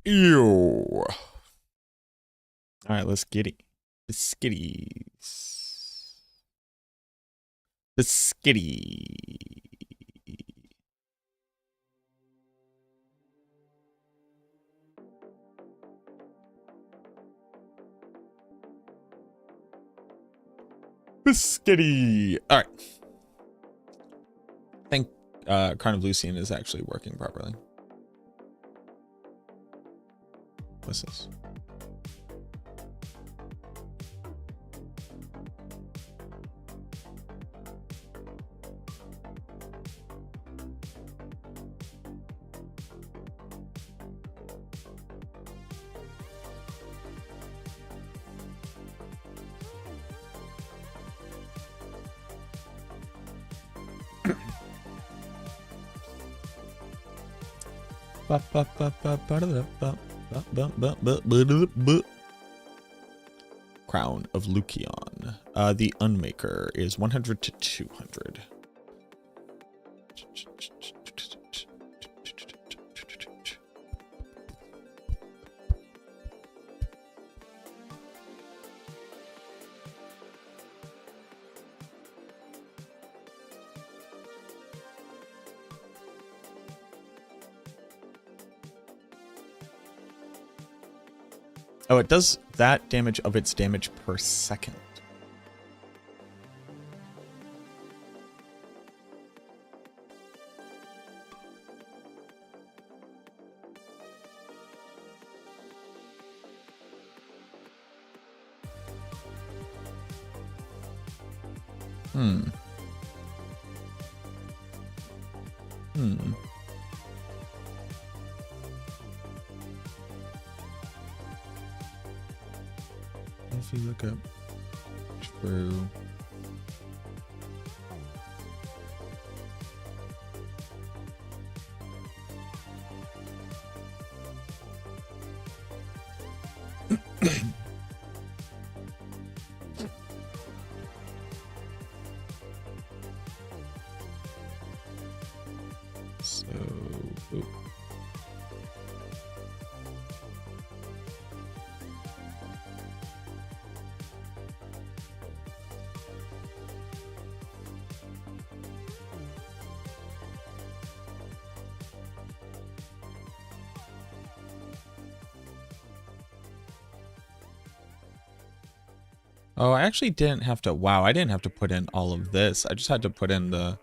Ew. All right, let's get it. Biscuities. Biscuity. Biscuity. All right. I think Crown of Lucian is actually working properly. What's this? Crown of Lucian. The Unmaker is 100 to 200. Oh, it does that damage of its damage per second. If you look up true. So, ooh. Oh, I actually didn't have to. Wow, I didn't have to put in all of this. I just had to put in the.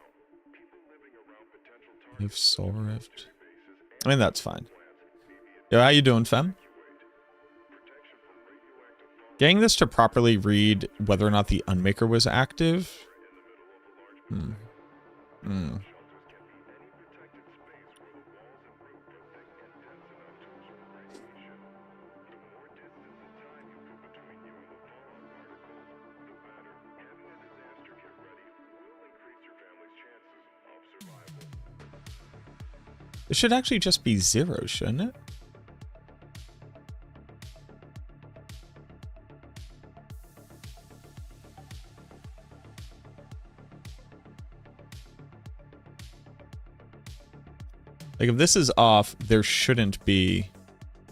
If Soul Rift. I mean, that's fine. Yo, how you doing, fam? Getting this to properly read whether or not the Unmaker was active. It should actually just be 0, shouldn't it? Like, if this is off, there shouldn't be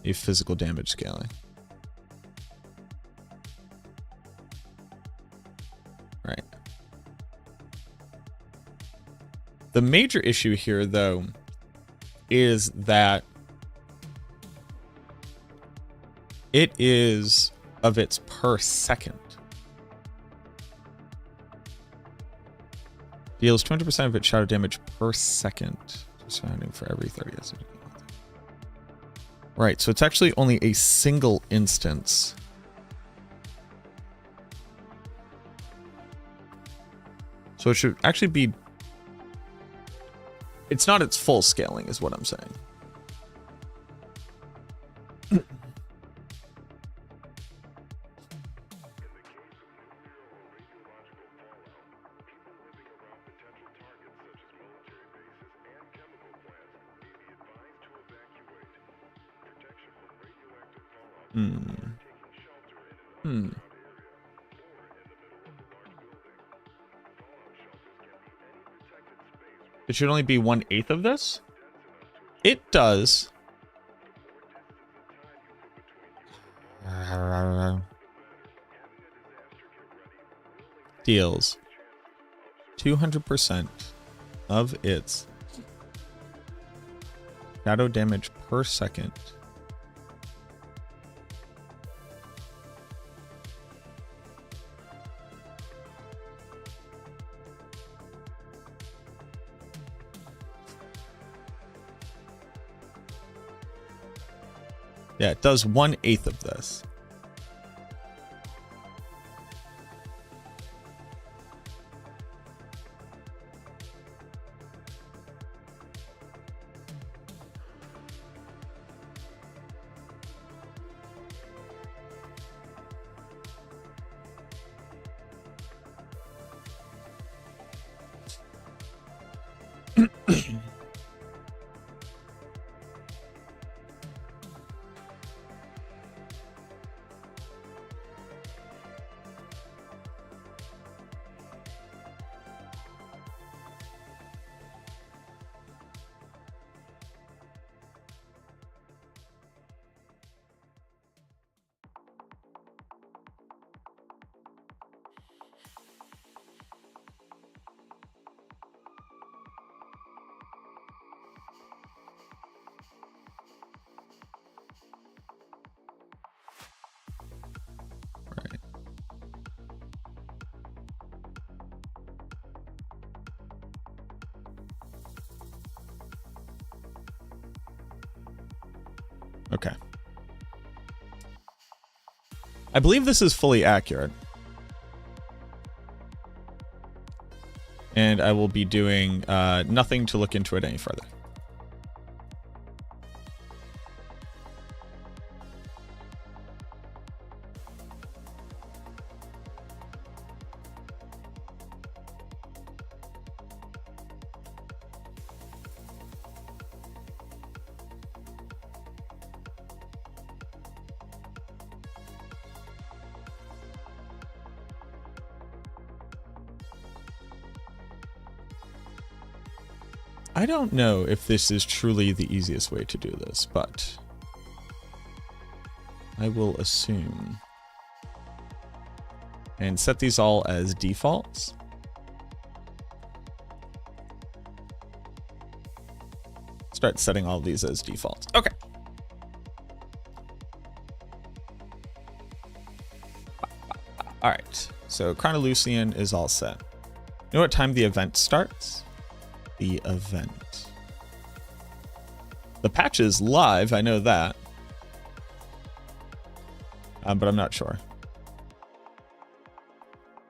a physical damage scaling. Right. The major issue here, though, is that it is of its per second. Deals 20% of its shadow damage per second. Surrounding for every 30 seconds. Right, so it's actually only a single instance. So it should actually be... It's not its full scaling, is what I'm saying. It should only be 1/8 of this. It does. deals 200% of its shadow damage per second. Yeah, it does 1/8 of this. Okay. I believe this is fully accurate. And I will be doing nothing to look into it any further. I don't know if this is truly the easiest way to do this, but I will assume. And set these all as defaults. Start setting all of these as defaults. Okay. All right. So Chronoloucian is all set. You know what time the event starts? The event. The patch is live, I know that. But I'm not sure.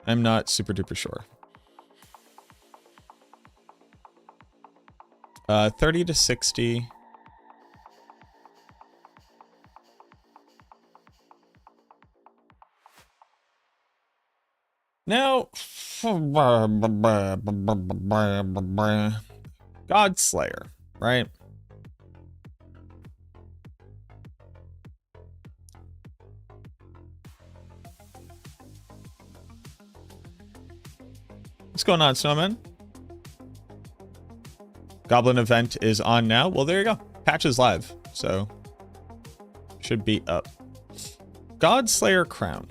I'm not super duper sure. 30 to 60. Now, Godslayer, right? What's going on, Snowman? Goblin event is on now. Well, there you go. Patch is live, so should be up. Godslayer crown.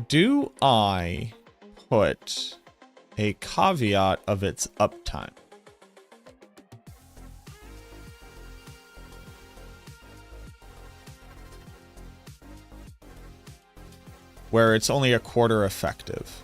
Do I put a caveat of its uptime? Where it's only a quarter effective.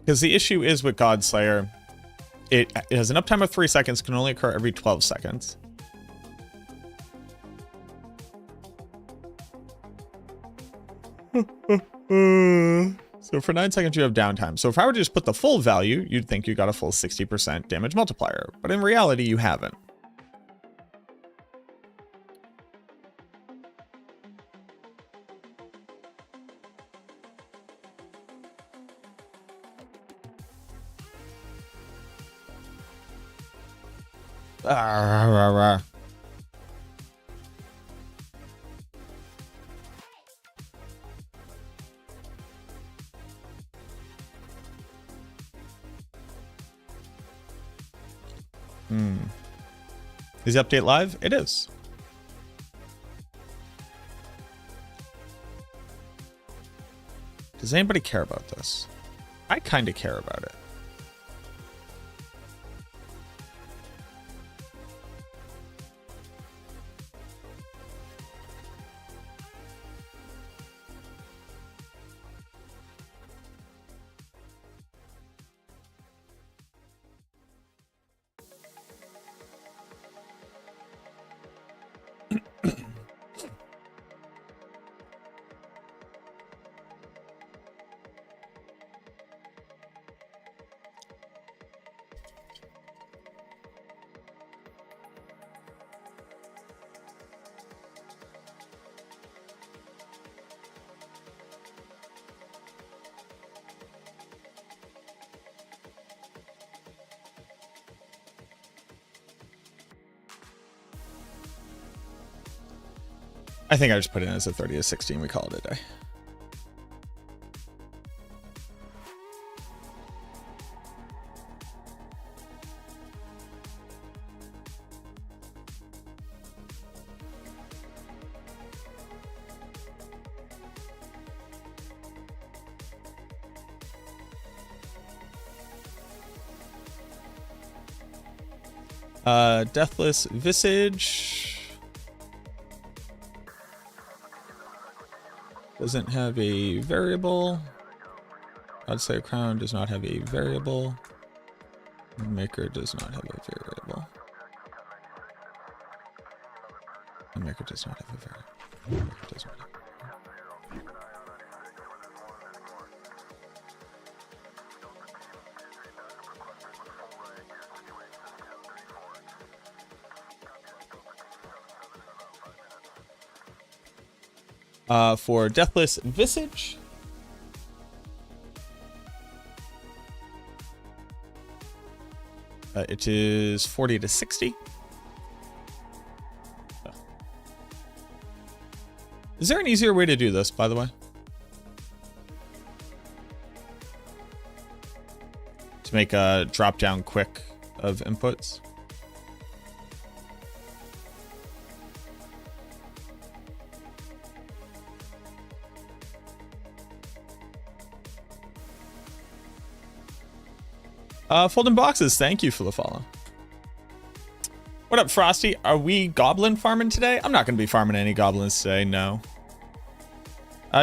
Because the issue is with Godslayer, it has an uptime of 3 seconds, can only occur every 12 seconds. So for 9 seconds, you have downtime. So if I were to just put the full value, you'd think you got a full 60% damage multiplier. But in reality, you haven't. Is the update live? It is. Does anybody care about this? I kind of care about it. I think I just put it in as a 30 to 16. We call it a day. Deathless Visage doesn't have a variable. Godslayer Crown does not have a variable. Maker does not have a variable. Maker does not have a variable. Maker does not have a variable. For Deathless Visage, it is 40 to 60. Oh. Is there an easier way to do this, by the way? To make a drop down quick of inputs? Folding Boxes, thank you for the follow. What up, Frosty? Are we goblin farming today? I'm not going to be farming any goblins today, no.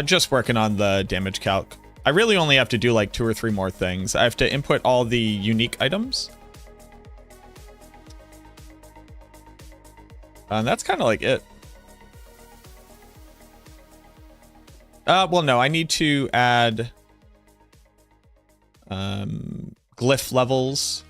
Just working on the damage calc. I really only have to do like 2 or 3 more things. I have to input all the unique items. And that's kind of like it. Well, no, I need to add glyph levels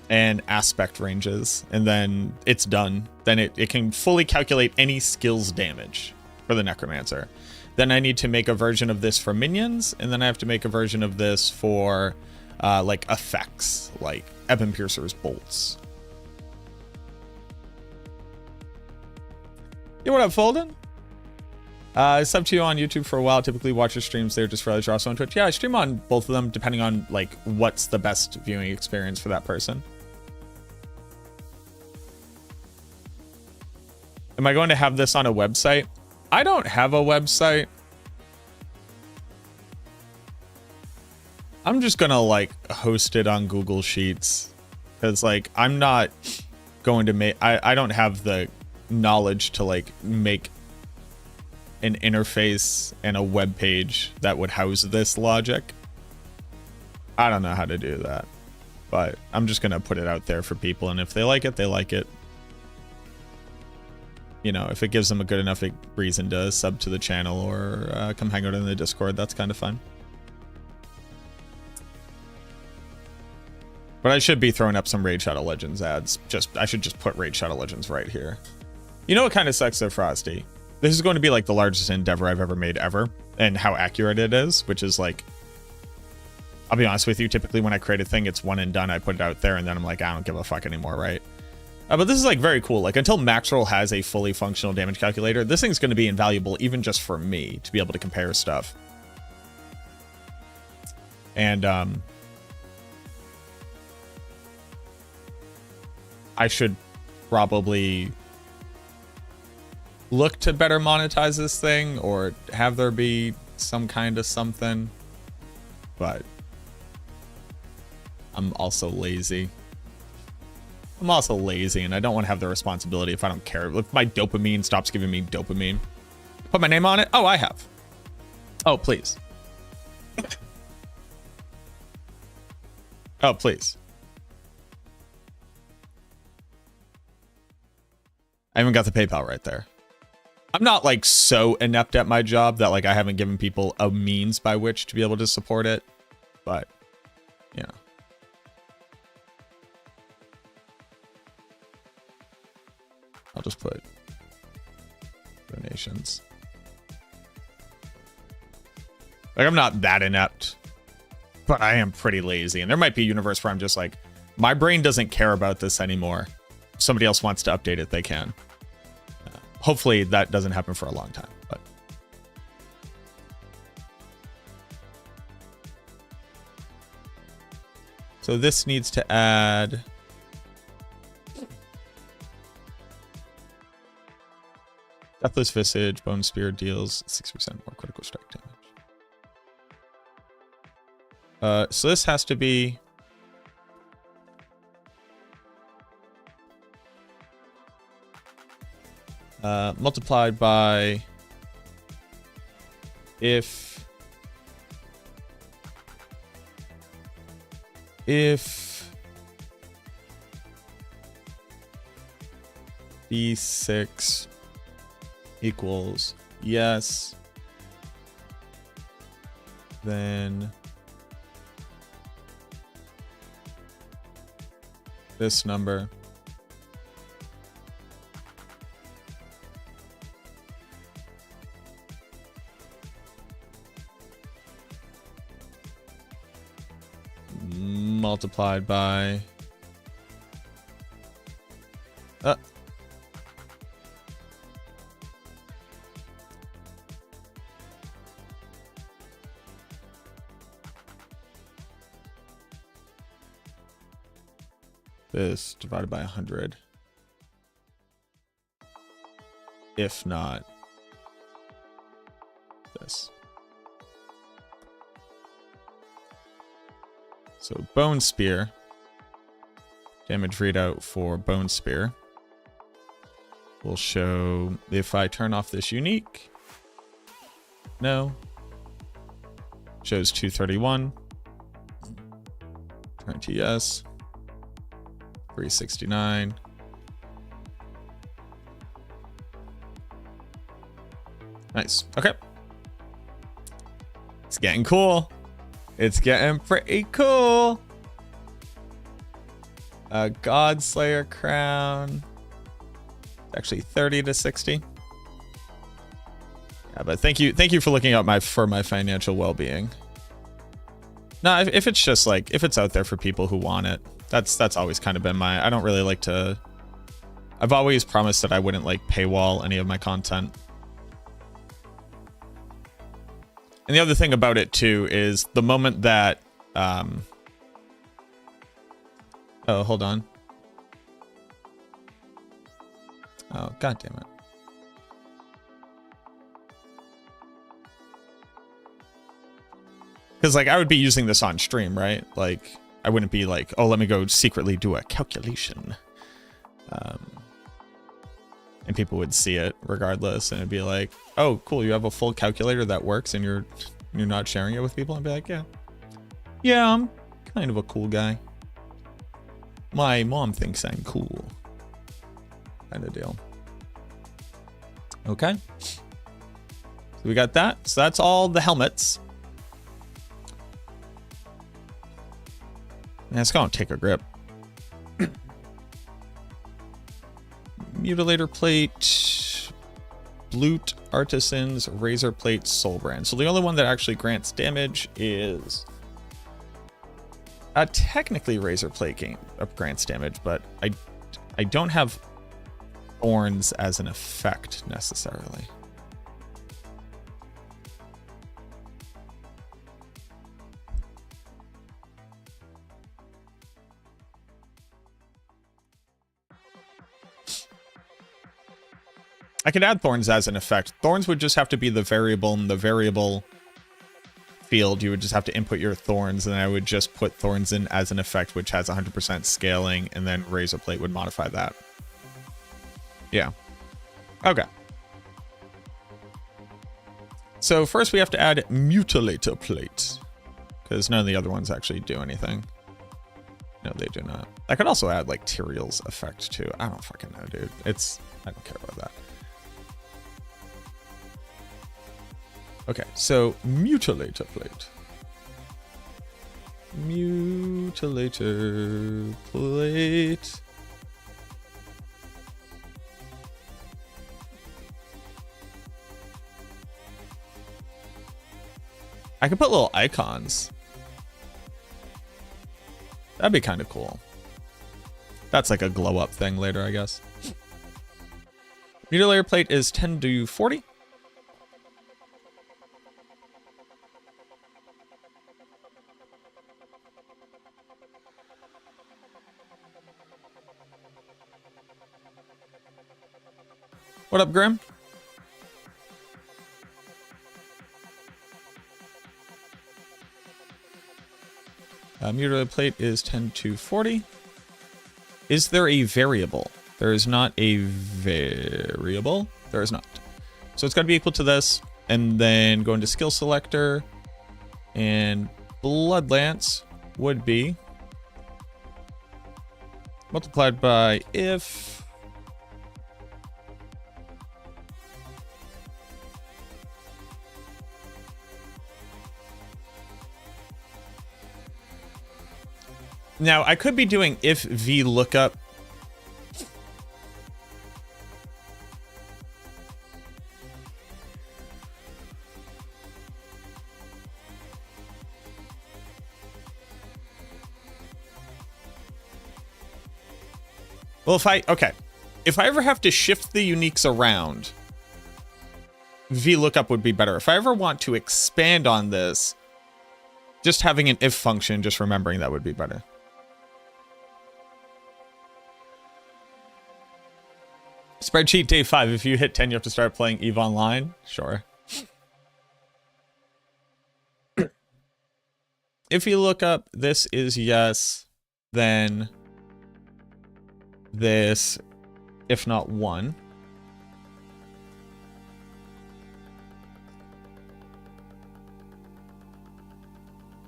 and aspect ranges, and then it's done. Then it can fully calculate any skills damage for the Necromancer. Then I need to make a version of this for minions, and then I have to make a version of this for like effects, like Ebon Piercer's bolts. Hey, what up, Folden? I subbed to you on YouTube for a while. Typically watch your streams there just for others. You're also on Twitch. Yeah, I stream on both of them depending on like what's the best viewing experience for that person. Am I going to have this on a website? I don't have a website. I'm just gonna like host it on Google Sheets because like I'm not going to make, I don't have the knowledge to like make an interface and a web page that would house this logic. I don't know how to do that, but I'm just gonna put it out there for people, and if they like it, they like it. you know, if it gives them a good enough reason to sub to the channel or come hang out in the Discord, that's kind of fun. But I should be throwing up some Raid Shadow Legends ads. I should just put Raid Shadow Legends right here. You know what kind of sucks though, Frosty? This is going to be like the largest endeavor I've ever made ever, and how accurate it is, which is like, I'll be honest with you, typically when I create a thing, it's one and done. I put it out there and then I'm like, I don't give a fuck anymore, right? But this is like very cool. Like until Maxroll has a fully functional damage calculator, this thing's going to be invaluable even just for me to be able to compare stuff. And I should probably look to better monetize this thing or have there be some kind of something, but I'm also lazy. I'm also lazy and I don't want to have the responsibility if I don't care. If my dopamine stops giving me dopamine. Put my name on it? Oh, I have. Oh, please. Oh, please. I even got the PayPal right there. I'm not like so inept at my job that like I haven't given people a means by which to be able to support it, but you know. I'll just put donations. Like I'm not that inept, but I am pretty lazy. And there might be a universe where I'm just like, my brain doesn't care about this anymore. If somebody else wants to update it, they can. Hopefully that doesn't happen for a long time, but. So this needs to add. Deathless Visage, Bone Spear deals 6% more critical strike damage. So this has to be multiplied by if B6 equals yes, then this number multiplied by this divided by 100. If not this. So Bone Spear, damage readout for Bone Spear will show if I turn off this unique. No. Shows 231. Turn to yes. 369. Nice. Okay. It's getting cool. It's getting pretty cool. A Godslayer crown. Actually 30 to 60. Yeah, but thank you for looking out for my financial well-being. No, if it's just like, if it's out there for people who want it, that's always kind of been my, I don't really like to, I've always promised that I wouldn't like paywall any of my content. And the other thing about it too is the moment that, oh, hold on. Oh, God damn it. Because like I would be using this on stream, right? Like I wouldn't be like, oh, let me go secretly do a calculation. And people would see it regardless, and it'd be like, oh, cool, you have a full calculator that works and you're not sharing it with people. I'd be like, yeah, I'm kind of a cool guy. My mom thinks I'm cool. Kind of deal. Okay. So we got that. So that's all the helmets. Yeah, it's gonna take a grip. Mutilator plate, Blute, Artisans, Razor plate, Soulbrand. So the only one that actually grants damage is technically Razor plate grants damage, but I don't have Thorns as an effect necessarily. I could add Thorns as an effect. Thorns would just have to be the variable in the variable field. You would just have to input your Thorns, and I would just put Thorns in as an effect, which has 100% scaling, and then Razor Plate would modify that. Yeah. Okay. So first we have to add Mutilator Plate, because none of the other ones actually do anything. No, they do not. I could also add, like, Tyrael's effect, too. I don't fucking know, dude. I don't care about that. Okay, so Mutilator Plate. Mutilator Plate. I could put little icons. That'd be kind of cool. That's like a glow up thing later, I guess. Mutilator Plate is 10 to 40. What up, Grim? Mutilator Plate is 10 to 40. Is there a variable? There is not a variable. There is not. So it's got to be equal to this, and then go into Skill Selector, and Blood Lance would be multiplied by if now, I could be doing if VLOOKUP. Well, if I ever have to shift the uniques around, VLOOKUP would be better. If I ever want to expand on this, just having an if function, just remembering that would be better. Spreadsheet day 5. If you hit 10, you have to start playing EVE Online. Sure. If you look up, this is yes, then this, if not 1.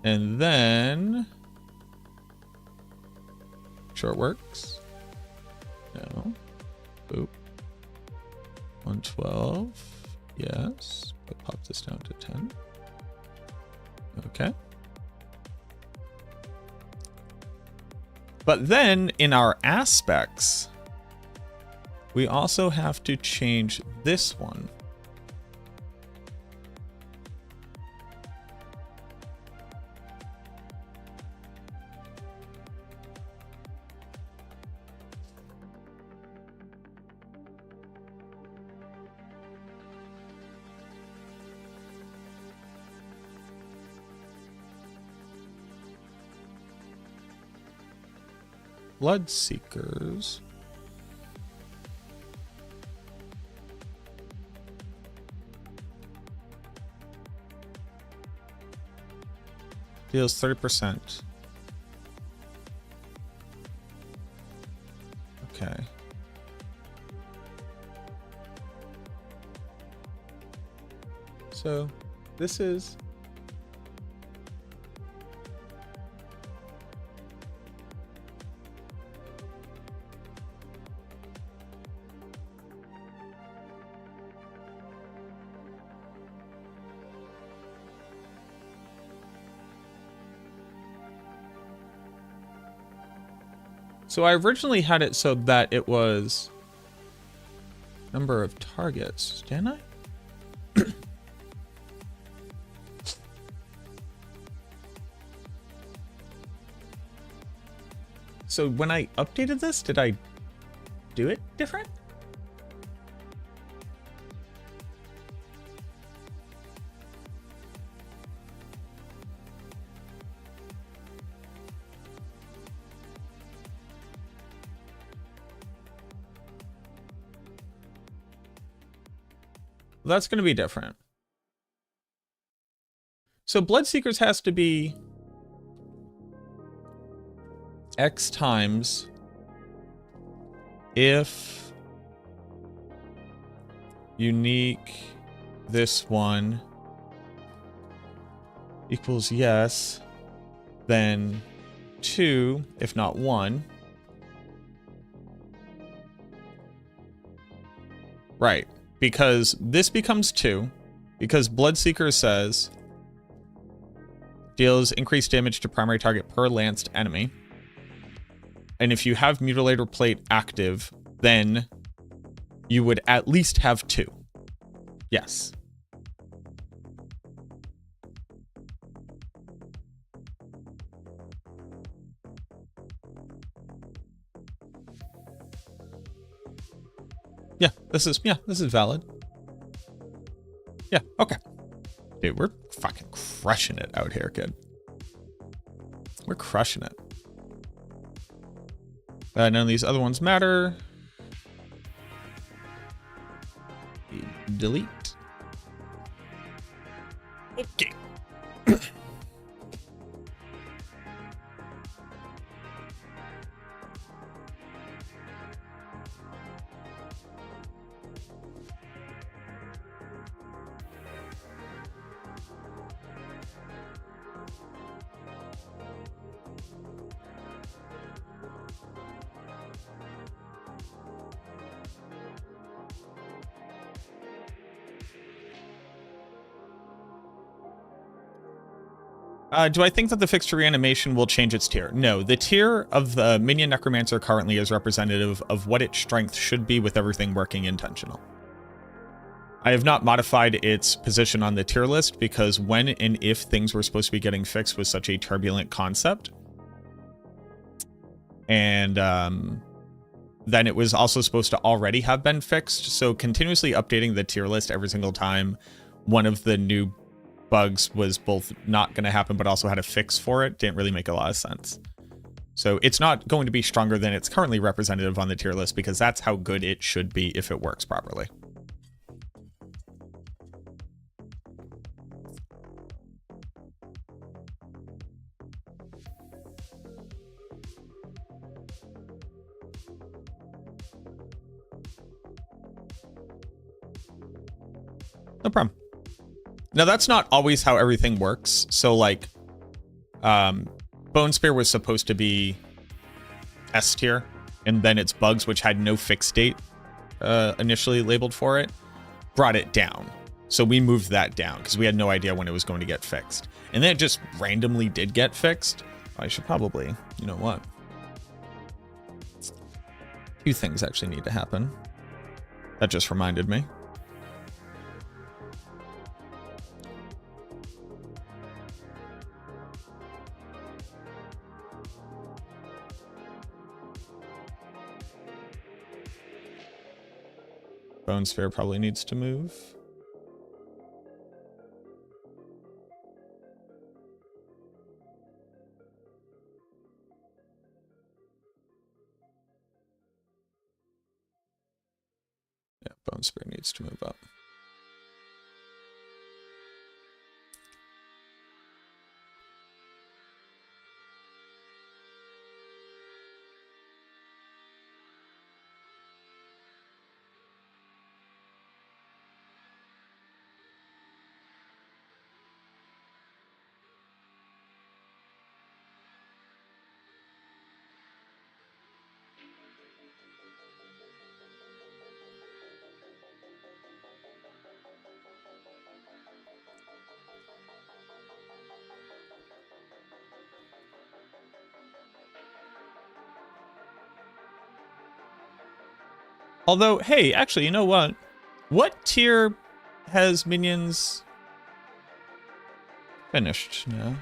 And then, sure it works. No. Boop. 112. Yes. But pop this down to 10. Okay. But then in our aspects, we also have to change this one. Bloodseekers. Deals 30%. Okay. So this is So I originally had it so that it was number of targets, didn't I? So when I updated this, did I do it different? That's going to be different. So Bloodseekers has to be X times if unique this one equals yes, then 2, if not 1. Right, because this becomes 2, because Bloodseeker says deals increased damage to primary target per lanced enemy. And if you have Mutilator Plate active, then you would at least have 2. Yes. This is valid. Yeah, okay. Dude, we're fucking crushing it out here, kid. We're crushing it. None of these other ones matter. Delete. Okay. Do I think that the fixed reanimation will change its tier? No, the tier of the Minion Necromancer currently is representative of what its strength should be with everything working intentional. I have not modified its position on the tier list because when and if things were supposed to be getting fixed was such a turbulent concept. And then it was also supposed to already have been fixed. So continuously updating the tier list every single time one of the new bugs was both not going to happen, but also had a fix for it, didn't really make a lot of sense. So it's not going to be stronger than it's currently representative on the tier list because that's how good it should be if it works properly. No problem. Now, that's not always how everything works. So, like, Bone Spear was supposed to be S tier, and then its bugs, which had no fixed date initially labeled for it, brought it down. So we moved that down because we had no idea when it was going to get fixed. And then it just randomly did get fixed. I should probably, you know what? 2 things actually need to happen. That just reminded me. Bone Sphere probably needs to move. Yeah, Bone Sphere needs to move up. Although, hey, actually, you know what? What tier has minions finished now?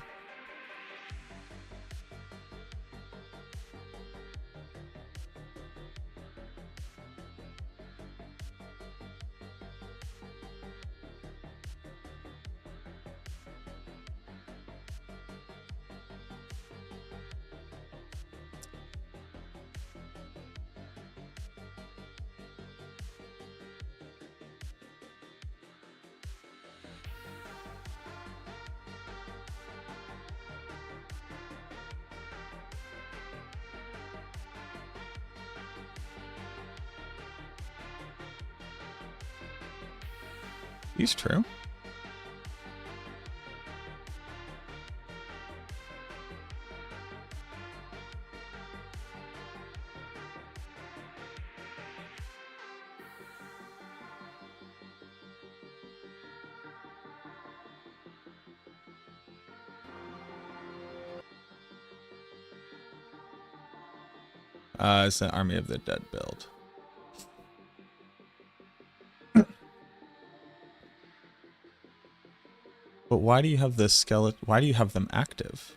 He's true. It's an Army of the Dead build. But why do you have the skeleton? Why do you have them active?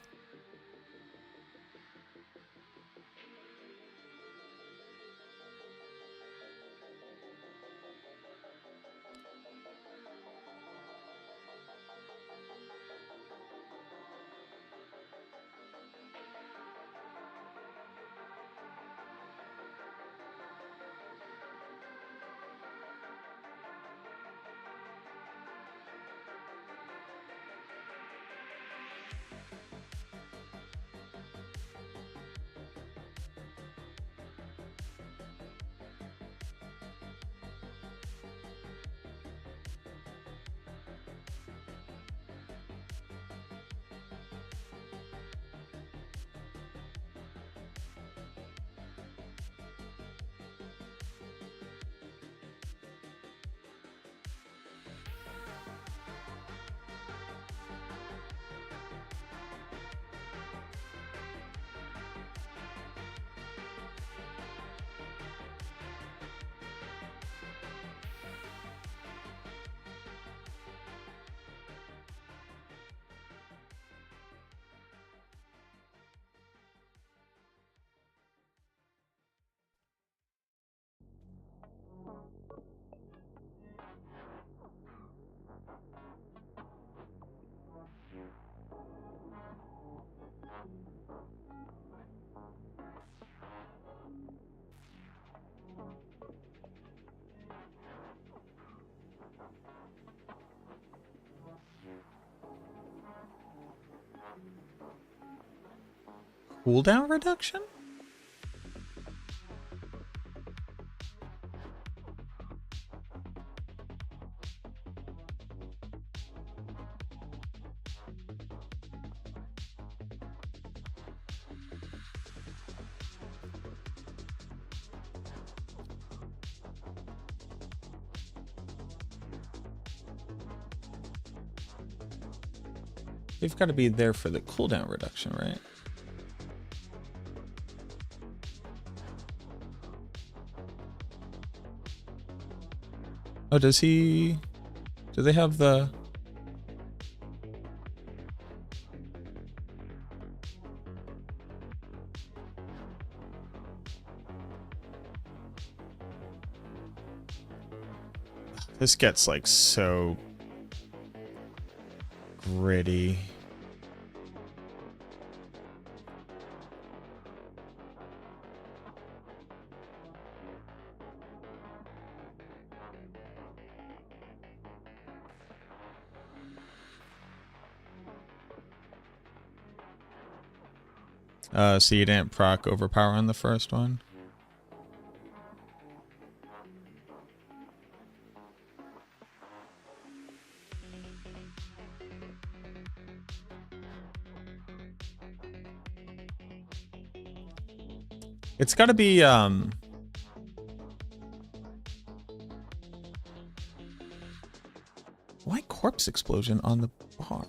Cooldown reduction? They've got to be there for the cooldown reduction, right? Oh, does he... Do they have the... This gets like so gritty. So you didn't proc overpower on the first one? It's gotta be, why corpse explosion on the bar?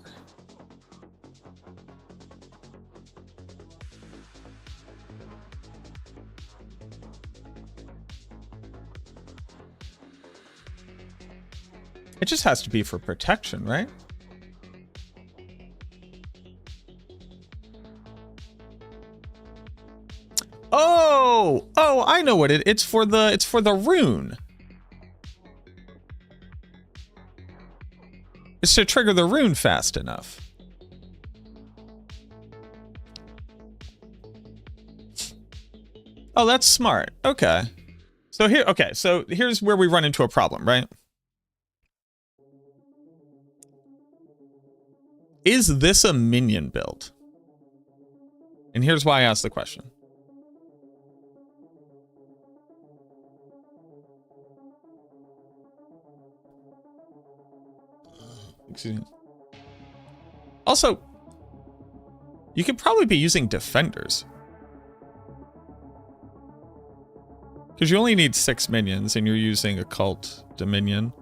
It just has to be for protection, right? Oh, I know what it's for the rune. It's to trigger the rune fast enough. Oh, that's smart. Okay. So here's where we run into a problem, right? Is this a minion build? And here's why I asked the question. Excuse me. Also, you could probably be using defenders. Because you only need 6 minions and you're using Occult Dominion.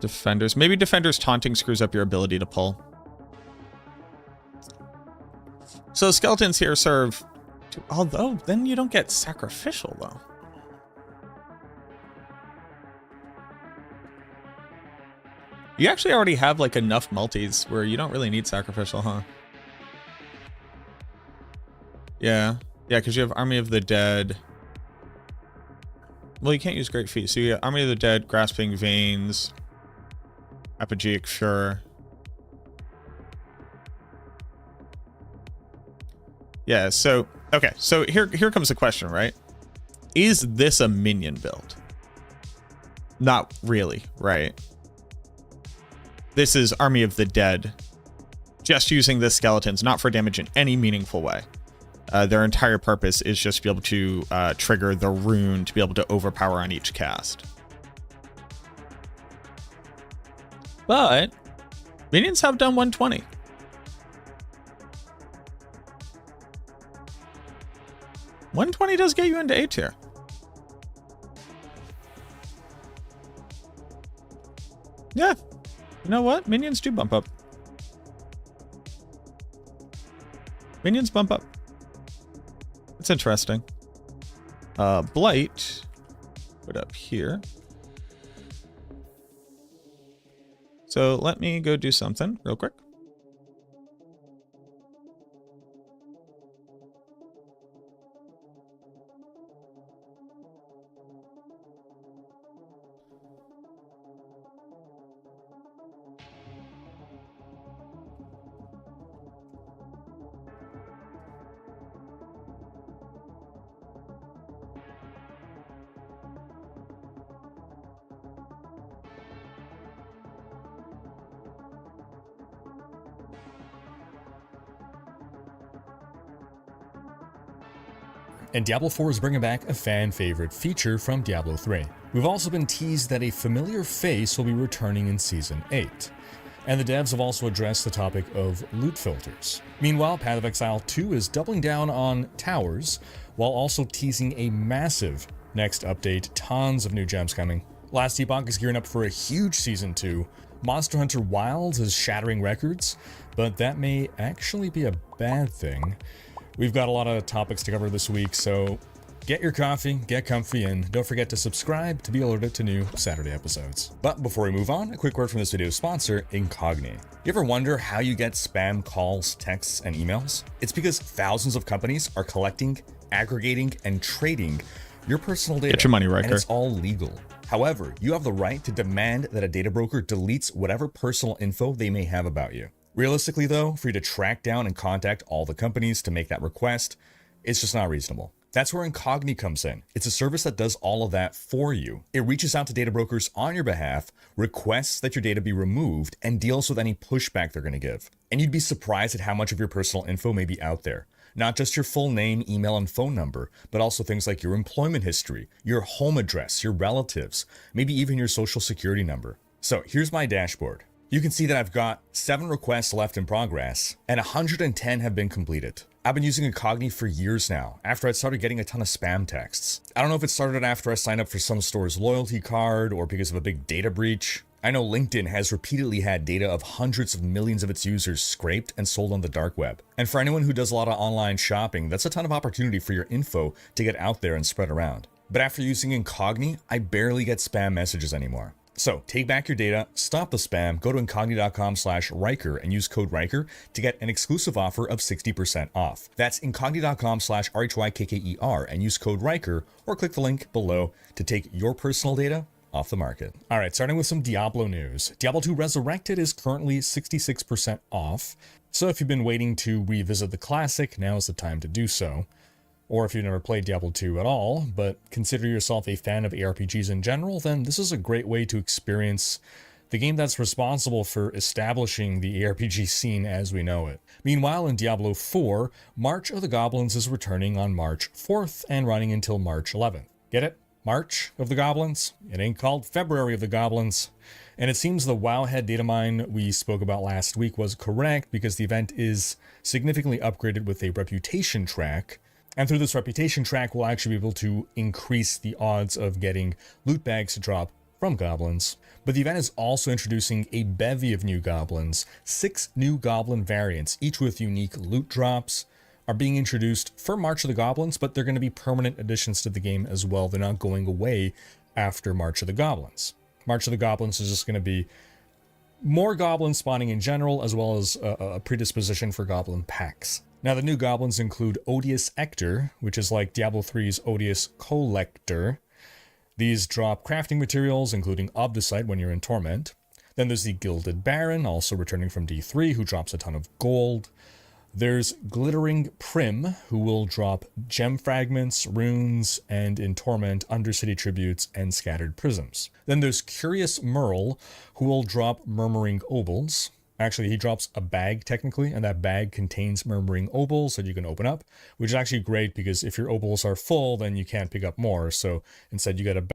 Defenders. Maybe Defenders taunting screws up your ability to pull. So skeletons here serve... although, then you don't get sacrificial, though. You actually already have, like, enough multis where you don't really need sacrificial, huh? Yeah. Yeah, because you have Army of the Dead. Well, you can't use Great Feat. So you got Army of the Dead, Grasping Veins, Apogeic Fury. Yeah, so, okay. So here comes the question, right? Is this a minion build? Not really, right? This is Army of the Dead. Just using the skeletons, not for damage in any meaningful way. Their entire purpose is just to be able to trigger the rune to be able to overpower on each cast. But minions have done 120. $120 does get you into A tier. Yeah. You know what? Minions do bump up. Minions bump up. It's interesting. Blight. Put up here. So let me go do something real quick. And Diablo 4 is bringing back a fan-favorite feature from Diablo 3. We've also been teased that a familiar face will be returning in Season 8. And the devs have also addressed the topic of loot filters. Meanwhile, Path of Exile 2 is doubling down on towers, while also teasing a massive next update, tons of new gems coming. Last Epoch is gearing up for a huge Season 2. Monster Hunter Wilds is shattering records, but that may actually be a bad thing. We've got a lot of topics to cover this week, so get your coffee, get comfy, and don't forget to subscribe to be alerted to new Saturday episodes. But before we move on, a quick word from this video's sponsor, Incogni. You ever wonder how you get spam calls, texts, and emails? It's because thousands of companies are collecting, aggregating, and trading your personal data. Get your money right, and it's all legal. However, you have the right to demand that a data broker deletes whatever personal info they may have about you. Realistically though, for you to track down and contact all the companies to make that request, it's just not reasonable. That's where Incogni comes in. It's a service that does all of that for you. It reaches out to data brokers on your behalf, requests that your data be removed, and deals with any pushback they're going to give. And you'd be surprised at how much of your personal info may be out there. Not just your full name, email, and phone number, but also things like your employment history, your home address, your relatives, maybe even your social security number. So here's my dashboard. You can see that I've got 7 requests left in progress, and 110 have been completed. I've been using Incogni for years now, after I started getting a ton of spam texts. I don't know if it started after I signed up for some store's loyalty card, or because of a big data breach. I know LinkedIn has repeatedly had data of hundreds of millions of its users scraped and sold on the dark web. And for anyone who does a lot of online shopping, that's a ton of opportunity for your info to get out there and spread around. But after using Incogni, I barely get spam messages anymore. So take back your data, stop the spam, go to incogni.com/Riker and use code Riker to get an exclusive offer of 60% off. That's incogni.com/RHYKKER and use code Riker or click the link below to take your personal data off the market. All right, starting with some Diablo news. Diablo 2 Resurrected is currently 66% off. So if you've been waiting to revisit the classic, now is the time to do so. Or if you've never played Diablo 2 at all, but consider yourself a fan of ARPGs in general, then this is a great way to experience the game that's responsible for establishing the ARPG scene as we know it. Meanwhile, in Diablo 4, March of the Goblins is returning on March 4th and running until March 11th. Get it? March of the Goblins? It ain't called February of the Goblins. And it seems the Wowhead data mine we spoke about last week was correct because the event is significantly upgraded with a reputation track. And through this reputation track, we'll actually be able to increase the odds of getting loot bags to drop from goblins. But the event is also introducing a bevy of new goblins. 6 new goblin variants, each with unique loot drops, are being introduced for March of the Goblins, but they're going to be permanent additions to the game as well. They're not going away after March of the Goblins. March of the Goblins is just going to be more goblin spawning in general, as well as a predisposition for goblin packs. Now, the new goblins include Odious Ector, which is like Diablo 3's Odious Collector. These drop crafting materials, including Obdicite when you're in Torment. Then there's the Gilded Baron, also returning from D3, who drops a ton of gold. There's Glittering Prim, who will drop gem fragments, runes, and in Torment, Undercity tributes and scattered prisms. Then there's Curious Merle, who will drop Murmuring Obols. Actually, he drops a bag, technically, and that bag contains Murmuring Obols that you can open up, which is actually great because if your Obols are full, then you can't pick up more, so instead you get a bag.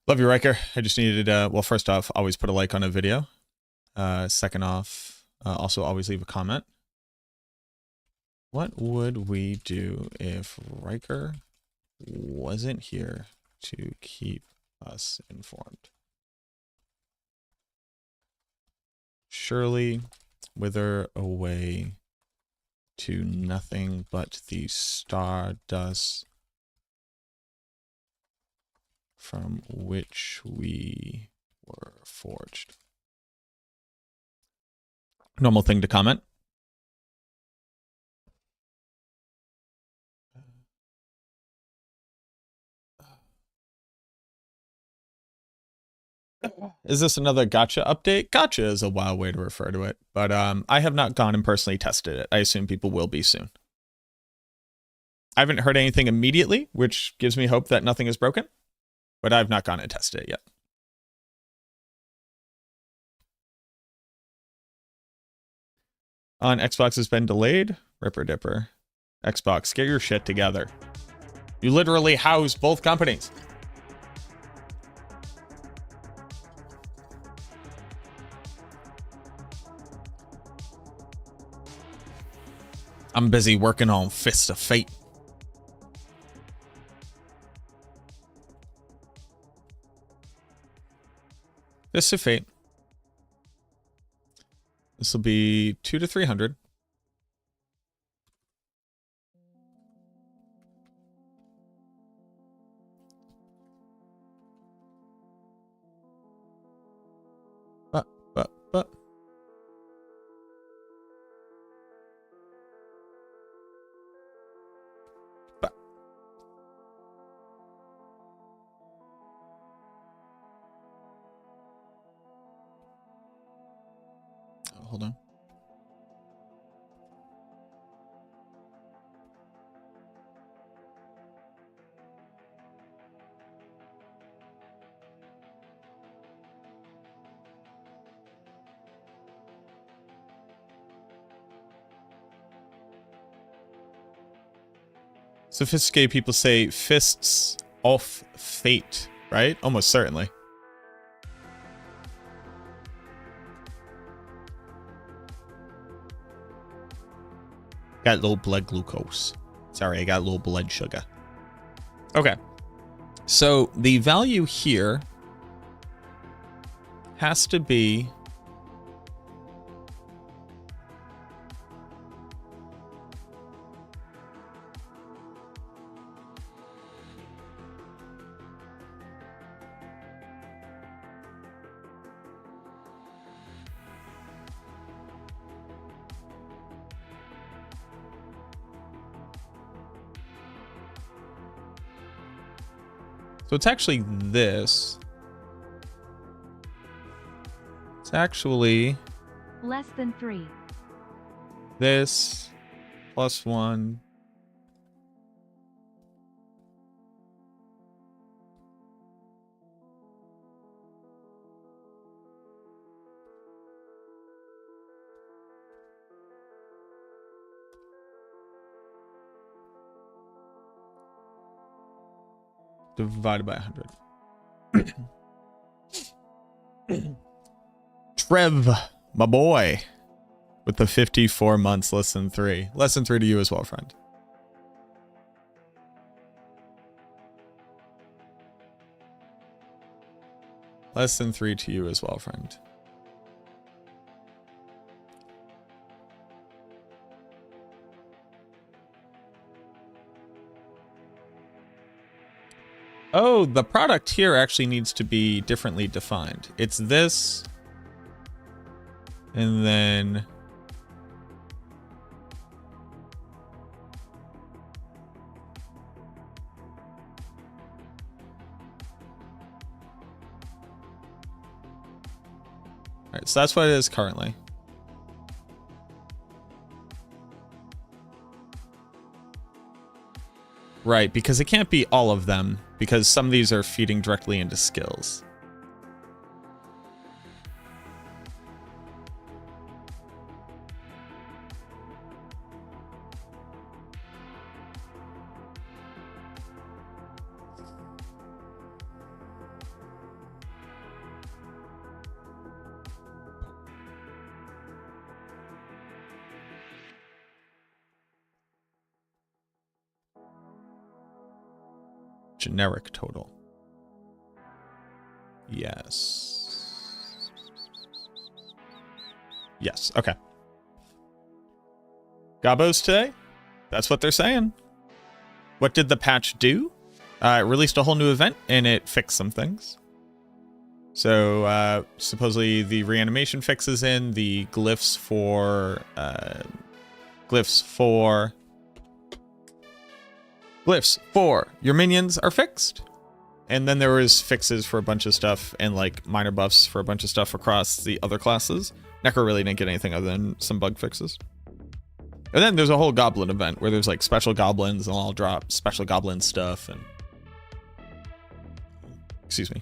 Love you, Riker. I just needed, well, first off, always put a like on a video. Second off, also always leave a comment. What would we do if Riker wasn't here to keep us informed? Surely wither away to nothing but the stardust from which we were forged. Normal thing to comment. Is this another gotcha update? Gotcha is a wild way to refer to it, but I have not gone and personally tested it. I assume people will be soon. I haven't heard anything immediately, which gives me hope that nothing is broken, but I've not gone and tested it yet. On Xbox has been delayed. Ripper Dipper. Xbox, get your shit together. You literally house both companies. I'm busy working on Fist of Fate. Fist of Fate. This will be 200 to 300. But. Hold on. Sophisticated people say fists off fate, right? Almost certainly. Got low blood glucose. Sorry, I got low blood sugar. Okay. So the value here has to be So it's actually this. It's actually Less than 3. this plus 1. Divided by 100. Trev, my boy, with the 54 months, less than 3. Less than 3 to you as well, friend. Less than 3 to you as well, friend. Oh, the product here actually needs to be differently defined. It's this, and then all right, so that's what it is currently. Right, because it can't be all of them, because some of these are feeding directly into skills. Generic total. Yes. Yes, okay. Gabos today? That's what they're saying. What did the patch do? It released a whole new event and it fixed some things. So supposedly the reanimation fix is in, the glyphs for your minions are fixed. And then there was fixes for a bunch of stuff and like minor buffs for a bunch of stuff across the other classes. Necro really didn't get anything other than some bug fixes. And then there's a whole goblin event where there's like special goblins and I'll drop special goblin stuff and... Excuse me.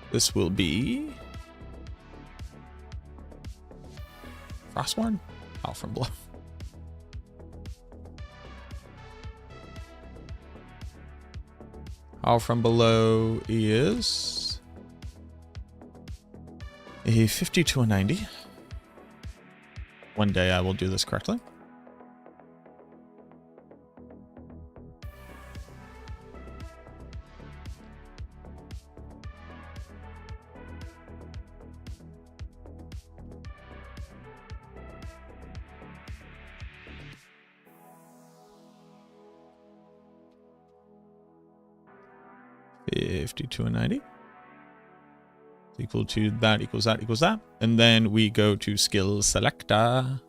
This will be Frostborn? Oh, from below. How from below is a 50 to a 90. One day I will do this correctly. To a 90 equal to that equals that equals that, and then we go to skill selector.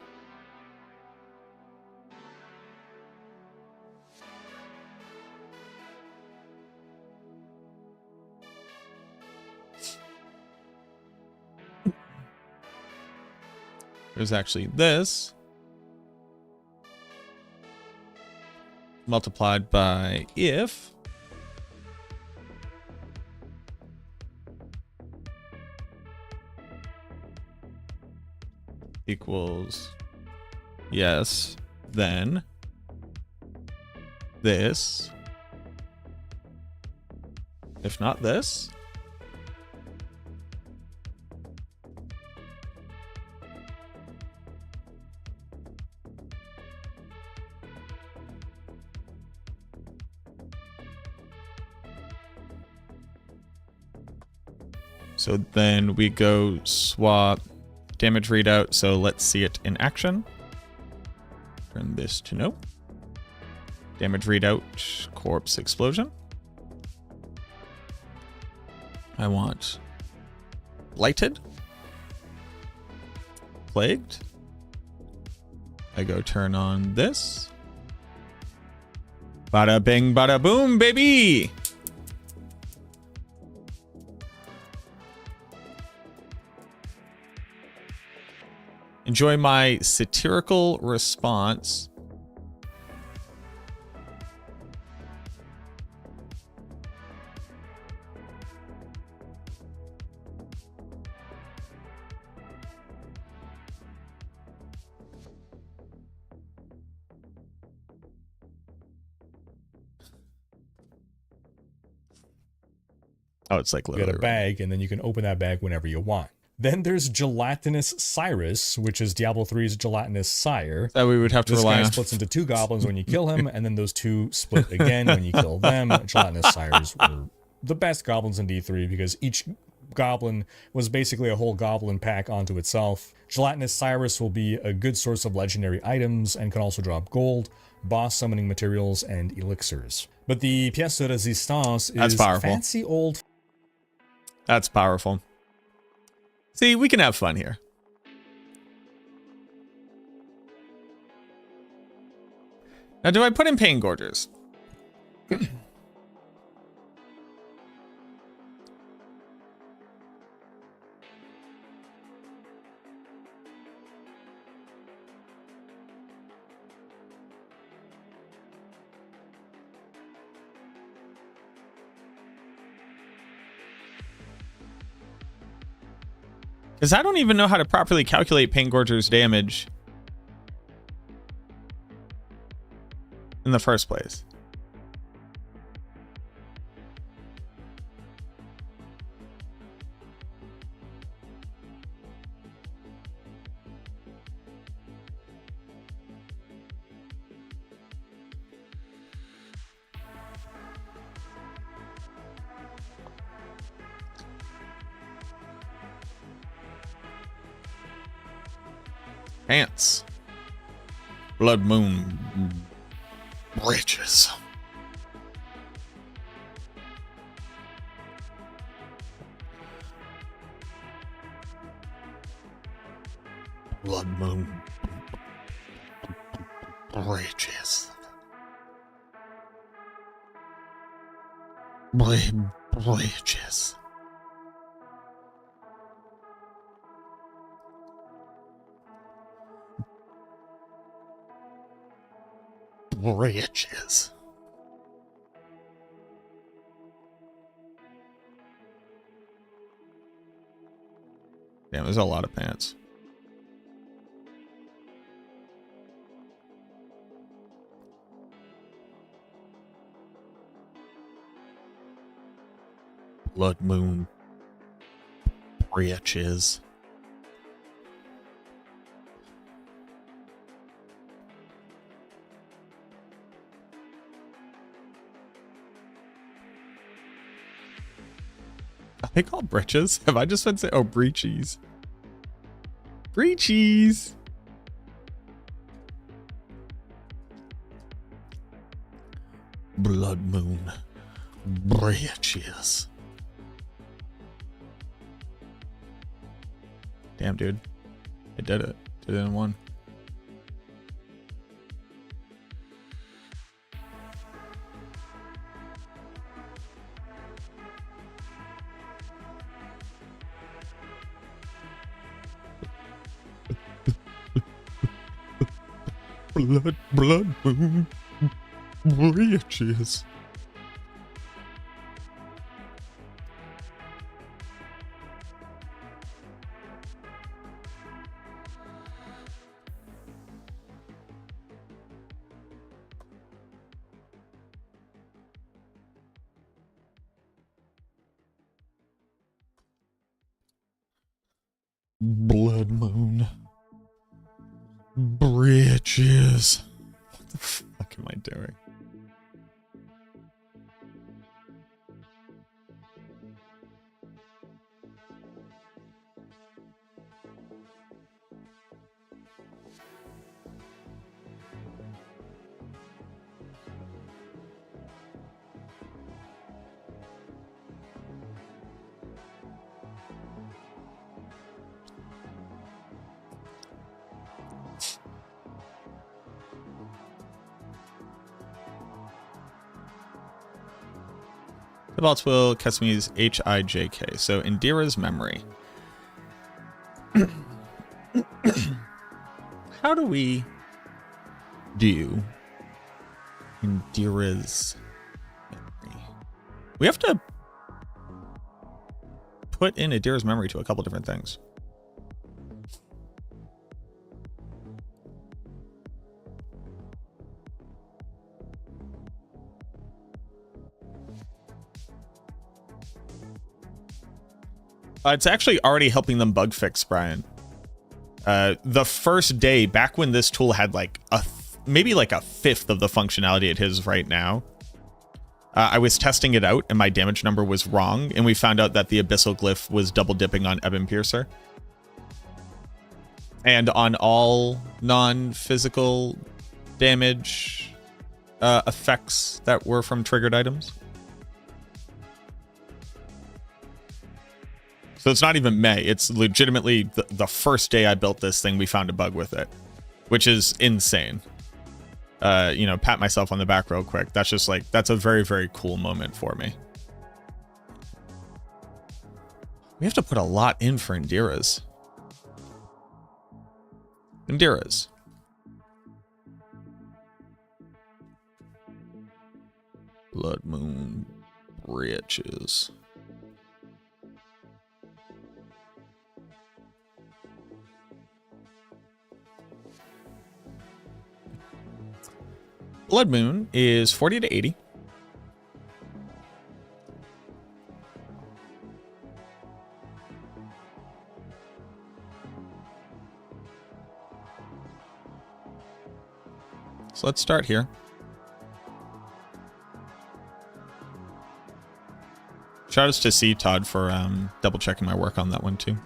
There's actually this multiplied by if equals yes, then this, if not this, So then we go swap damage readout. So let's see it in action. Turn this to no. Damage readout, corpse explosion. I want blighted, plagued. I go turn on this. Bada bing, bada boom, baby. Enjoy my satirical response. Oh, it's like You get a bag, and then you can open that bag whenever you want. Then there's Gelatinous Cyrus, which is Diablo 3's Gelatinous Sire. That we would have to This rely guy on. splits into 2 goblins when you kill him, and then those 2 split again when you kill them. Gelatinous Sires were the best goblins in D3 because each goblin was basically a whole goblin pack onto itself. Gelatinous Cyrus will be a good source of legendary items and can also drop gold, boss summoning materials, and elixirs. But the pièce de résistance is fancy old. That's powerful. See, we can have fun here. Now, do I put in Pain Gorgers? Because I don't even know how to properly calculate Pain Gorger's damage in the first place. Pants. Blood Moon. Bridges. Blood Moon. Bridges. Bridges. Bridges. Damn, there's a lot of pants. Blood Moon. Bridges. Are they called britches? Have I just been saying, oh, breechies. Breechies. Blood Moon. Breeches. Damn, dude. It did it. Did it in one. Blood Moon. Breeches. Blood Moon. Bridges. What the fuck am I doing? Cobalt's Will, Kesmi's H-I-J-K. So Indira's Memory. How do we do Indira's Memory? We have to put in Indira's Memory to a couple different things. It's actually already helping them bug fix, Brian. The first day, back when this tool had like maybe like a fifth of the functionality it has right now, I was testing it out and my damage number was wrong, and we found out that the Abyssal Glyph was double dipping on Ebon Piercer. And on all non-physical damage effects that were from triggered items. So it's not even May. It's legitimately the first day I built this thing, we found a bug with it, which is insane. You know, pat myself on the back real quick. That's just like, that's a very, very cool moment for me. We have to put a lot in for Indira's. Indira's. Blood Moon Riches. Blood Moon is 40 to 80. So let's start here. Shout outs to C Todd for double checking my work on that one too.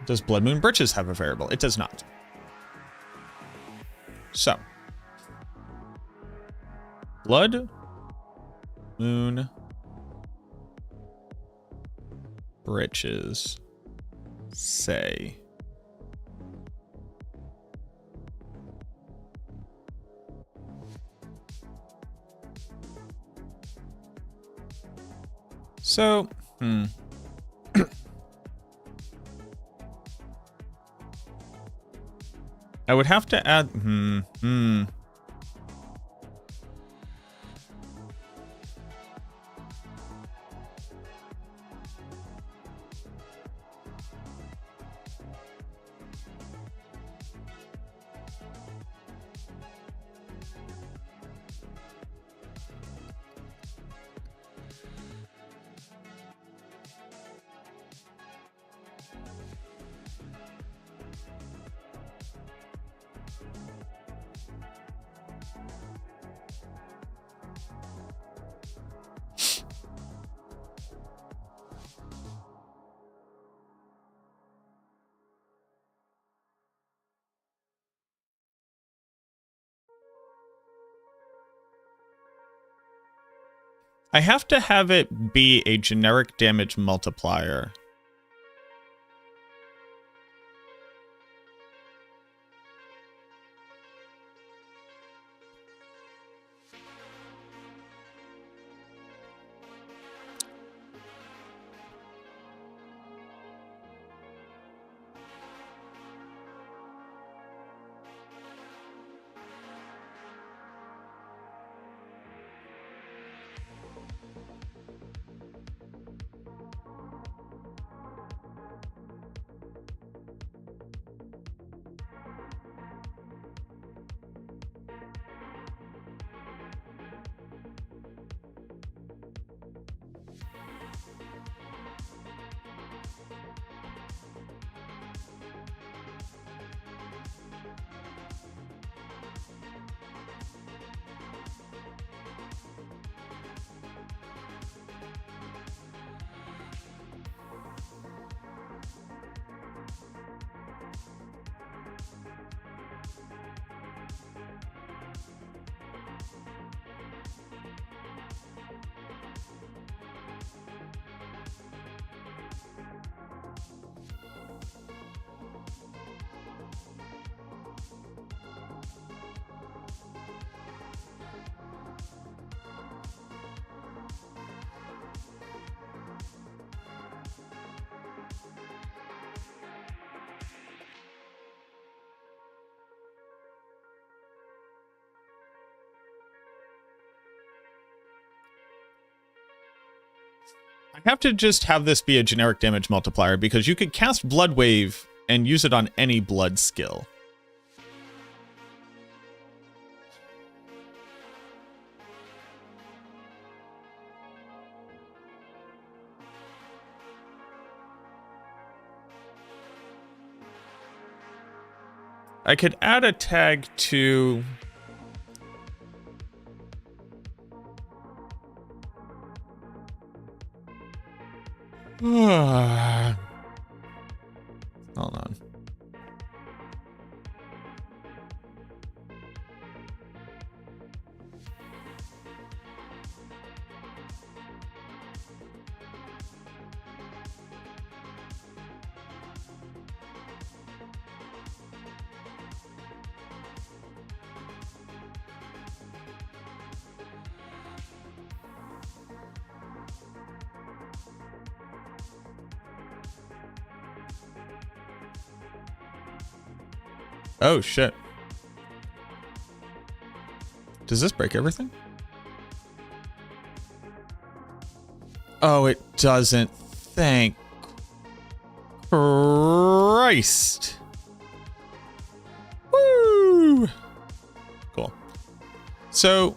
Does Blood Moon Britches have a variable? It does not. So, Blood Moon Britches say so, I would have to add, I have to have it be a generic damage multiplier. I have to just have this be a generic damage multiplier because you could cast Blood Wave and use it on any blood skill. I could add a tag to... Hold on. Oh, shit. Does this break everything? Oh, it doesn't. Thank Christ. Woo! Cool. So,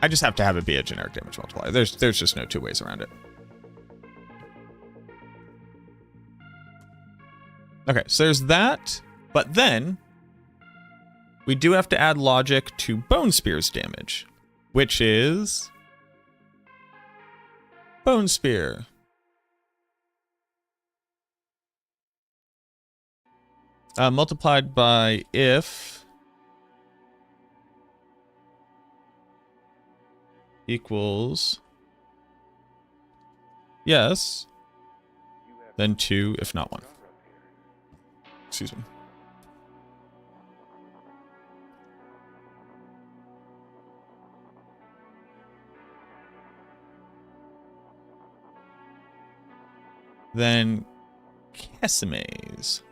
I just have to have it be a generic damage multiplier. There's just no two ways around it. Okay, so there's that, but then we do have to add logic to Bone Spear's damage, which is Bone Spear. Multiplied by if equals yes, then 2 if not 1. Excuse me. Then Casimes.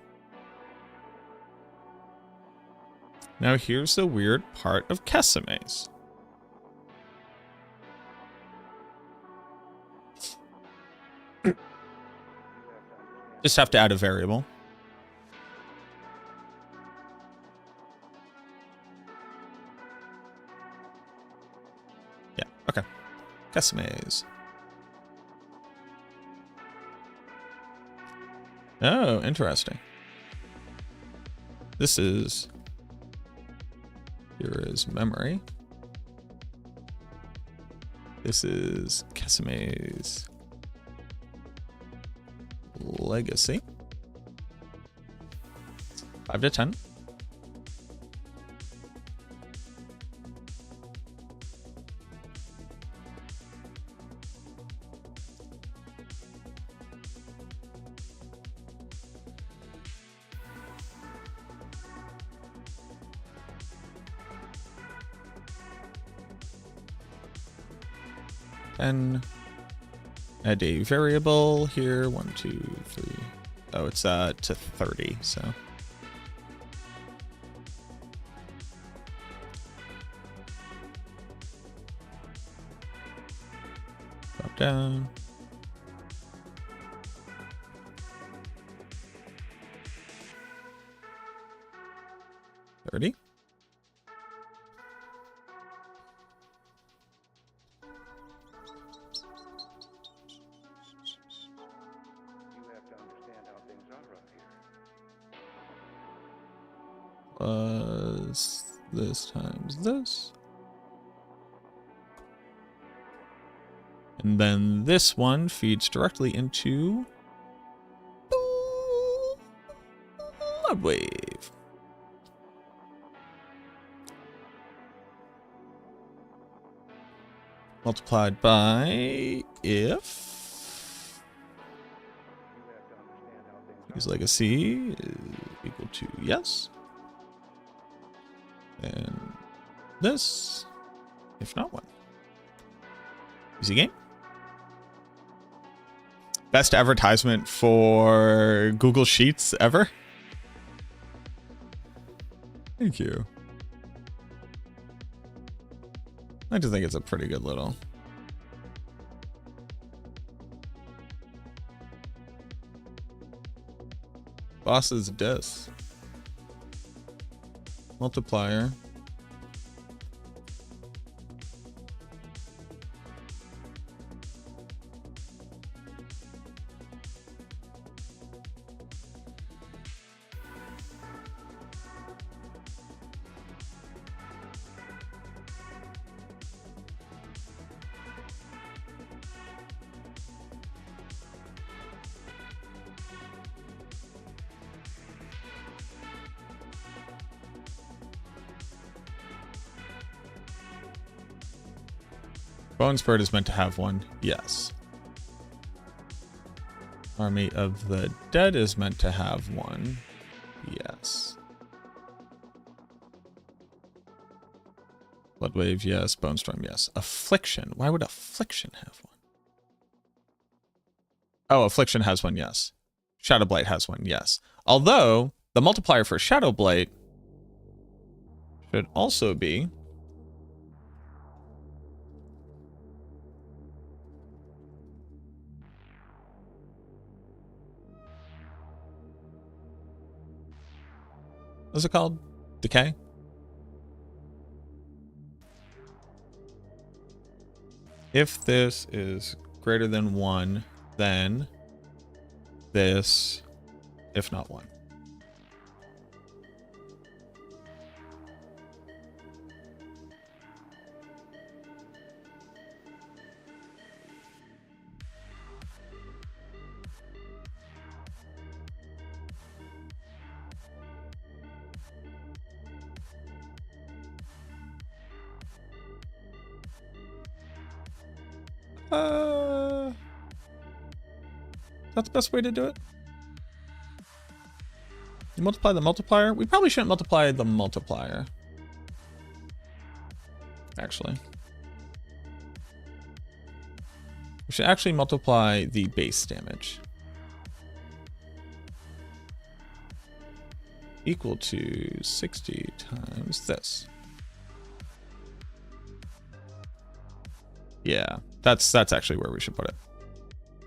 Now here's the weird part of Casimes. Just have to add a variable. Okay. Casimes. Oh, interesting. This is... Here is memory. This is Casimes Legacy. 5 to 10. And add a variable here. 1, 2, 3. Oh, it's to 30. So drop down. 30. This times this. And then this one feeds directly into Blood Wave. Multiplied by if use legacy is equal to yes. And this, if not 1. Easy game. Best advertisement for Google Sheets ever. Thank you. I just think it's a pretty good little Boss's dis. Multiplier. Bone Spirit is meant to have one. Yes. Army of the Dead is meant to have one. Yes. Bloodwave, yes. Bone Storm, yes. Affliction. Why would Affliction have one? Oh, Affliction has one, yes. Shadowblight has one, yes. Although, the multiplier for Shadowblight should also be... What's it called? Decay? If this is greater than 1, then this, if not 1. That's the best way to do it. You multiply the multiplier. We probably shouldn't multiply the multiplier. Actually. We should actually multiply the base damage. Equal to 60 times this. Yeah, that's actually where we should put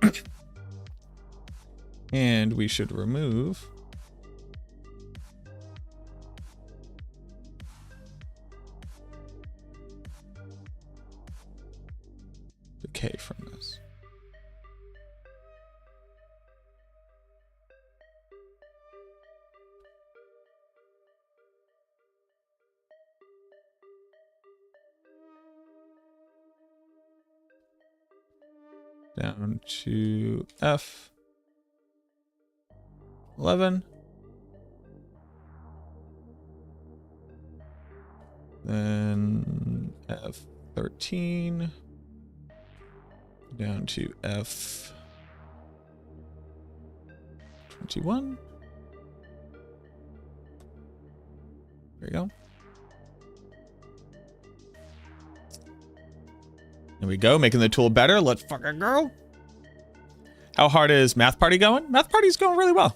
it. And we should remove the K from this. Down to F. 11. Then F13. Down to F21. There you go. There we go, making the tool better. Let's fucking go. How hard is Math Party going? Math Party's going really well.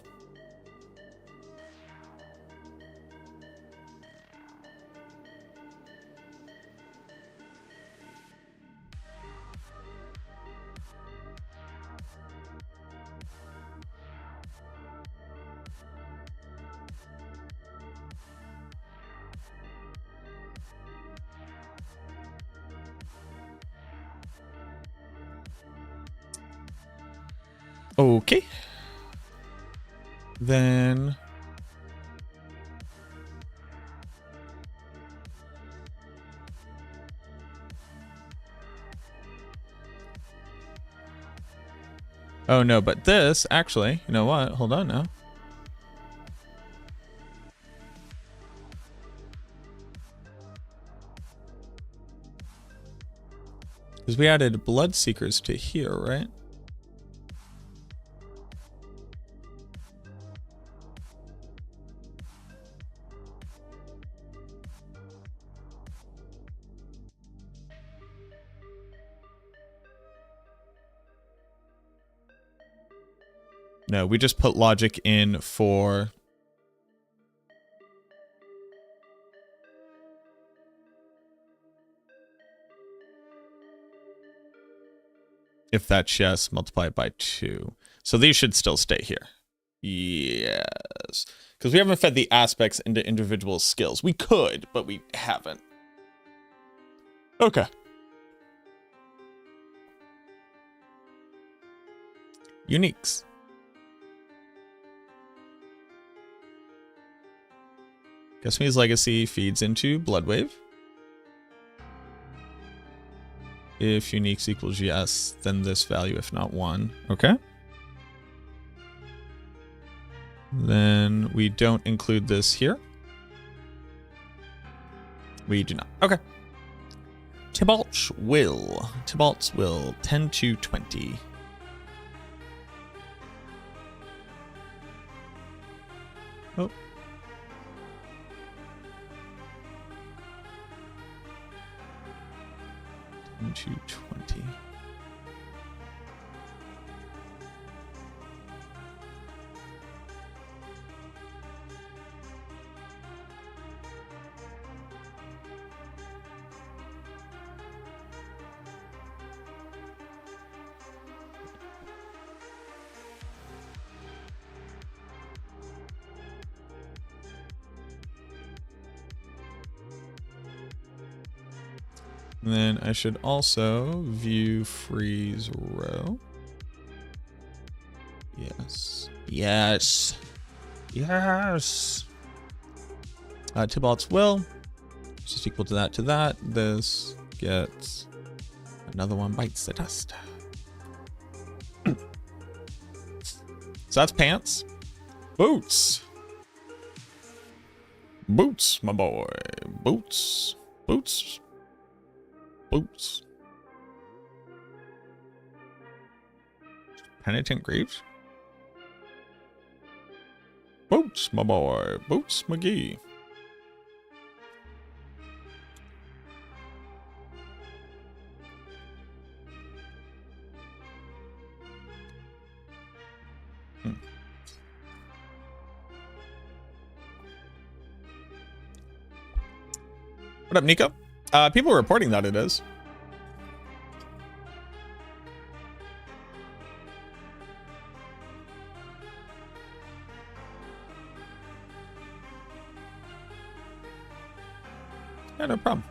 Okay. Then oh no, but this actually, you know what? Hold on now. Because we added Blood Seekers to here, right? No, we just put logic in for if that's yes, multiply it by 2. So these should still stay here. Yes. Because we haven't fed the aspects into individual skills. We could, but we haven't. Okay. Uniques. Guesmi's legacy feeds into Bloodwave. If uniques equals yes, then this value, if not 1. Okay. Then we don't include this here. We do not. Okay. Tybalt's Will. Tybalt's Will, 10 to 20. Oh. To 20. And then I should also view freeze row. Yes. Yes. Yes. Tybalt's Will. It's just equal to that. This gets another one bites the dust. So that's pants. Boots. Boots, my boy. Boots. Boots. Boots. Penitent Greaves. Boots, my boy. Boots McGee. What up, Nico? People are reporting that it is. Yeah, no problem.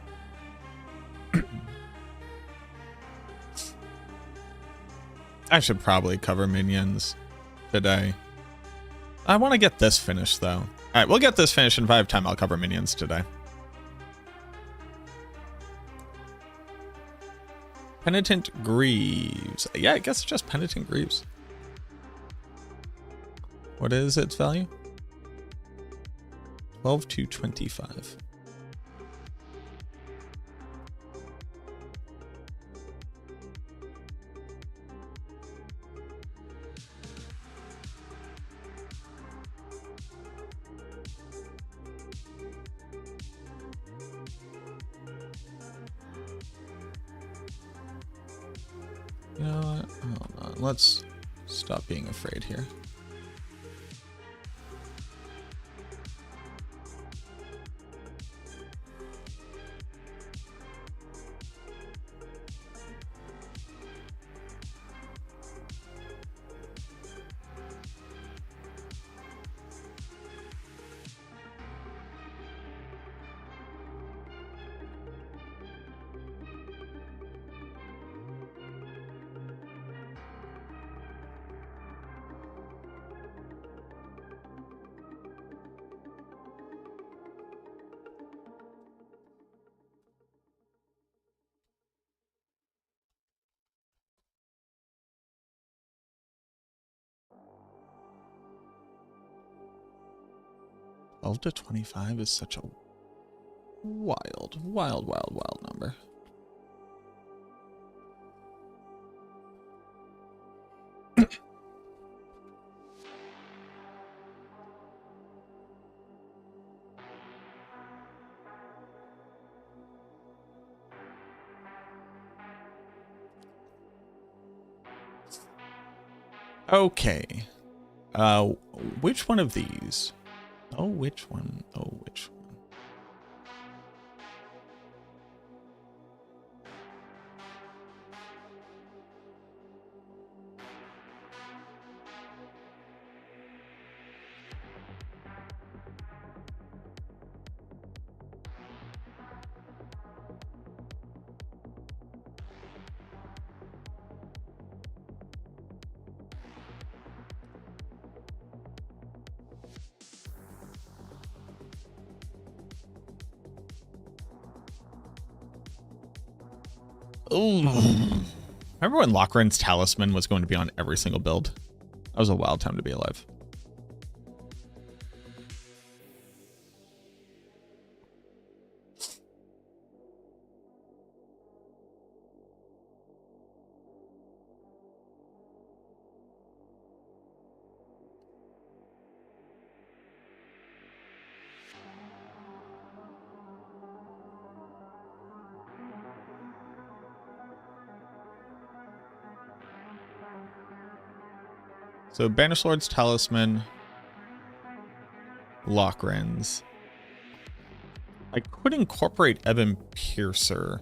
I should probably cover minions today. I want to get this finished, though. All right, we'll get this finished, and if I have time, I'll cover minions today. Penitent Greaves. Yeah, I guess it's just Penitent Greaves. What is its value? 12 to 25. You know what? Hold on. Let's stop being afraid here. Twelve to 25 is such a wild number. Okay. Which one of these? Oh, which one? Oh, which one? Ooh. Remember when Lochran's Talisman was going to be on every single build? That was a wild time to be alive. So Banishlord's Talisman, Lochran's. I could incorporate Ebon Piercer.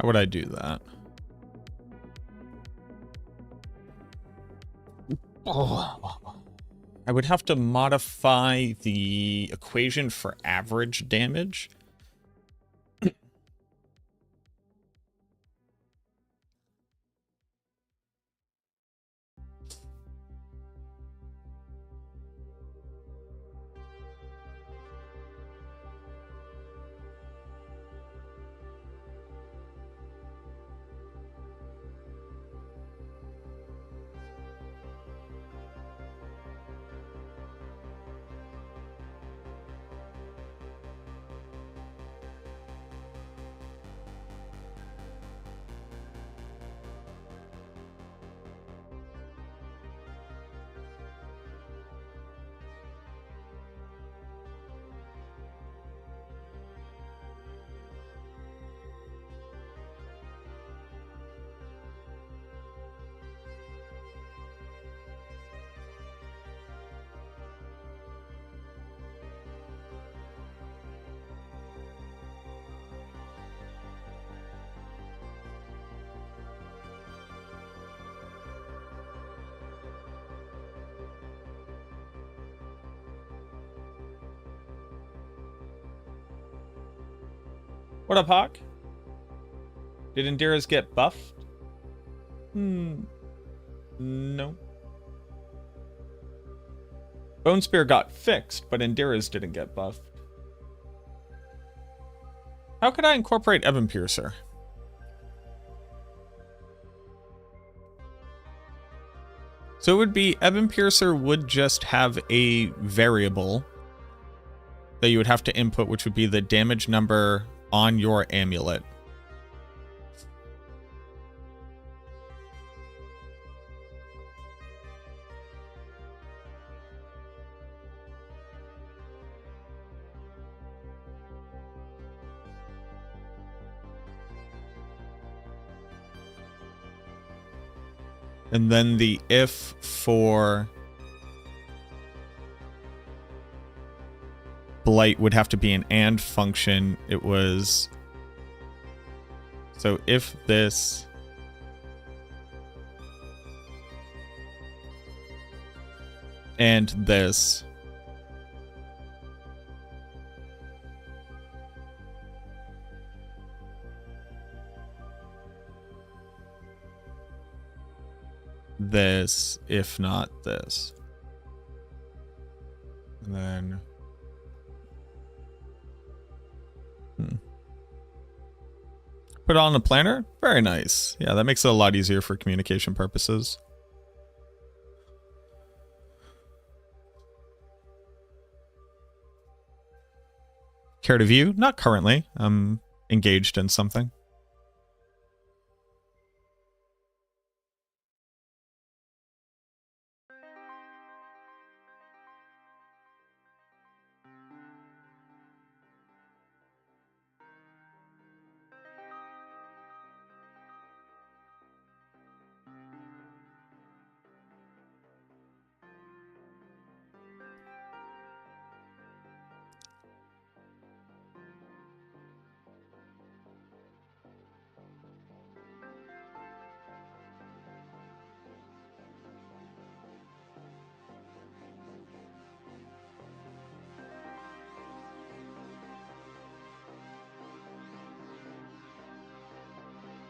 How would I do that? Oh, I would have to modify the equation for average damage. What up, Hawk? Did Indira's get buffed? No. Bone Spear got fixed, but Indira's didn't get buffed. How could I incorporate Ebon Piercer? So it would be Ebon Piercer would just have a variable that you would have to input, which would be the damage number on your amulet. And then the if for Blight would have to be an AND function. It was, so if this and this, this, if not this. And then put it on a planner? Very nice. Yeah, that makes it a lot easier for communication purposes. Care to view? Not currently. I'm engaged in something.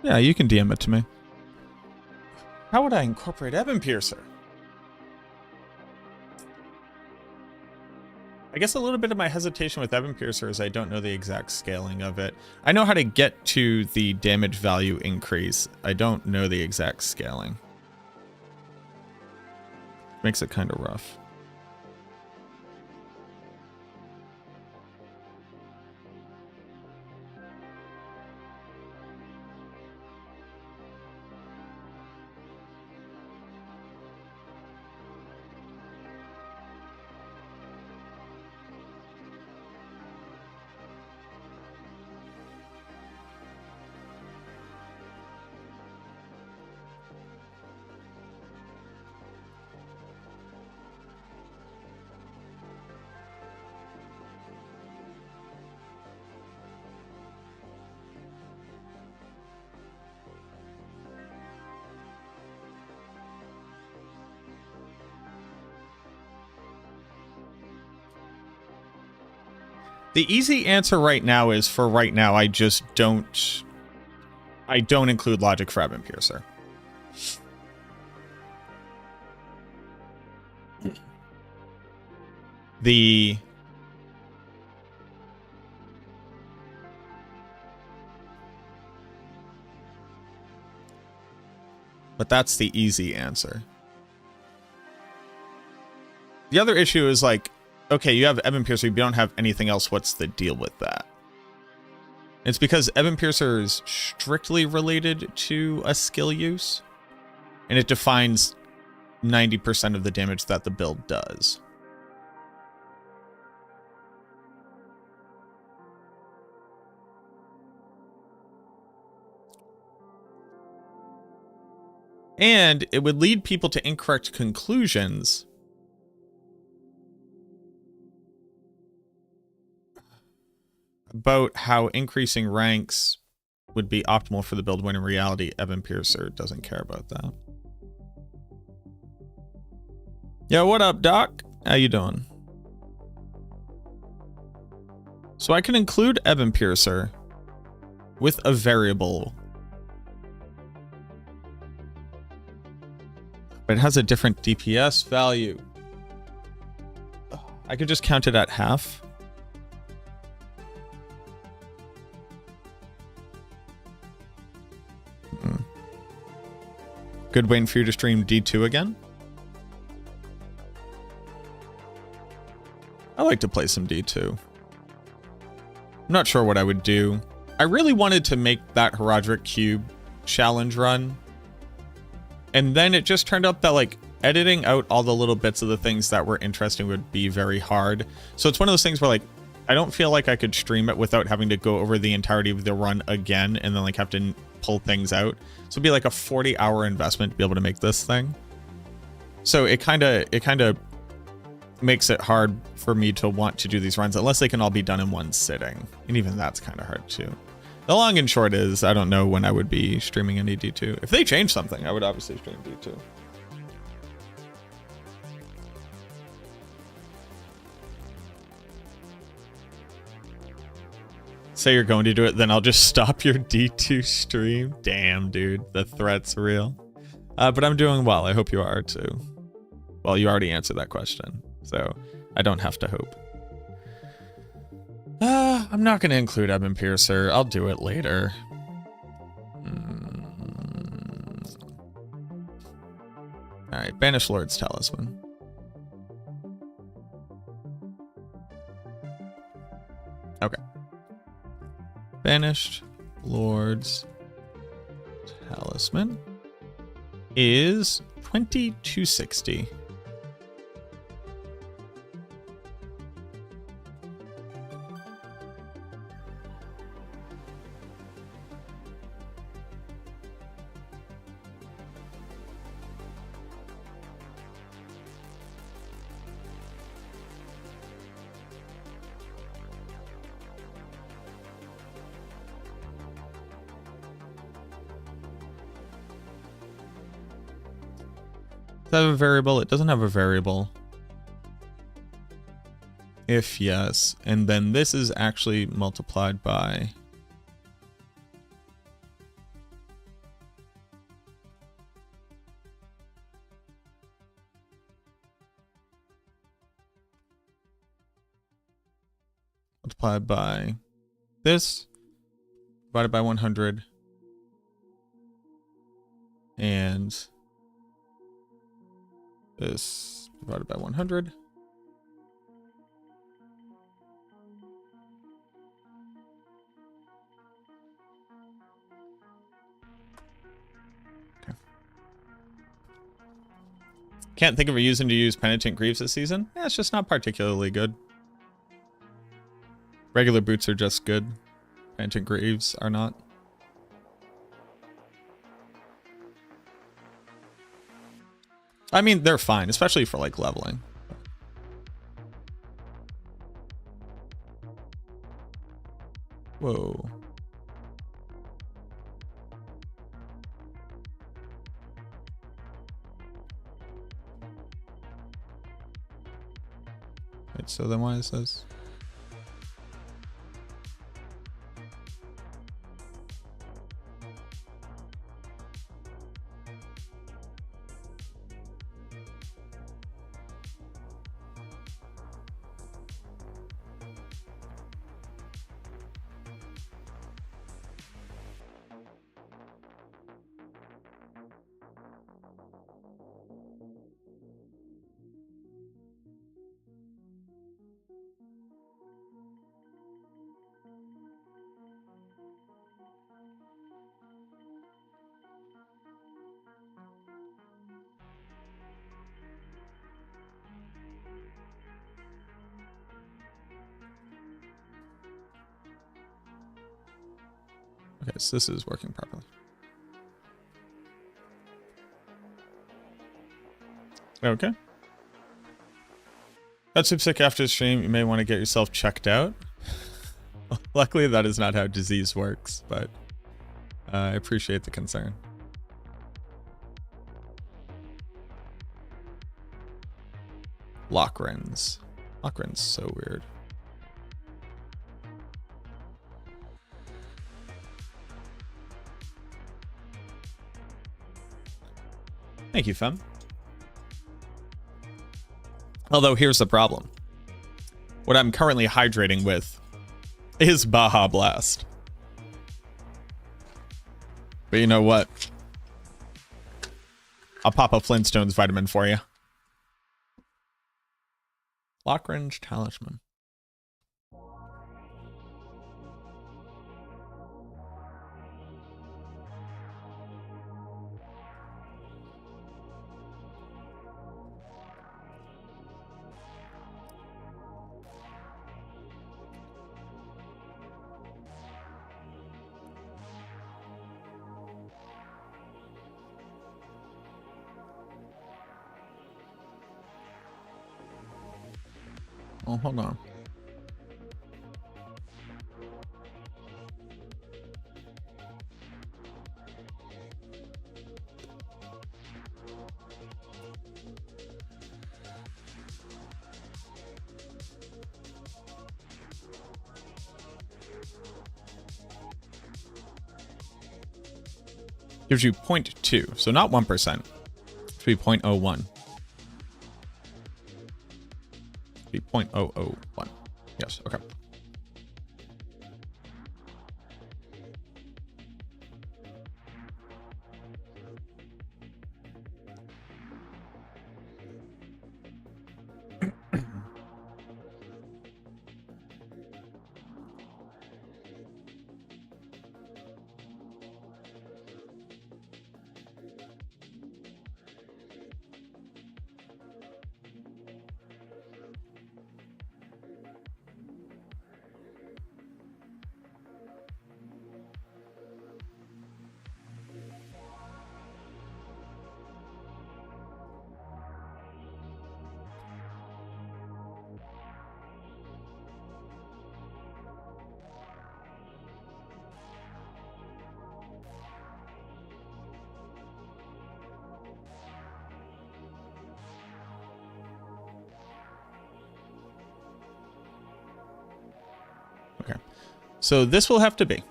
Yeah, you can DM it to me. How would I incorporate Ebon Piercer? I guess a little bit of my hesitation with Ebon Piercer is I don't know the exact scaling of it. I know how to get to the damage value increase. I don't know the exact scaling. Makes it kind of rough. The easy answer right now is, for right now, I don't include logic for Ebon Piercer. But that's the easy answer. The other issue is like, okay, you have Ebon Piercer, you don't have anything else. What's the deal with that? It's because Ebon Piercer is strictly related to a skill use, and it defines 90% of the damage that the build does. And it would lead people to incorrect conclusions about how increasing ranks would be optimal for the build, when in reality, Ebon Piercer doesn't care about that. Yo, what up, Doc? How you doing? So I can include Ebon Piercer with a variable, but it has a different DPS value. I could just count it at half. Good waiting for you to stream D2 again. I like to play some D2. I'm not sure what I would do. I really wanted to make that Herodric Cube challenge run. And then it just turned out that, like, editing out all the little bits of the things that were interesting would be very hard. So it's one of those things where, like, I don't feel like I could stream it without having to go over the entirety of the run again and then, like, have to pull things out. So it'd be like a 40-hour investment to be able to make this thing. So it kind of makes it hard for me to want to do these runs unless they can all be done in one sitting. And even that's kind of hard too. The long and short is, I don't know when I would be streaming any D2. If they change something, I would obviously stream D2. Say you're going to do it, then I'll just stop your D2 stream. Damn, dude, the threat's real. But I'm doing well. I hope you are too. Well, you already answered that question, so I don't have to hope. I'm not going to include Ebon Piercer. I'll do it later. All right, Banish Lord's Talisman. Okay. Banished Lord's Talisman is 2260. Does it have a variable? It doesn't have a variable. If yes, and then this is actually multiplied by multiplied by this, divided by 100, and this divided by 100. Can't think of a reason to use Penitent Greaves this season. Yeah, it's just not particularly good. Regular boots are just good. Penitent Greaves are not. I mean, they're fine, especially for like leveling. Whoa. Wait, so then why is this? Okay, so this is working properly. Okay. That's super sick after the stream. You may want to get yourself checked out. Luckily, that is not how disease works, but I appreciate the concern. Lockrens. Lockrens so weird. Thank you, Fem. Although here's the problem. What I'm currently hydrating with is Baja Blast. But you know what? I'll pop a Flintstones vitamin for you. Lockrange Talisman. Oh, hold on. Gives you 0.2, so not 1%. It should be 0.01. Be 0.001. Yes, okay. Okay, so this will have to be.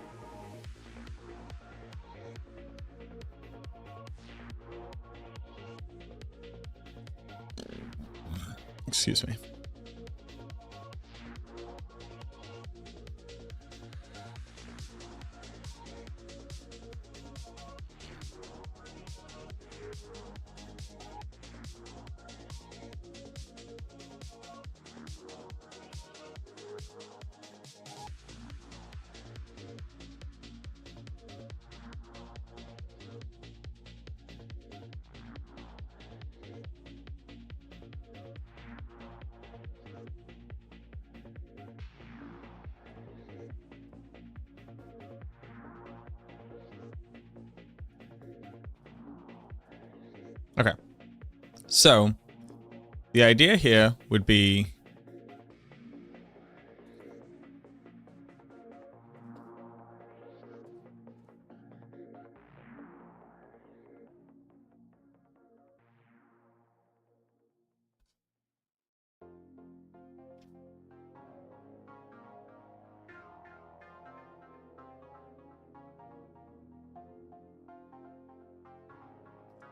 Excuse me. Okay. So the idea here would be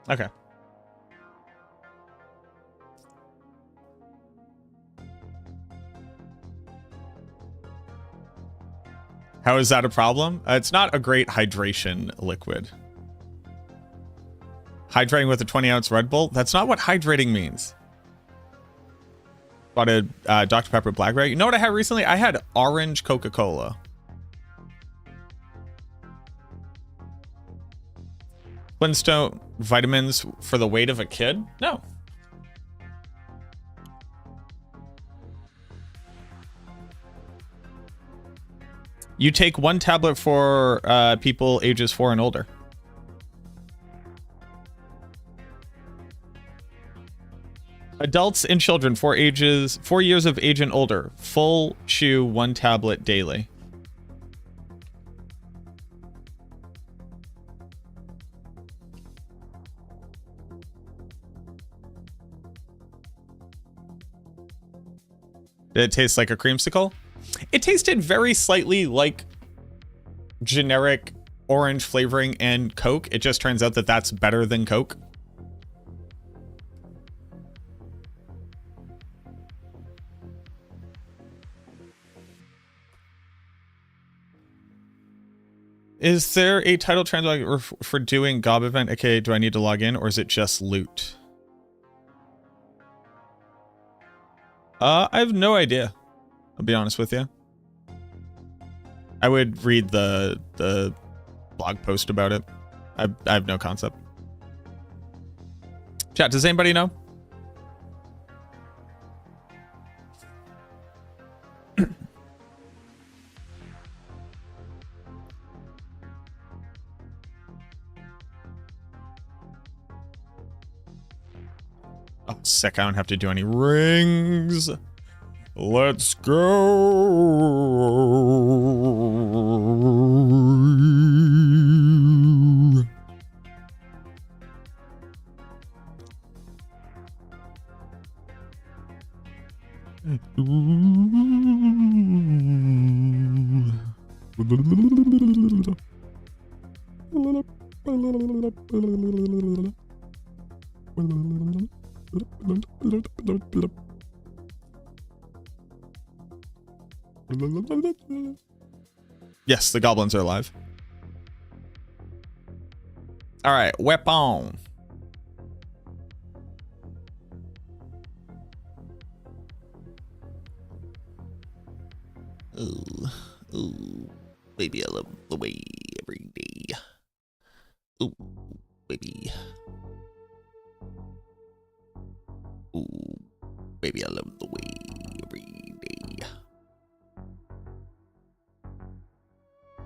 okay. How is that a problem? It's not a great hydration liquid. Hydrating with a 20-ounce Red Bull? That's not what hydrating means. Bought a Dr. Pepper Blackberry. You know what I had recently? I had orange Coca-Cola. Flintstone vitamins for the weight of a kid? No. You take 1 tablet for people ages 4 and older. Adults and children 4 years of age and older. Full chew 1 tablet daily. Did it taste like a creamsicle? It tasted very slightly like generic orange flavoring and Coke. It just turns out that that's better than Coke. Is there a title translate for doing Gob event? Okay, do I need to log in or is it just loot? I have no idea. I'll be honest with you. I would read the blog post about it. I have no concept. Chat, does anybody know? Oh, sick. I don't have to do any rings. Let's go. Yes, the goblins are alive. All right, weapon. Ooh, baby, I love the way every day. Ooh, baby. Ooh, baby, I love the way every day.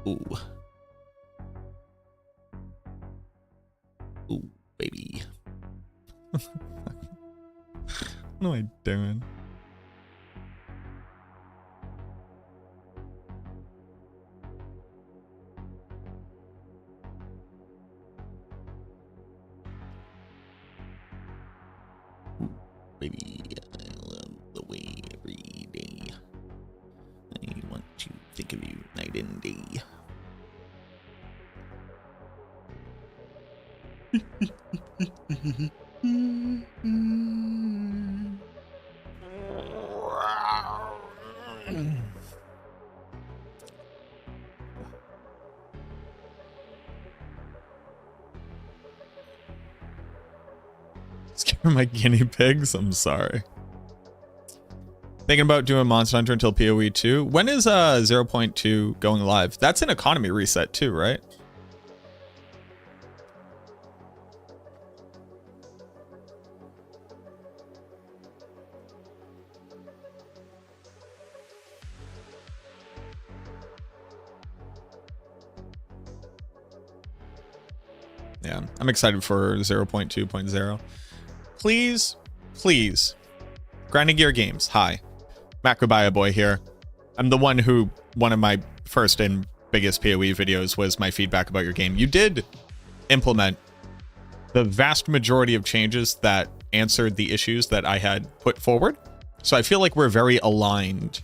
Ooh. Ooh, baby. What am I doing? Baby, I love the way every day. I want to think of you night and day. Scare my guinea pigs? I'm sorry. Thinking about doing Monster Hunter until PoE 2. When is 0.2 going live? That's an economy reset too, right? Yeah, I'm excited for 0.2.0. Please, please. Grinding Gear Games. Hi. MacroBioBoi here. I'm the one who, one of my first and biggest PoE videos was my feedback about your game. You did implement the vast majority of changes that answered the issues that I had put forward. So I feel like we're very aligned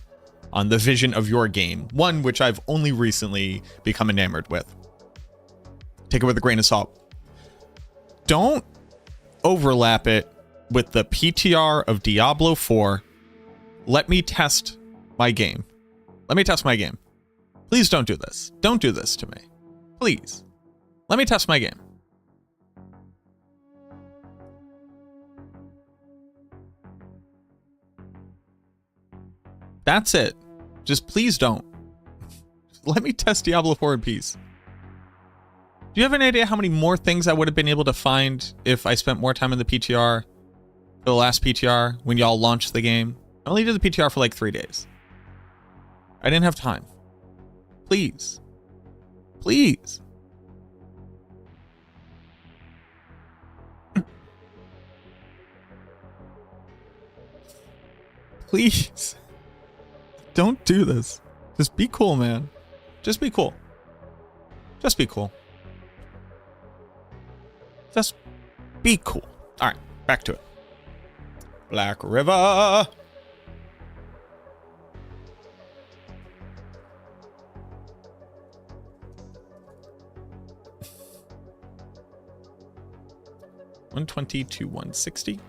on the vision of your game. One which I've only recently become enamored with. Take it with a grain of salt. Don't overlap it with the PTR of Diablo 4. Let me test my game. Let me test my game. Please don't do this. Don't do this to me. Please. Let me test my game. That's it. Just please don't. Let me test Diablo 4 in peace. Do you have any idea how many more things I would have been able to find if I spent more time in the PTR? The last PTR, when y'all launched the game? I only did the PTR for like 3 days. I didn't have time. Please. Please. Please. Don't do this. Just be cool, man. Just be cool. Just be cool. Just be cool. All right, back to it. Black River. $120 to $160.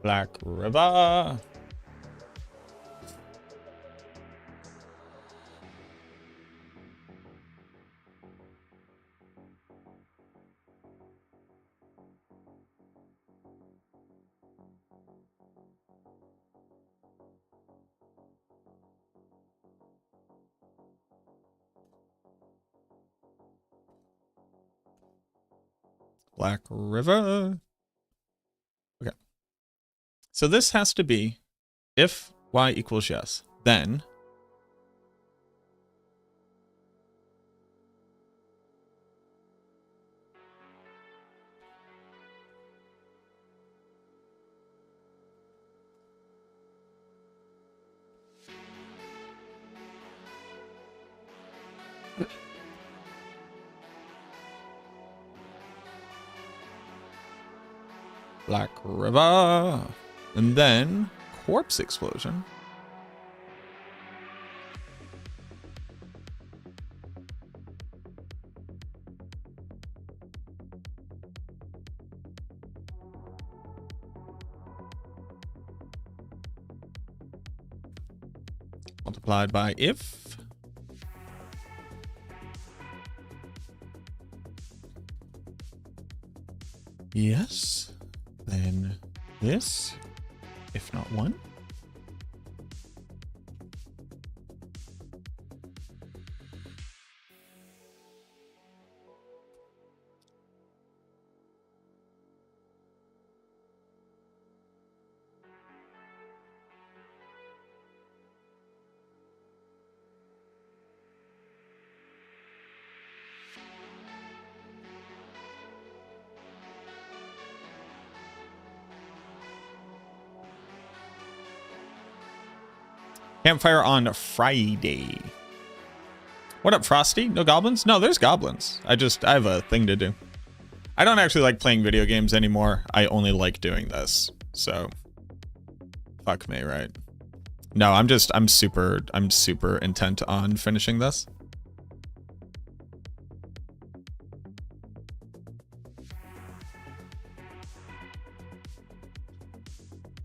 Black River. Black River. Okay. So this has to be if y equals yes, then Black River, and then Corpse Explosion. Multiplied by if. Yes. Then this, if not one. Campfire on Friday. What up, Frosty? No goblins? No, there's goblins. I have a thing to do. I don't actually like playing video games anymore. I only like doing this. So fuck me, right? No, I'm super intent on finishing this.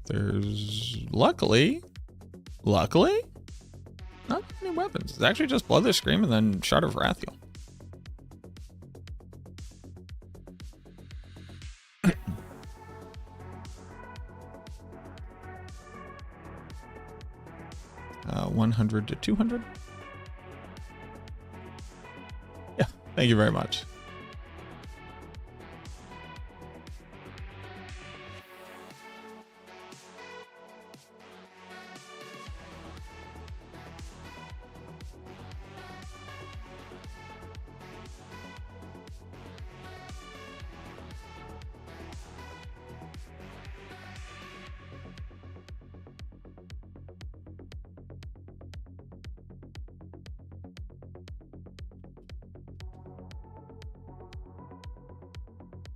There's luckily, not many weapons. It's actually just Bloodless Scream and then Shard of Wrathiel. 100 to 200. Yeah, thank you very much.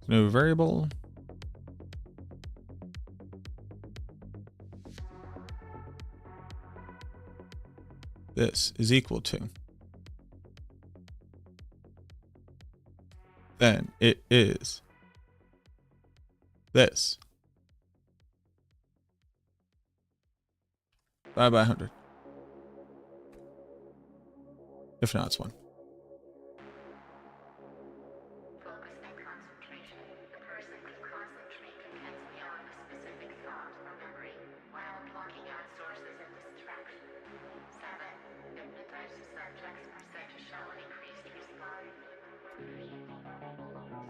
No variable. This is equal to. Then it is this. 5 by 100. If not, it's 1.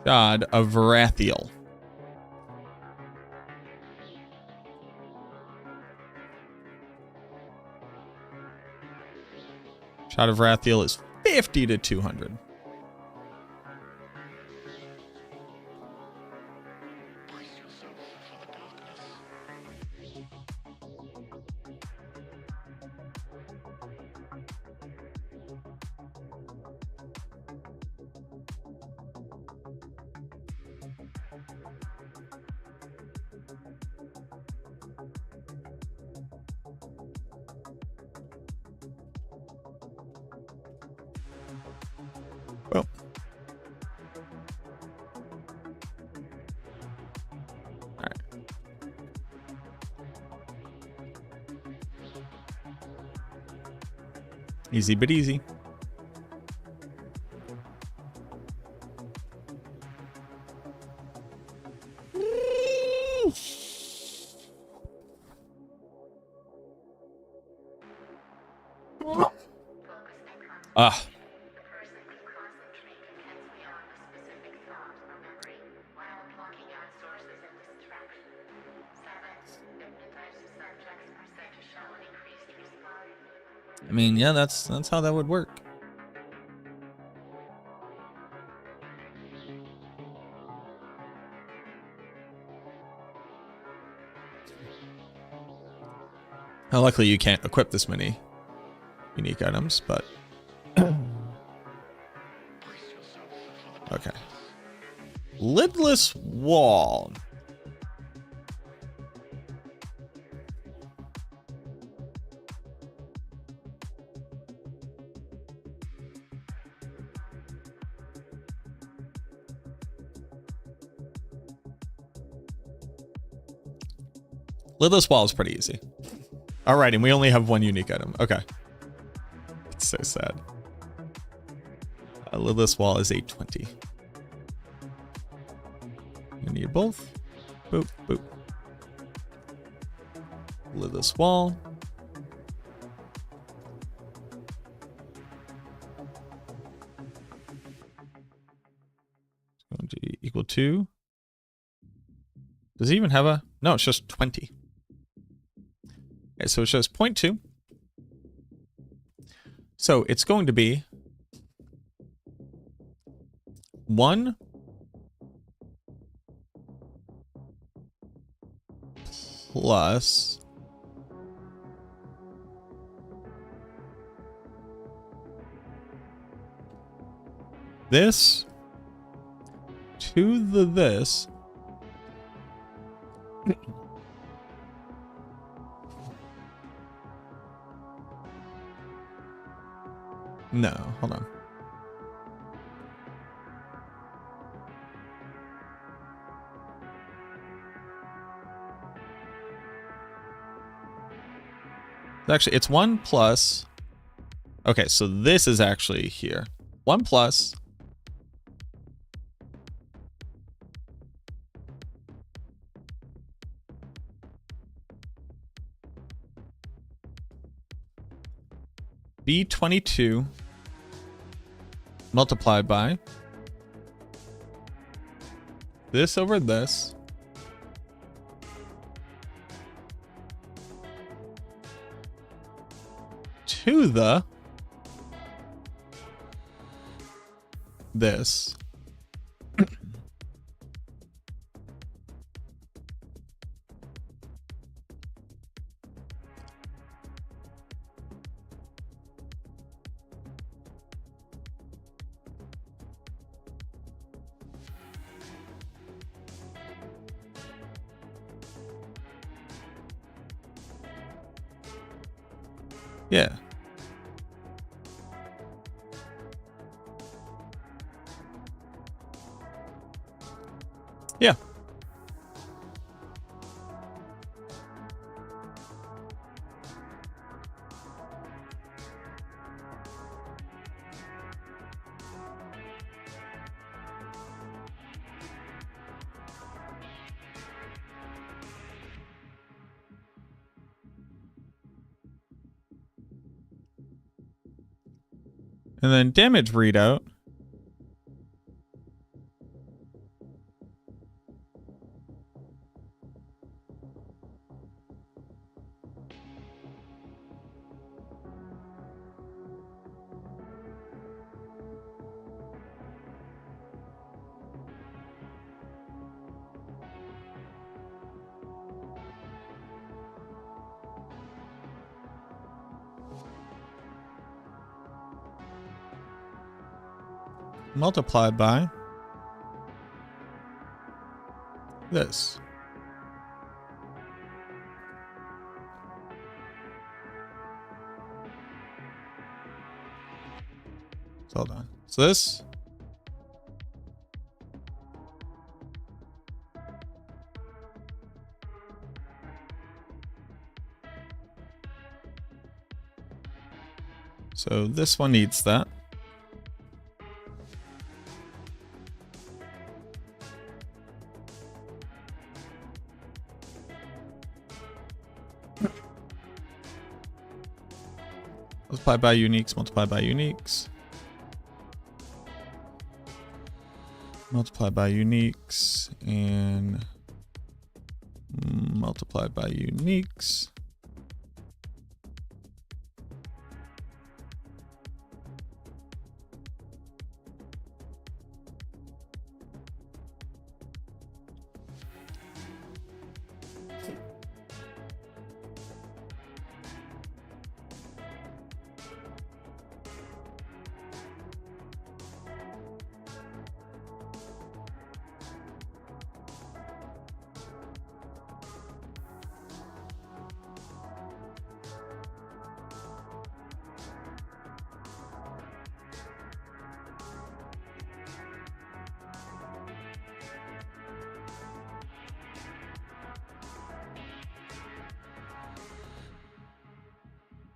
God of Wrathiel. Shot of Wrathiel is 50 to 200. Well, all right. Easy but easy. Ah. I mean, yeah, that's how that would work. Now, luckily, you can't equip this many unique items, but okay. Lidless Wall. Lidless Wall is pretty easy. All right, and we only have 1 unique item. Okay. It's so sad. Lidless Wall is 820. We need both. Boop, boop. Lidless Wall. It's going to be equal to. Does it even have a? No, it's just 20. Okay, so it shows 0.2. So it's going to be 1 plus this to the this. No, hold on. Actually, it's 1 plus. Okay, so this is actually here. 1 plus. B22 multiplied by this over this to the this yeah. Yeah. And then damage readout. Multiplied by this. So hold on. So this. So this one needs that. Multiplied by uniques, multiplied by uniques. Multiplied by uniques and multiplied by uniques.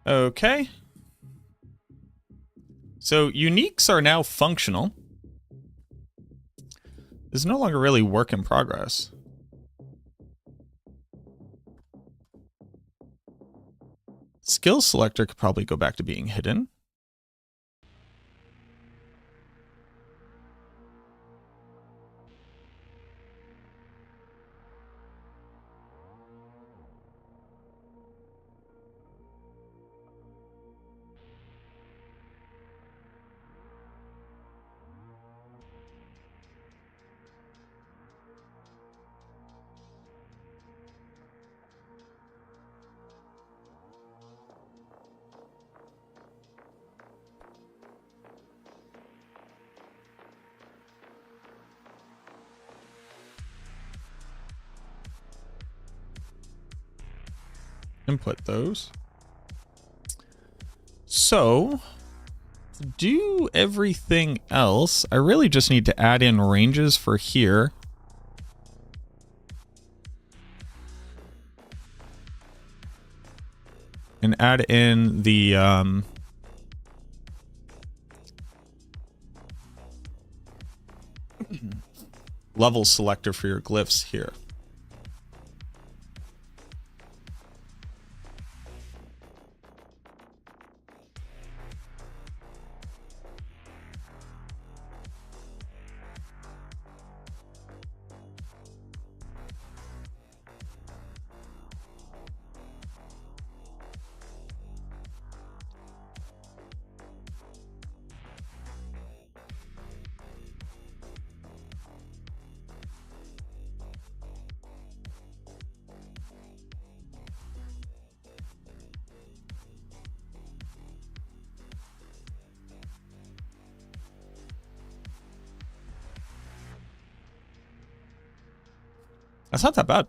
Okay. So uniques are now functional. This is no longer really work in progress. Skill selector could probably go back to being hidden. Input those. So, to do everything else, I really just need to add in ranges for here. And add in the level selector for your glyphs here. That's not that bad.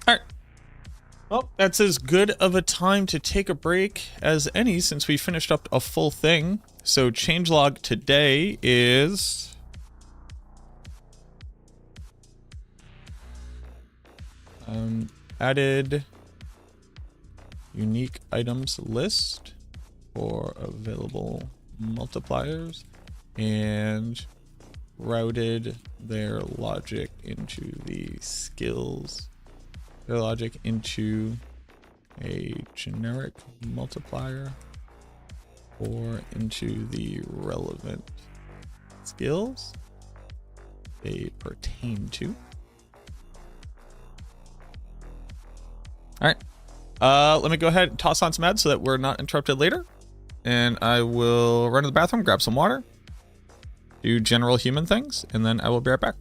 All right. Well, that's as good of a time to take a break as any since we finished up a full thing. So changelog today is added unique items list for available multipliers and routed their logic into the skills. Their logic into a generic multiplier or into the relevant skills they pertain to. All right. Let me go ahead and toss on some ads so that we're not interrupted later. And I will run to the bathroom, grab some water, do general human things, and then I will be right back.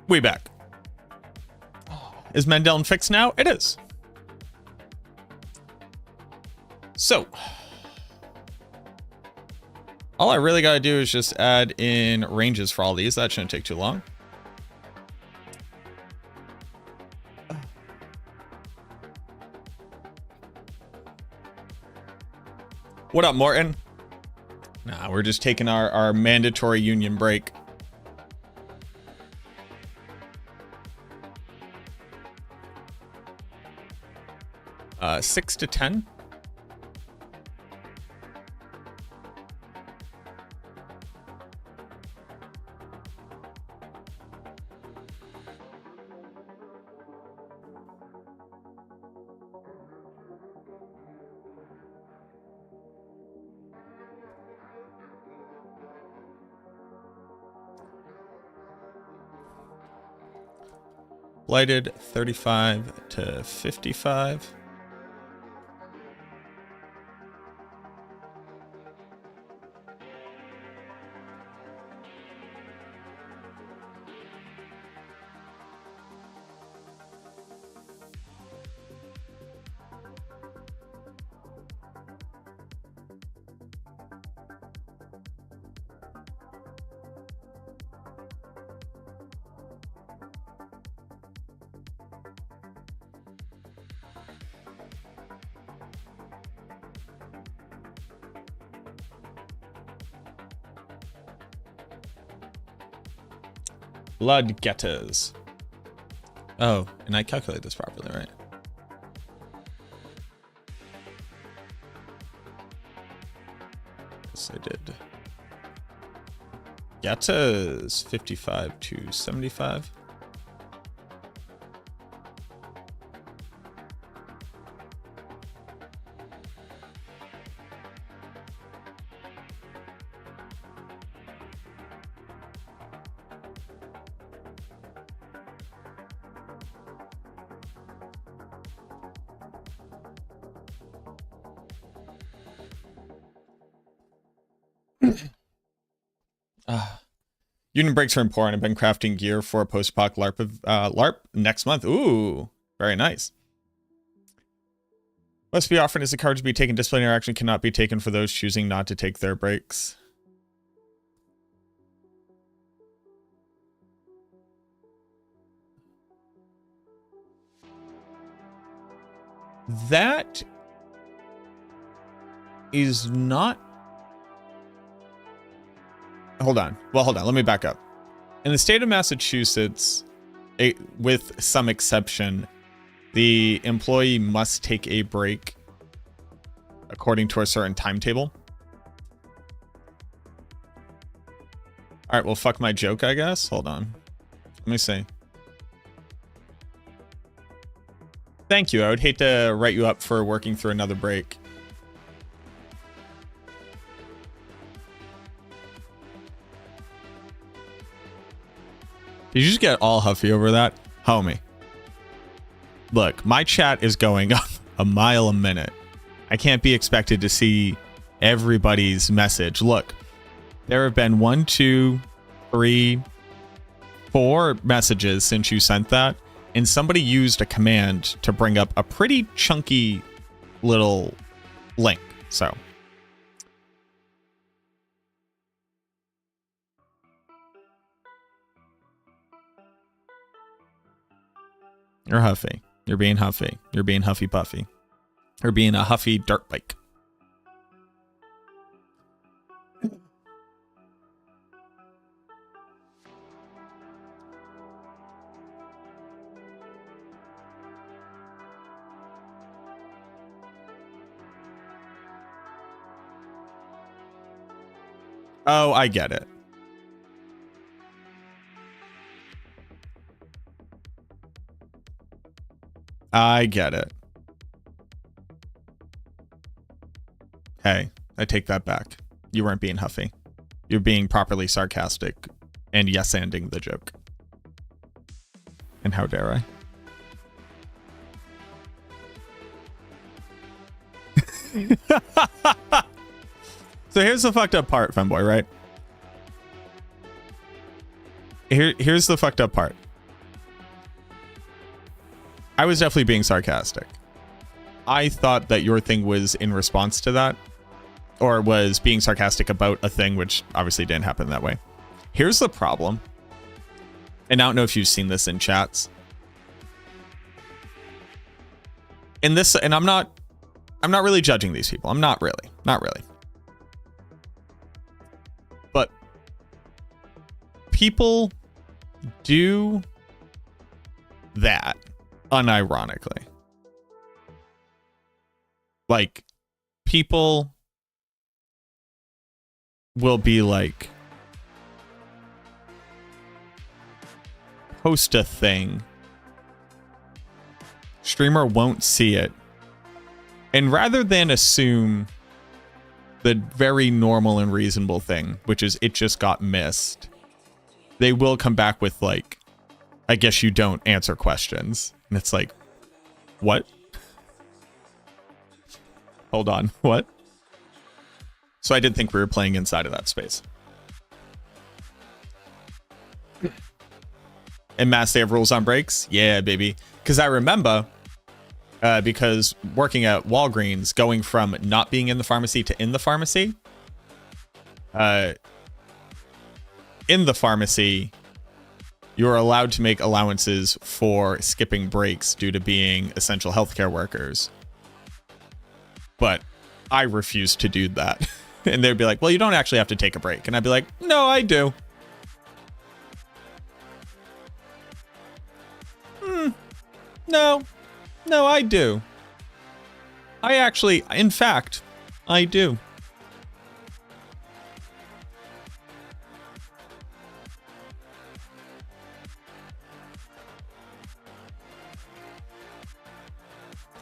We back. Is Mandelin fixed now? It is. So, all I really gotta do is just add in ranges for all these. That shouldn't take too long. What up, Morton? Nah, we're just taking our mandatory union break. 6 to 10. Blighted 35 to 55. Blood getters. Oh, and I calculate this properly, right? Yes, I did. Getters 55 to 75. Union breaks are important. I've been crafting gear for a post-apoc LARP next month. Ooh, very nice. Must be offered as the card to be taken. Disciplinary action cannot be taken for those choosing not to take their breaks. That is not... Hold on. Well, hold on. Let me back up. In the state of Massachusetts, with some exception, the employee must take a break according to a certain timetable. All right, well, fuck my joke, I guess. Hold on. Let me see. Thank you. I would hate to write you up for working through another break. Did you just get all huffy over that? Homie. Look, my chat is going up a mile a minute. I can't be expected to see everybody's message. Look, there have been 1, 2, 3, 4 messages since you sent that, and somebody used a command to bring up a pretty chunky little link. So you're huffy. You're being huffy. You're being huffy puffy. You're being a huffy dirt bike. Oh, I get it. I get it. Hey, I take that back. You weren't being huffy. You're being properly sarcastic and yes-anding the joke. And how dare I? So here's the fucked up part, femboy, right? Here's the fucked up part. I was definitely being sarcastic. I thought that your thing was in response to that, or was being sarcastic about a thing, which obviously didn't happen that way. Here's the problem. And I don't know if you've seen this in chats. And I'm not really judging these people. I'm not really. But people do that unironically. Like, people will be like, post a thing, streamer won't see it, and rather than assume the very normal and reasonable thing, which is it just got missed, they will come back with like, I guess you don't answer questions. And it's like, what? Hold on, what? So I did think we were playing inside of that space. And Mass, they have rules on breaks? Yeah, baby. Because I remember, because working at Walgreens, going from not being in the pharmacy to in the pharmacy, you're allowed to make allowances for skipping breaks due to being essential healthcare workers. But I refused to do that. And they'd be like, well, you don't actually have to take a break. And I'd be like, no, I do. No, I do. I actually, in fact, I do.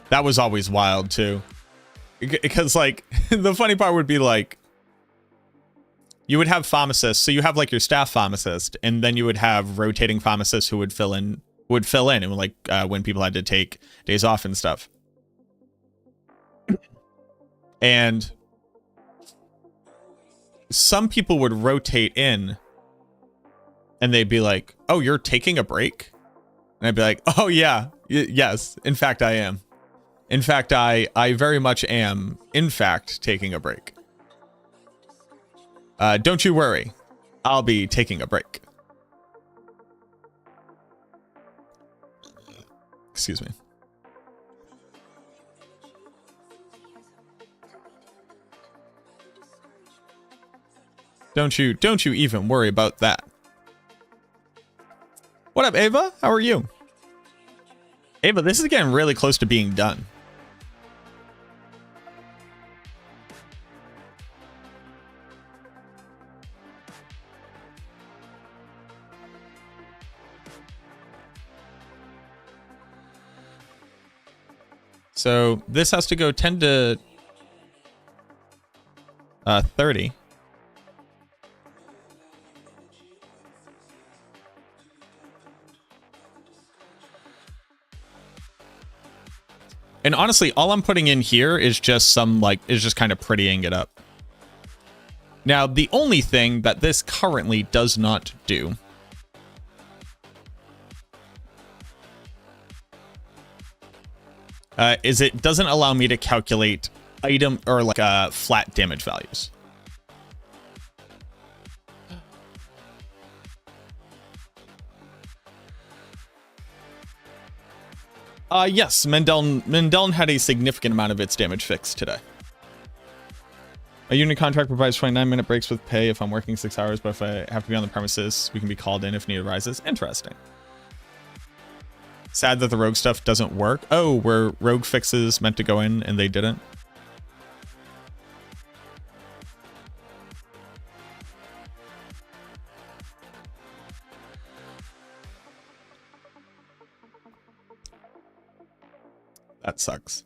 That was always wild too. Because like, the funny part would be like, you would have pharmacists. So you have like your staff pharmacist, and then you would have rotating pharmacists who would fill in and like when people had to take days off and stuff. And some people would rotate in and they'd be like, oh, you're taking a break? And I'd be like, oh yeah, yes, in fact I am. In fact, I very much am, in fact, taking a break. Don't you worry, I'll be taking a break. Excuse me. Don't you even worry about that. What up, Ava? How are you? Ava, this is getting really close to being done. So this has to go 10 to 30. And honestly, all I'm putting in here is just some, like, is just kind of prettying it up. Now, the only thing that this currently does not do is it doesn't allow me to calculate item or like flat damage values. Yes, Mendeln had a significant amount of its damage fixed today. A unit contract provides 29-minute breaks with pay if I'm working 6 hours, but if I have to be on the premises, we can be called in if need arises. Interesting. Sad that the rogue stuff doesn't work. Oh, were rogue fixes meant to go in and they didn't? That sucks.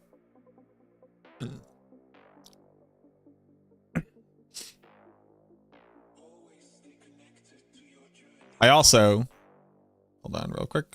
I also, hold on real quick.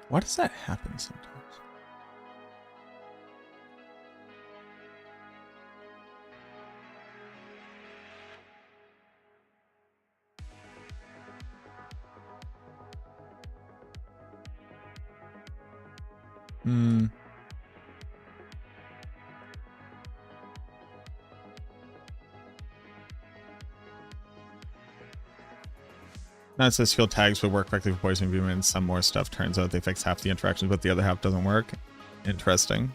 Why does that happen sometimes? Not says skill tags would work correctly for poison beam and some more stuff. Turns out they fix half the interactions, but the other half doesn't work. Interesting.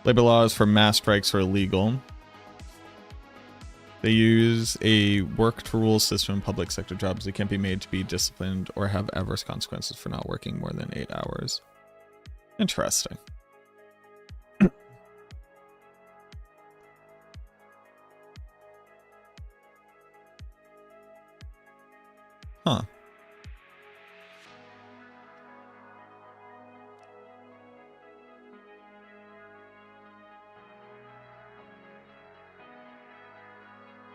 Labor laws for mass strikes are illegal. They use a work to rule system in public sector jobs. They can't be made to be disciplined or have adverse consequences for not working more than 8 hours. Interesting. Huh.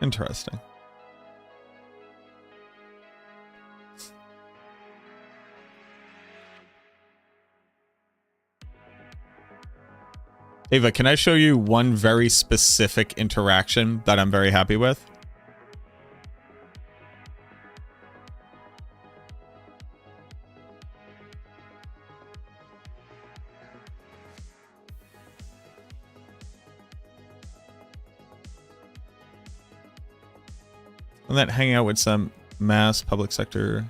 Interesting. Ava, can I show you one very specific interaction that I'm very happy with? And then hanging out with some mass public sector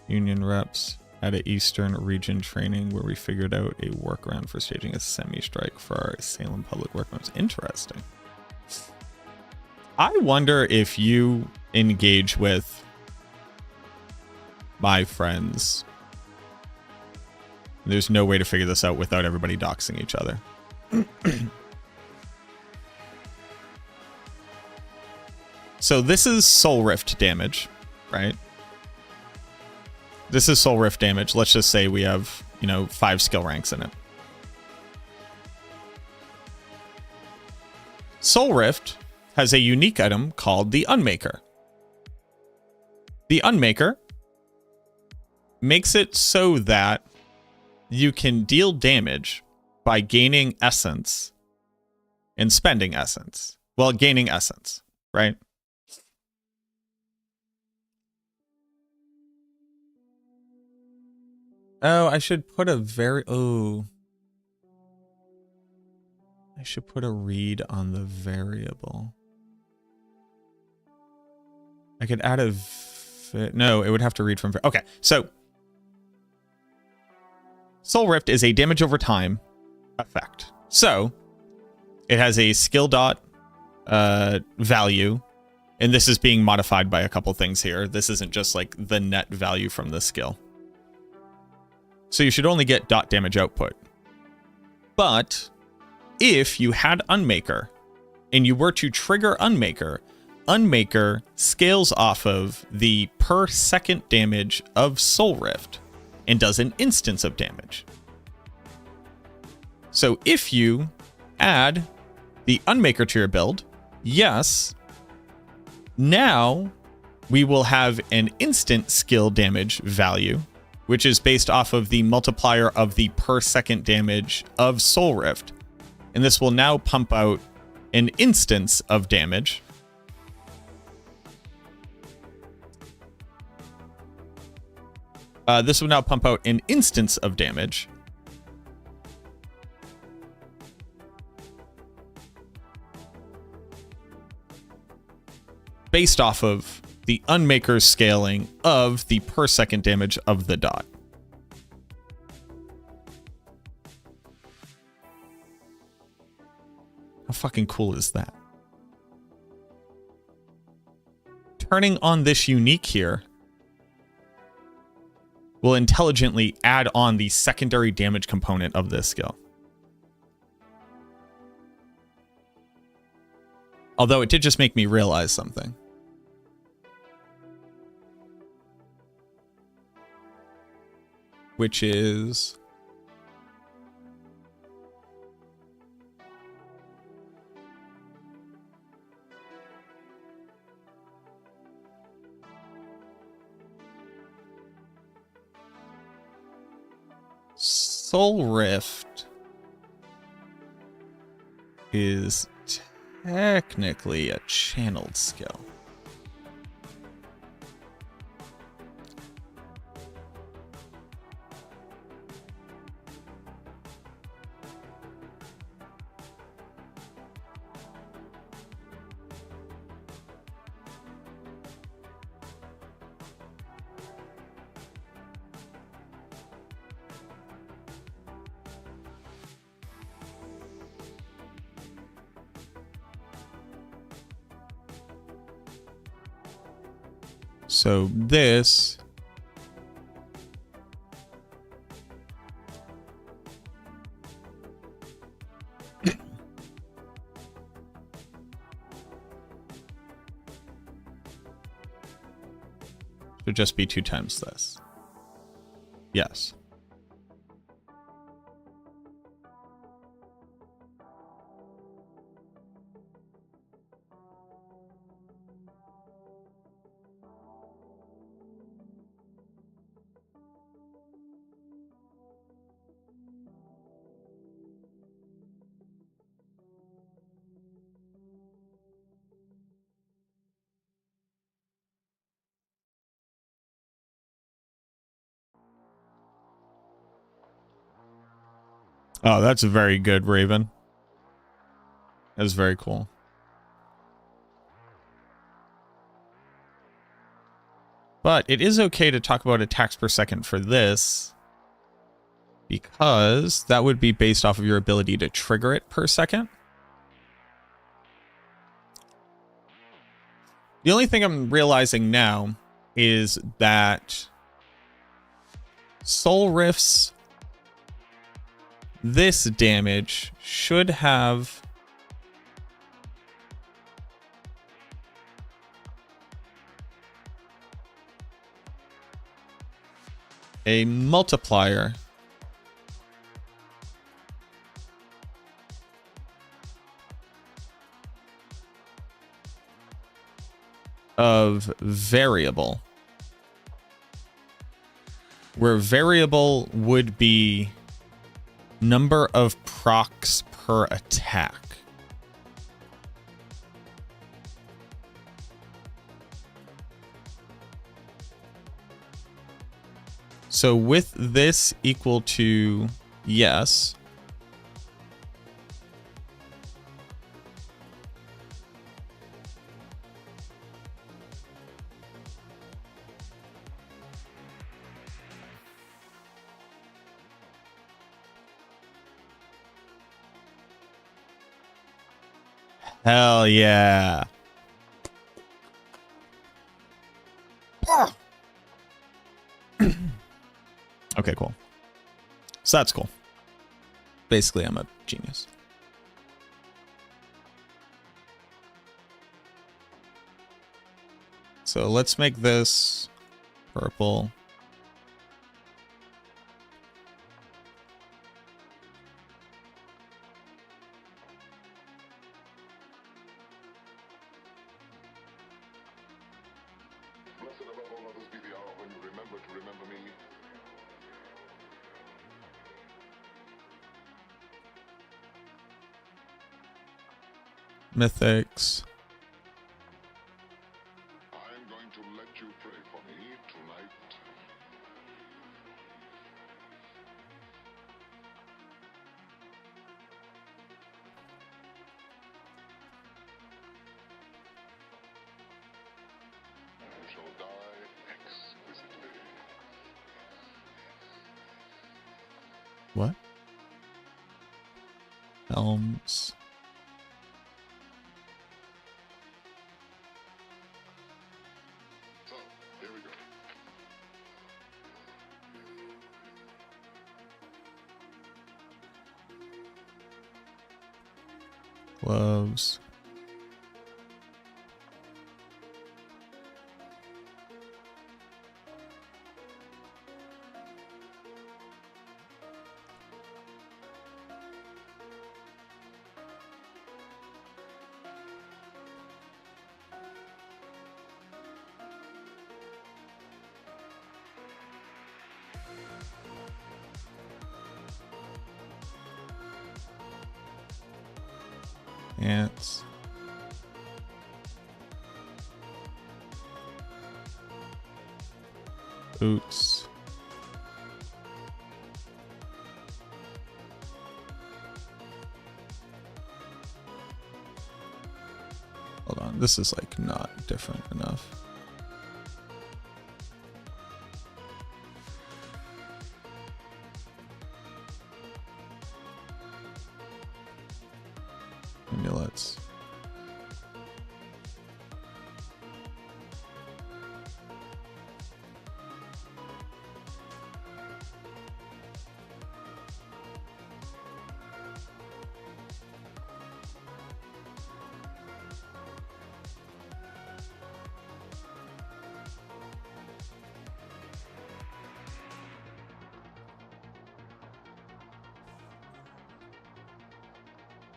union reps at an Eastern region training where we figured out a workaround for staging a semi-strike for our Salem public workers. Interesting. I wonder if you engage with my friends. There's no way to figure this out without everybody doxing each other. So this is Soul Rift damage, right? This is Soul Rift damage. Let's just say we have, 5 skill ranks in it. Soul Rift has a unique item called the Unmaker. The Unmaker makes it so that you can deal damage by gaining essence and spending essence. Well, gaining essence, right? Oh, I should put a I should put a read on the variable. I could add no, it would have to read from, okay, so Soul Rift is a damage over time effect. So it has a skill dot value, and this is being modified by a couple things here. This isn't just like the net value from the skill. So you should only get dot damage output. But if you had Unmaker and you were to trigger Unmaker, Unmaker scales off of the per second damage of Soul Rift and does an instance of damage. So if you add the Unmaker to your build, yes, now we will have an instant skill damage value, which is based off of the multiplier of the per second damage of Soul Rift. And this will now pump out an instance of damage. This will now pump out an instance of damage. Based off of the Unmaker's scaling of the per second damage of the dot. How fucking cool is that? Turning on this unique here will intelligently add on the secondary damage component of this skill. Although it did just make me realize something. Which is... Soul Rift is technically a channeled skill. So this should just be 2 times this. Yes. Oh, that's very good, Raven. That's very cool. But it is okay to talk about attacks per second for this, because that would be based off of your ability to trigger it per second. The only thing I'm realizing now is that Soul Rift's this damage should have a multiplier of variable, where variable would be number of procs per attack. So with this equal to yes, Hell yeah. Okay, cool. So that's cool. Basically, I'm a genius. So let's make this purple. Blessed above all others be the hour when you remember to remember me. Mythics. I'm going to let you pray for me tonight. You shall die exquisitely. What? Helms. So, here we go. Gloves. Ants. Boots. Hold on, this is like not different enough. Amulets.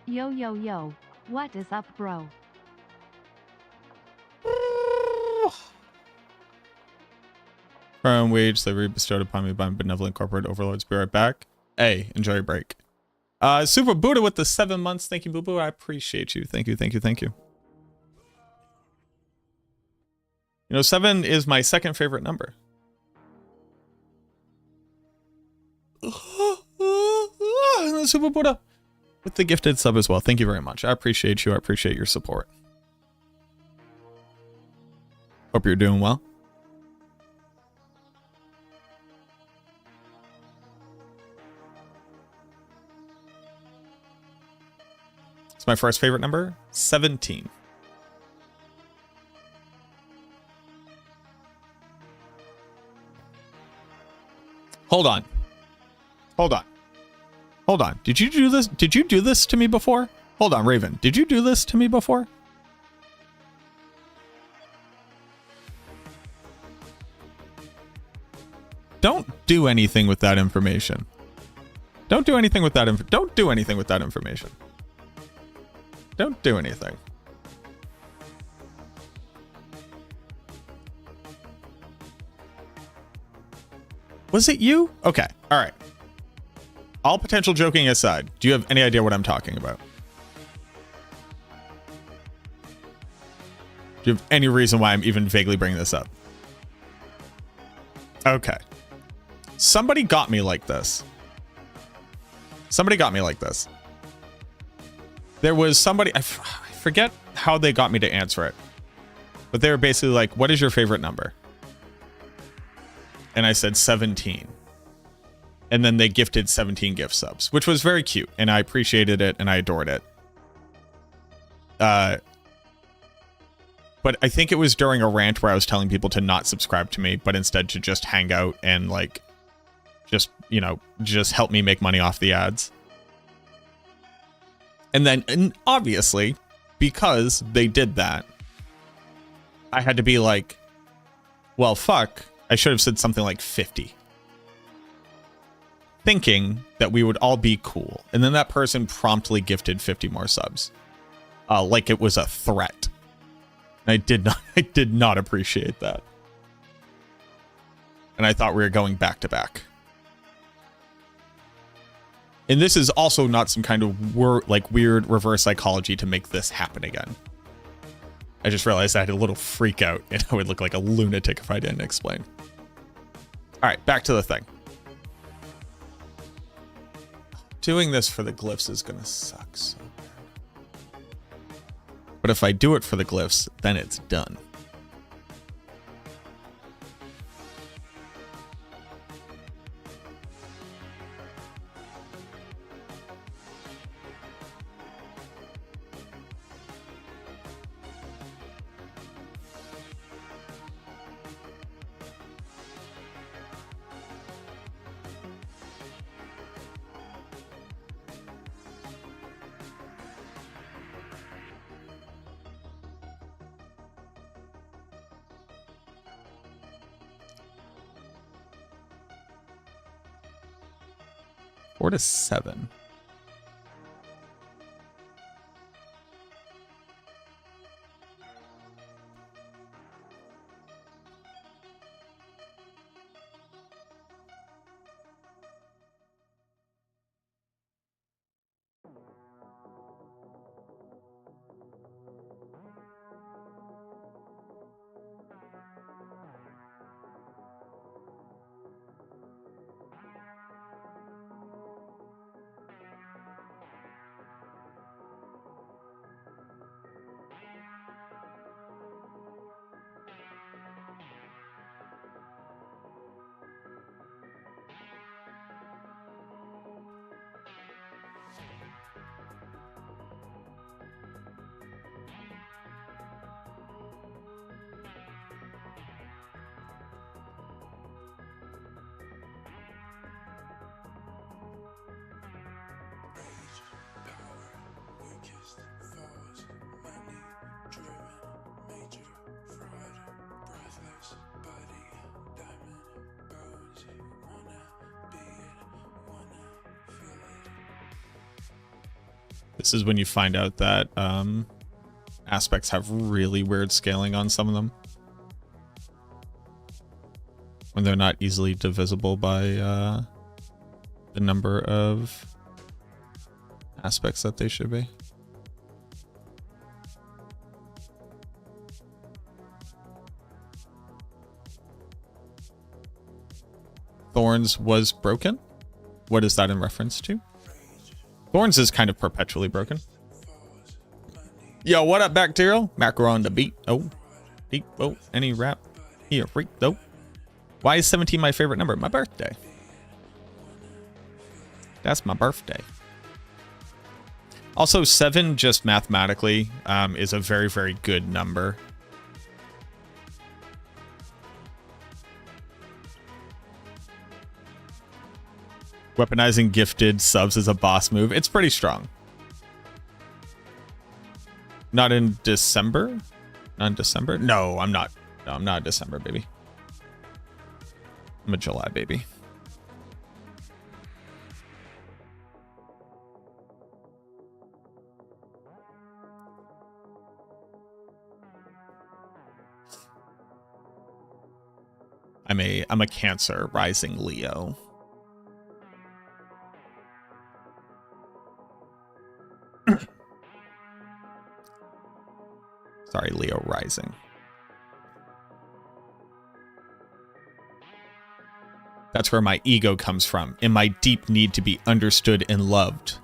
Yo yo yo, what is up bro? Crown wage slavery bestowed upon me by benevolent corporate overlords. Be right back. Hey, enjoy your break. Super Buddha with the 7 months. Thank you, Boo Boo. I appreciate you. Thank you, thank you, thank you. You know, 7 is my second favorite number. Super Buddha with the gifted sub as well. Thank you very much. I appreciate you. I appreciate your support. Hope you're doing well. It's my first favorite number, 17. Hold on. Hold on. Hold on. Did you do this? Did you do this to me before? Hold on, Raven. Did you do this to me before? Don't do anything with that information. Don't do anything with that don't do anything with that information. Don't do anything. Was it you? Okay. All right. All potential joking aside, do you have any idea what I'm talking about? Do you have any reason why I'm even vaguely bringing this up? Okay. Somebody got me like this. Somebody got me like this. There was somebody, I forget how they got me to answer it, but they were basically like, what is your favorite number? And I said 17. And then they gifted 17 gift subs, which was very cute. And I appreciated it and I adored it. But I think it was during a rant where I was telling people to not subscribe to me, but instead to just hang out and like, just, you know, just help me make money off the ads. And then, and obviously, because they did that, I had to be like, well, fuck, I should have said something like 50. Thinking that we would all be cool. And then that person promptly gifted 50 more subs. Like it was a threat. I did not appreciate that. And I thought we were going back to back. And this is also not some kind of weird reverse psychology to make this happen again. I just realized I had a little freak out and I would look like a lunatic if I didn't explain. All right, back to the thing. Doing this for the glyphs is gonna suck so bad. But if I do it for the glyphs, then it's done. Four to 7. This is when you find out that aspects have really weird scaling on some of them. When they're not easily divisible by the number of aspects that they should be. Thorns was broken? What is that in reference to? Thorns is kind of perpetually broken. Yo, what up, Bacterial? Macro on the beat. Oh, deep. Oh, any rap? Here, freak. Oh. Why is 17 my favorite number? My birthday. That's my birthday. Also, 7 just mathematically is a very, very good number. Weaponizing gifted subs is a boss move. It's pretty strong. Not in December? Not in December? No, I'm not. No, I'm not a December baby. I'm a July baby. I'm a Cancer rising Leo. Sorry, Leo rising. That's where my ego comes from, and my deep need to be understood and loved.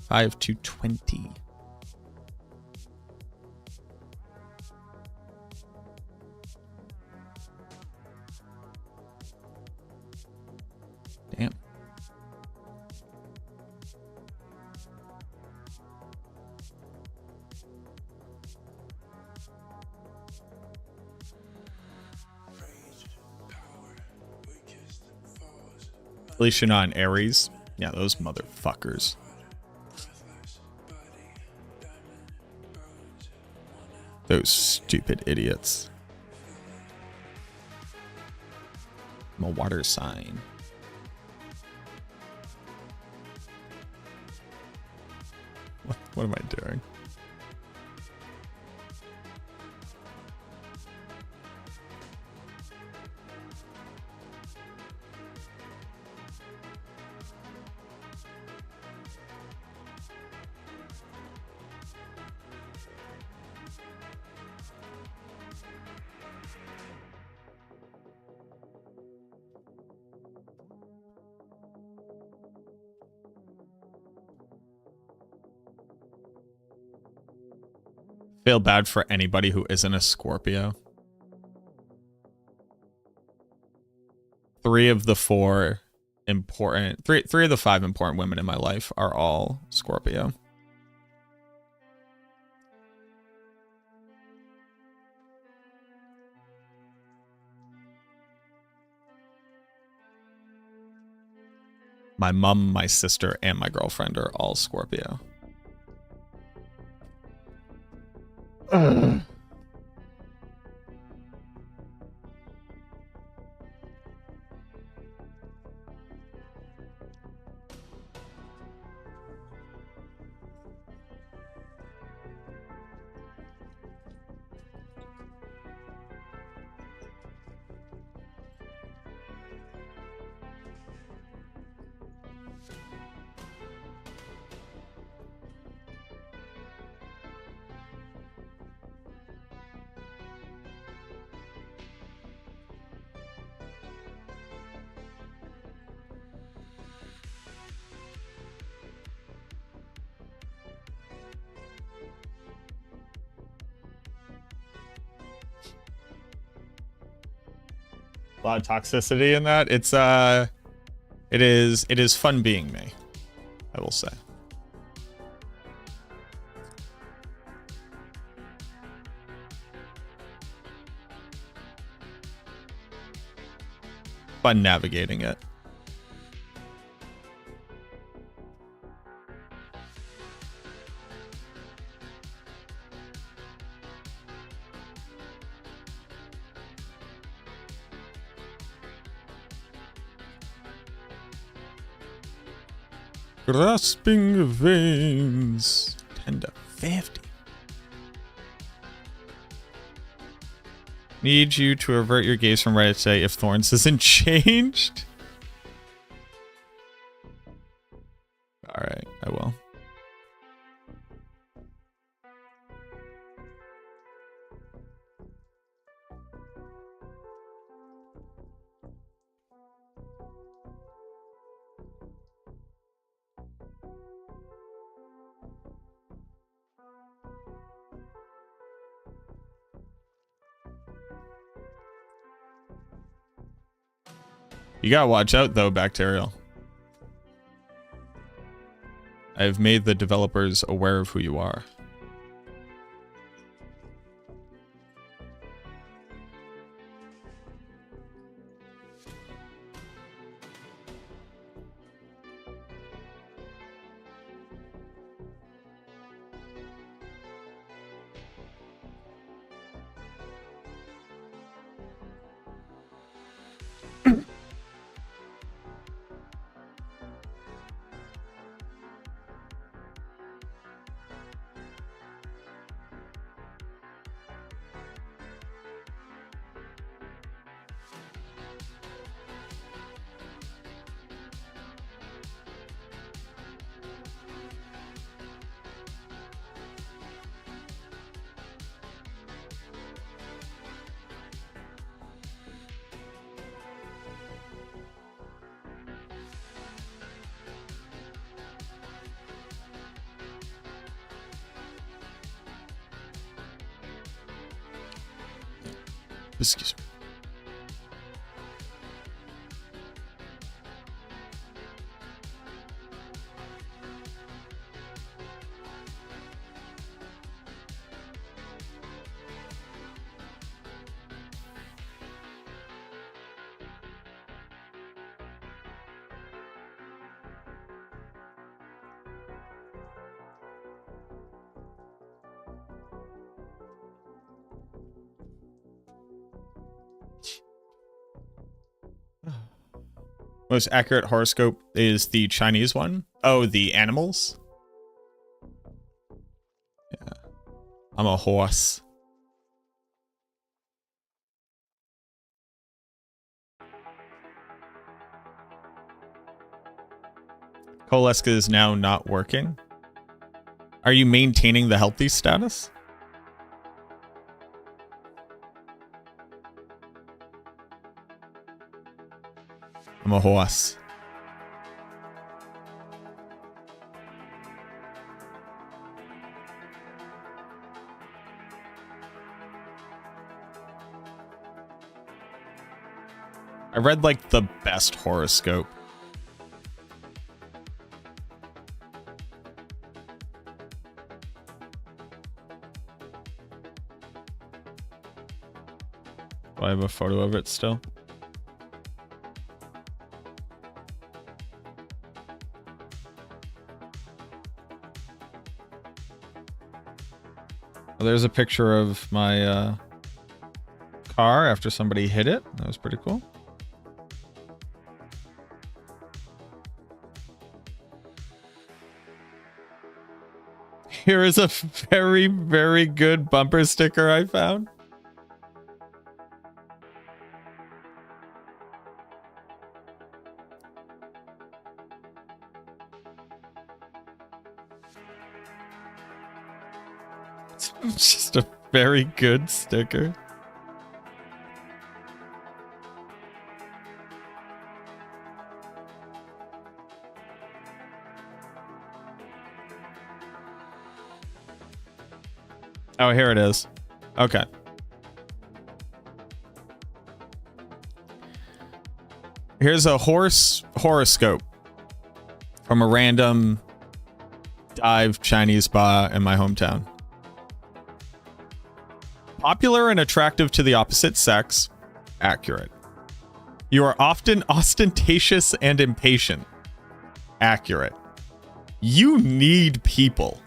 5 to 20. Damn. At least you're not an Aries. Yeah, those motherfuckers. Those stupid idiots. I'm a water sign. What am I doing? Feel bad for anybody who isn't a Scorpio. Three of the 5 important women in my life are all Scorpio. My mom, my sister, and my girlfriend are all Scorpio. A lot of toxicity in that. It is fun being me, I will say. Fun navigating it. Grasping veins. 10 to 50. Need you to avert your gaze from Reddit today if Thorns isn't changed. Alright, I will. You gotta watch out though, Bacterial. I've made the developers aware of who you are. Excuse me. Most accurate horoscope is the Chinese one. Oh, the animals? Yeah. I'm a horse. Koleska is now not working. Are you maintaining the healthy status? I'm a horse. I read like the best horoscope. Do I have a photo of it still? Well, there's a picture of my car after somebody hit it. That was pretty cool. Here is a very, very good bumper sticker I found. It's just a very good sticker. Oh, here it is. Okay. Here's a horse horoscope from a random dive Chinese spa in my hometown. Popular and attractive to the opposite sex. Accurate. You are often ostentatious and impatient. Accurate. You need people.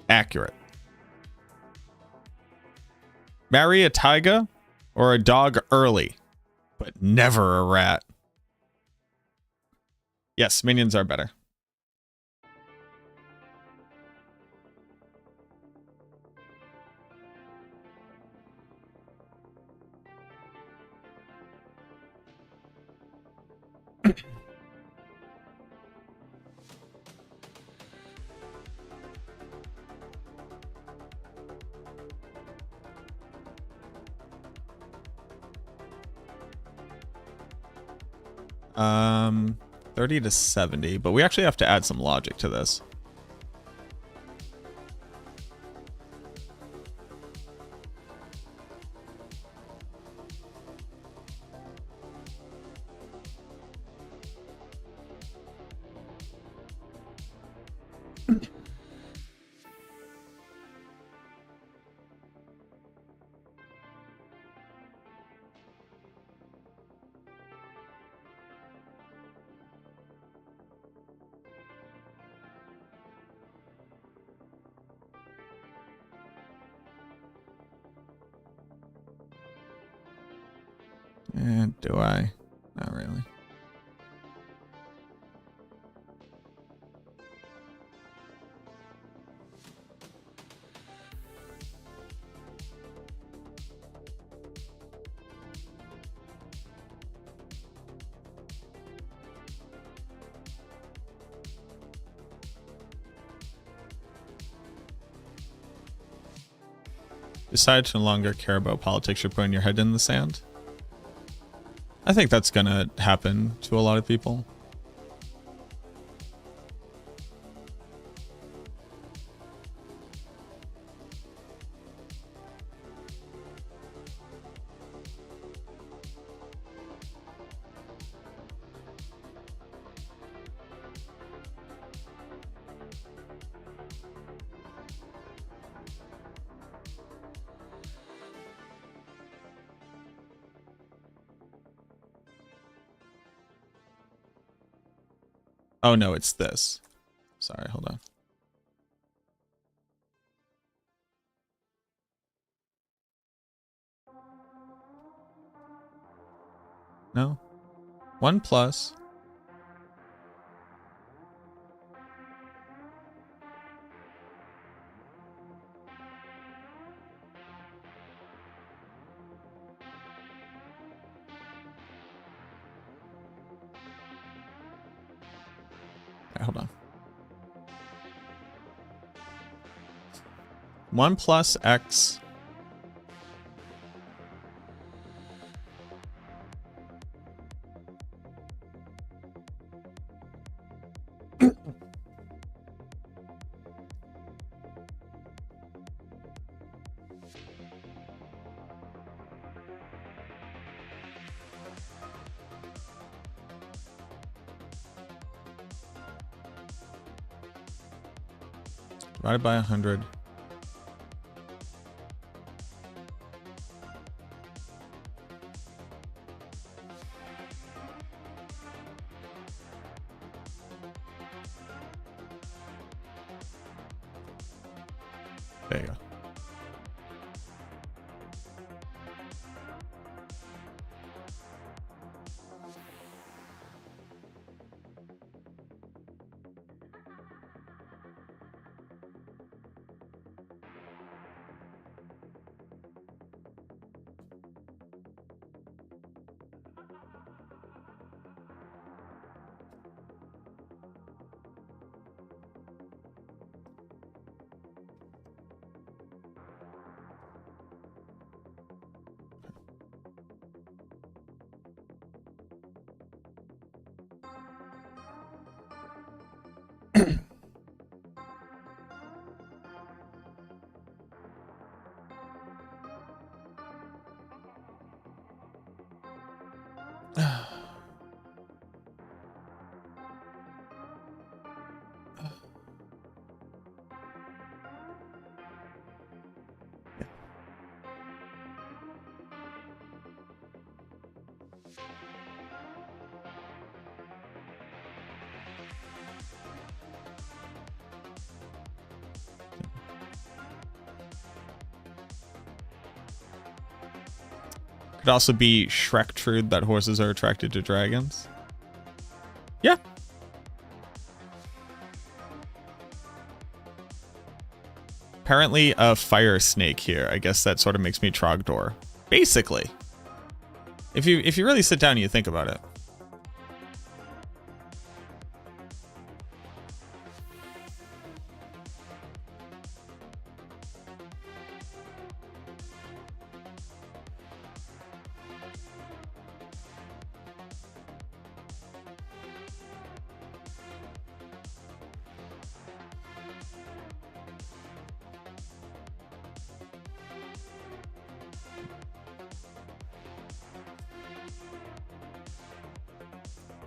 Accurate. Marry a taiga or a dog early, but never a rat. Yes, minions are better. Um, 30 to 70, but we actually have to add some logic to this. And do I? Not really. Decide to no longer care about politics, you're putting your head in the sand. I think that's gonna happen to a lot of people. Oh no, it's this. Sorry, hold on. No. 1 plus. Okay, hold on. 1 plus X. Divided by 100. There you go. Could also be Shrek Trude that horses are attracted to dragons. Yeah. Apparently a fire snake here. I guess that sort of makes me Trogdor. Basically. If you really sit down and you think about it.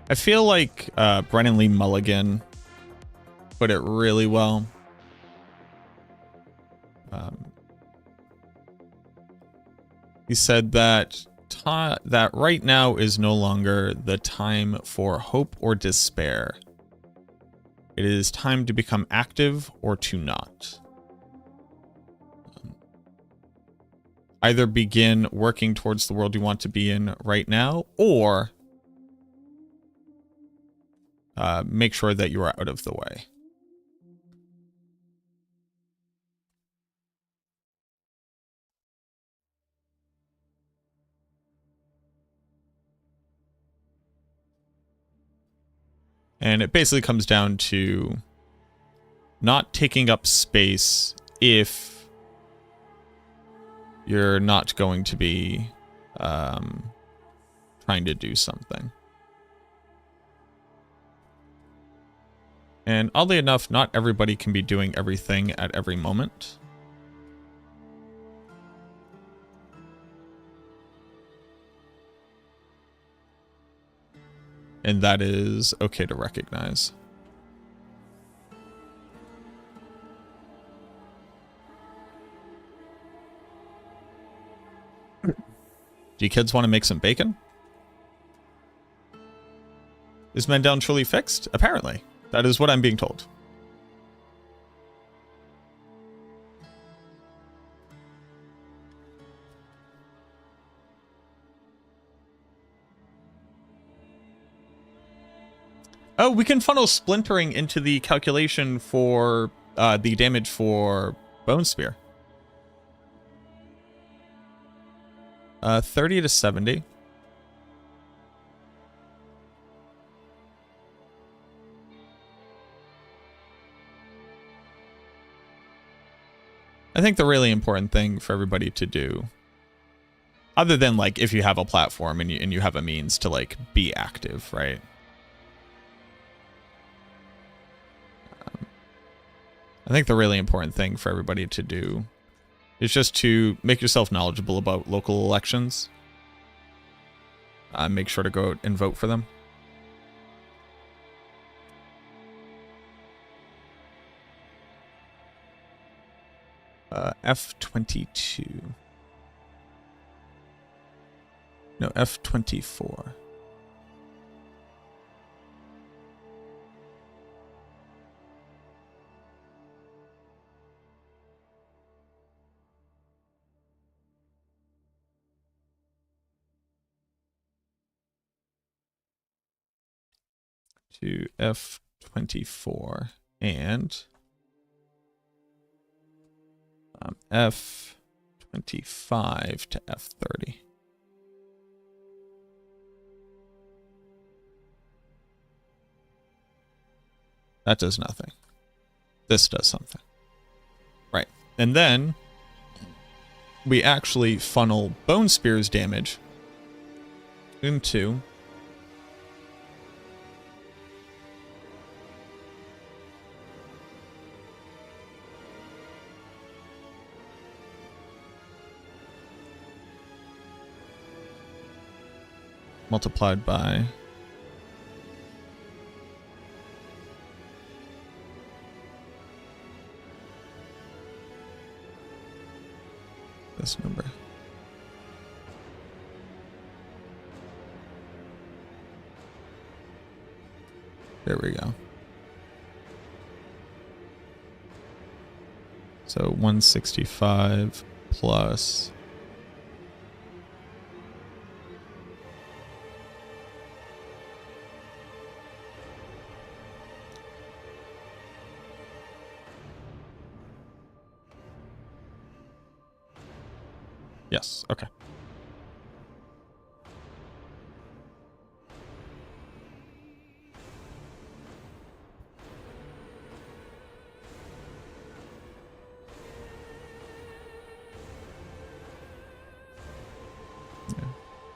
I feel like Brennan Lee Mulligan put it really well. He said that that right now is no longer the time for hope or despair. It is time to become active or to not. Either begin working towards the world you want to be in right now, or make sure that you are out of the way. And it basically comes down to not taking up space if you're not going to be trying to do something. And oddly enough, not everybody can be doing everything at every moment. And that is okay to recognize. Do you kids want to make some bacon? Is men down truly fixed? Apparently. That is what I'm being told. Oh, we can funnel splintering into the calculation for the damage for Bone Spear. 30 to 70. I think the really important thing for everybody to do, other than like if you have a platform and you have a means to like be active, right? I think the really important thing for everybody to do is just to make yourself knowledgeable about local elections. Make sure to go out and vote for them. F22. No, F24. To F24 and F25 to F30. That does nothing. This does something. Right. And then we actually funnel Bone Spear's damage into multiplied by this number. There we go. So 165 plus yes, okay. Yeah.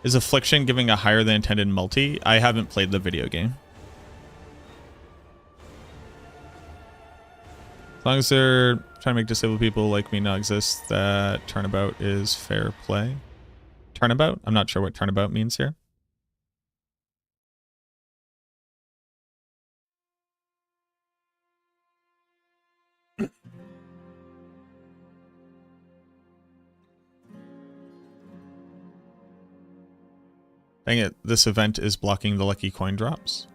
Is Affliction giving a higher than intended multi? I haven't played the video game. As long as they're trying to make disabled people like me not exist, that turnabout is fair play. Turnabout? I'm not sure what turnabout means here. Dang it, this event is blocking the lucky coin drops.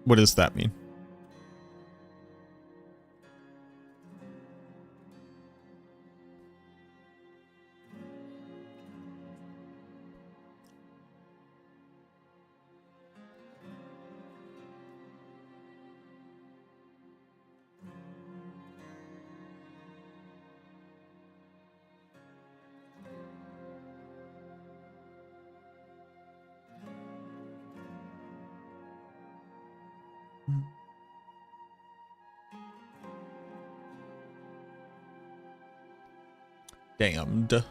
What does that mean? Damned.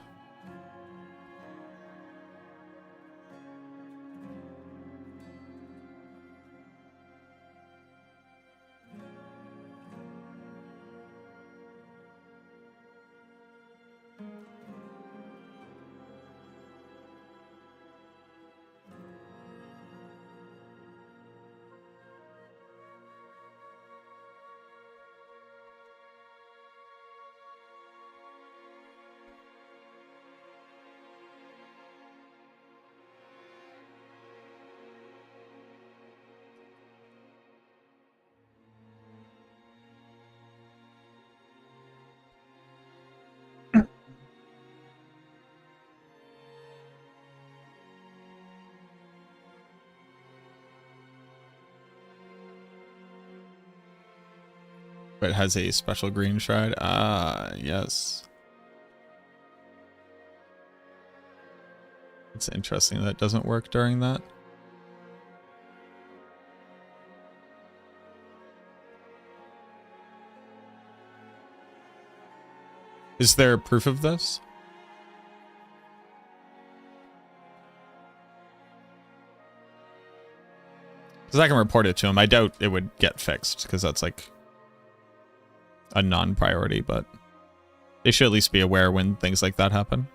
But it has a special green shroud. Ah, yes. It's interesting that doesn't work during that. Is there proof of this? Because I can report it to him. I doubt it would get fixed because that's like a non-priority, but they should at least be aware when things like that happen.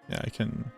Yeah, I can.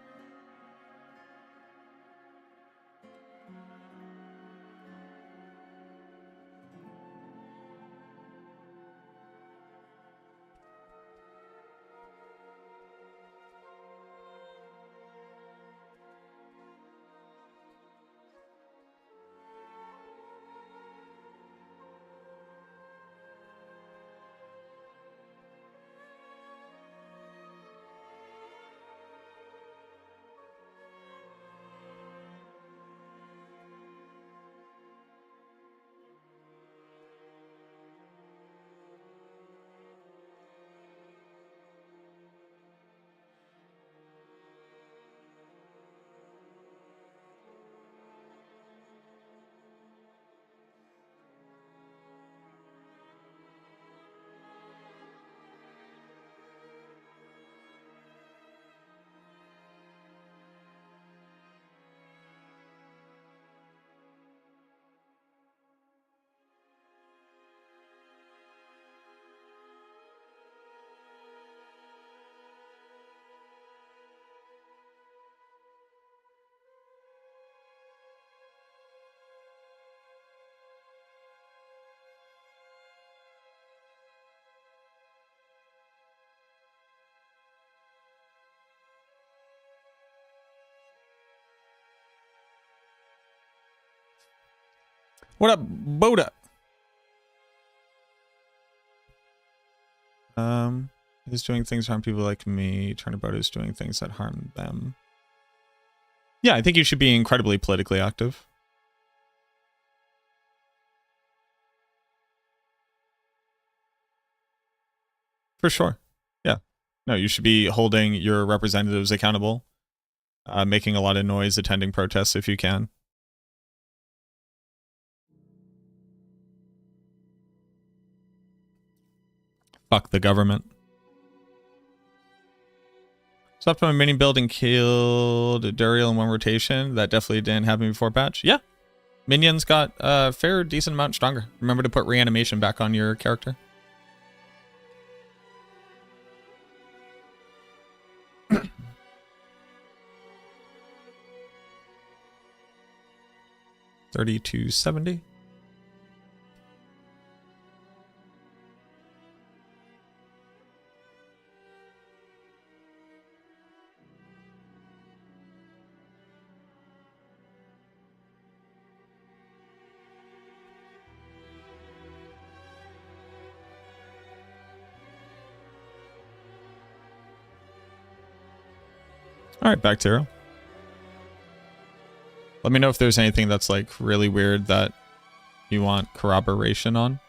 What up, Boda? He's doing things harm people like me. Turnabout is doing things that harm them. Yeah, I think you should be incredibly politically active. For sure. Yeah. No, you should be holding your representatives accountable, making a lot of noise, attending protests if you can. Fuck the government. Stopped my mini build and killed a Duriel in one rotation. That definitely didn't happen before patch. Yeah. Minions got a fair decent amount stronger. Remember to put reanimation back on your character. $32.70. All right, back to zero. Let me know if there's anything that's like really weird that you want corroboration on.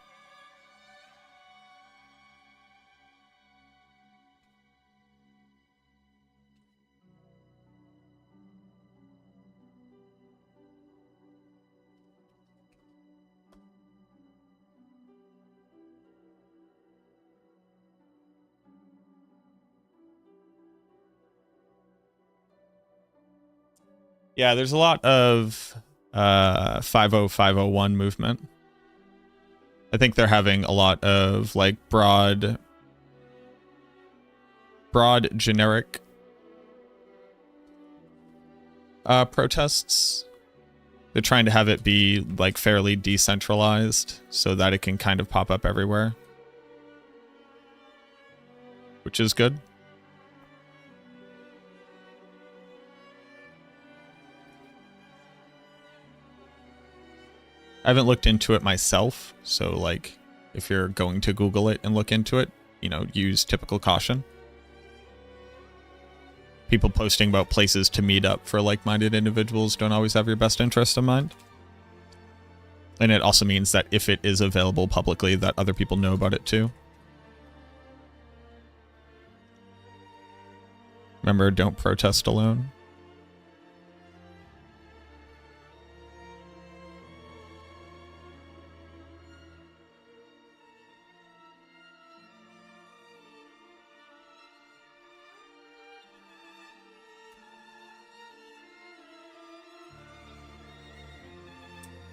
Yeah, there's a lot of 50501 movement. I think they're having a lot of like broad generic protests. They're trying to have it be like fairly decentralized so that it can kind of pop up everywhere. which is good. I haven't looked into it myself, so like if you're going to Google it and look into it, you know, use typical caution. People posting about places to meet up for like-minded individuals don't always have your best interest in mind. And it also means that if it is available publicly, that other people know about it too. Remember, don't protest alone.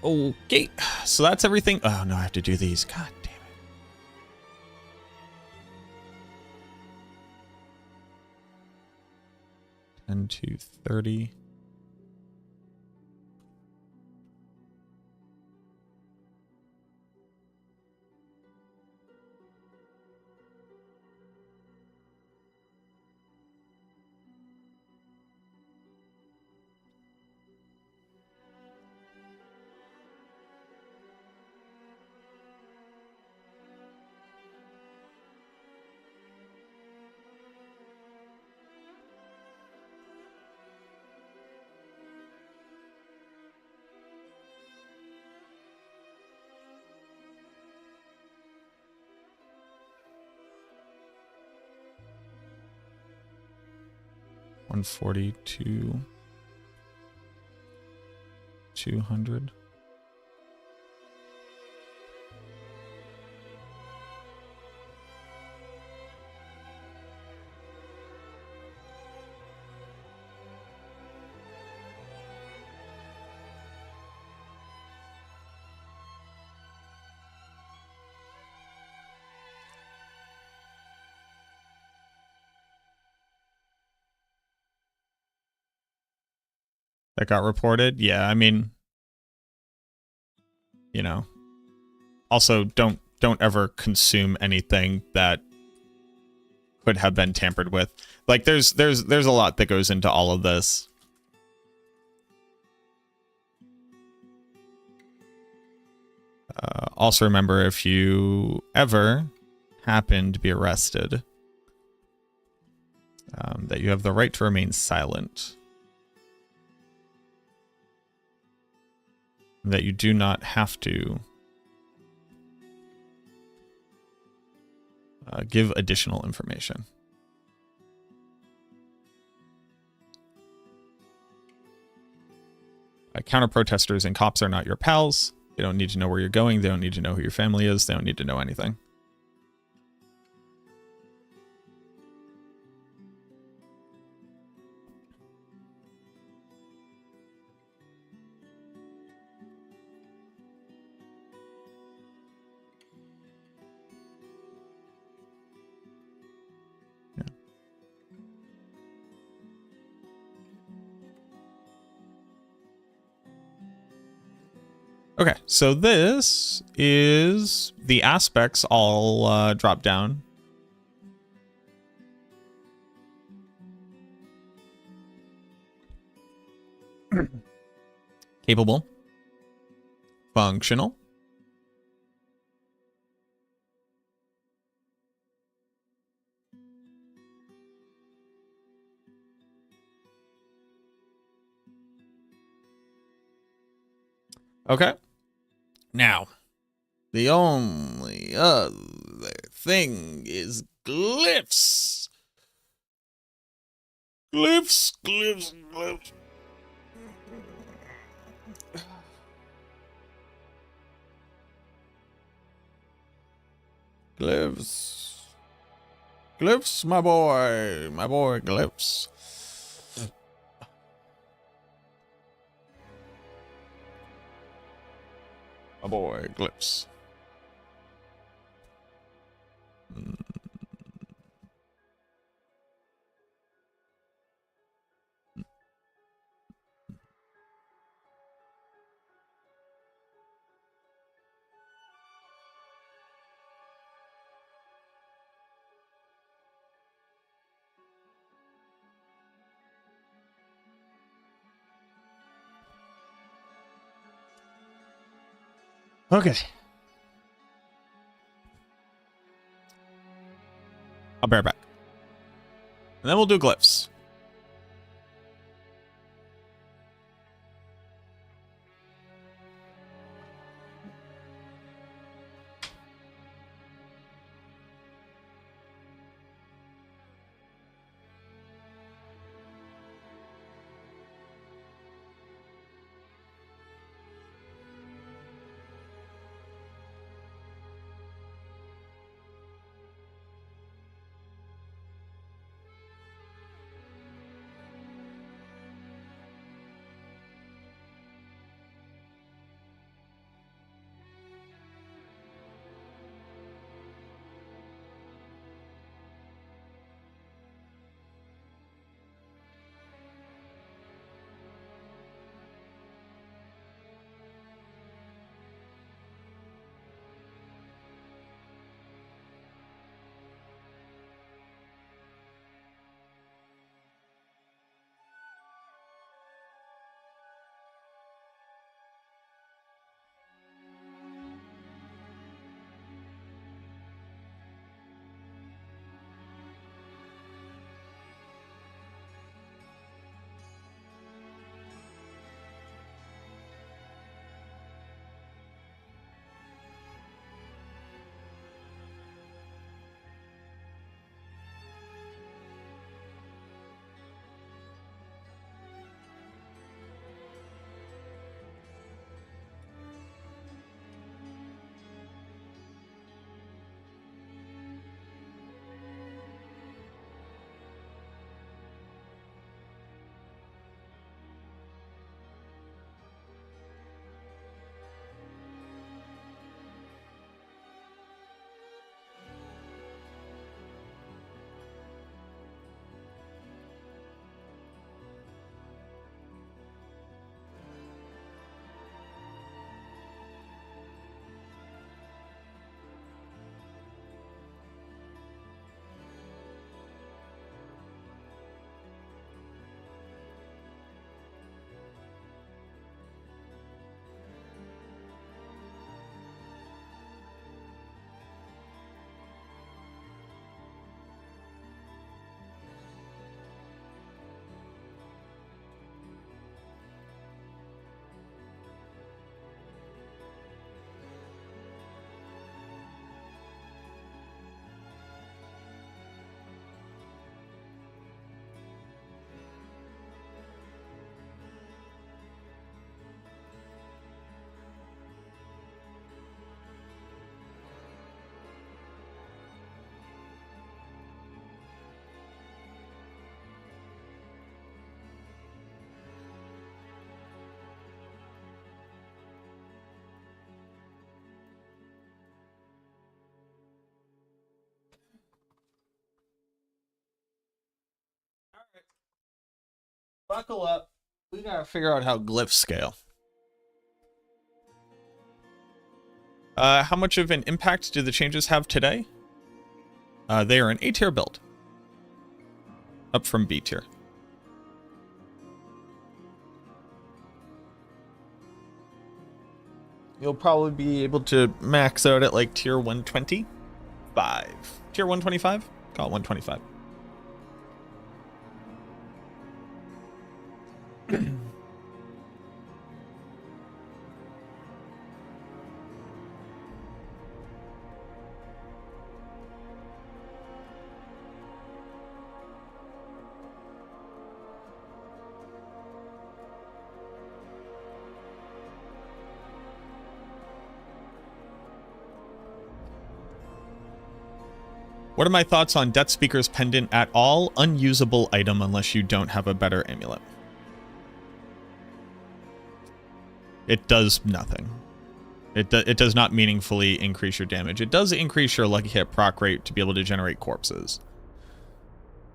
Okay, so that's everything. Oh no, I have to do these. God damn it. And to 30. $142. 200. That got reported? Yeah, I mean, you know. Also, don't ever consume anything that could have been tampered with. Like there's a lot that goes into all of this. Also remember, if you ever happen to be arrested, that you have the right to remain silent. That you do not have to give additional information. Counter-protesters and cops are not your pals. They don't need to know where you're going. They don't need to know who your family is. They don't need to know anything. Okay, so this is the aspects all drop down. Capable. Functional. Okay. Now, the only other thing is glyphs. Glyphs. Glyphs, my boy Glyphs. My boy Glyphs. Okay. I'll bear back. And then we'll do glyphs. Buckle up. We gotta figure out how glyphs scale. How much of an impact do the changes have today? They are an A tier build. Up from B tier. You'll probably be able to max out at like tier 125. Tier 125? Call it 125. What are my thoughts on Death Speaker's Pendant at all? Unusable item unless you don't have a better amulet. It does nothing. It does not meaningfully increase your damage. It does increase your lucky hit proc rate to be able to generate corpses.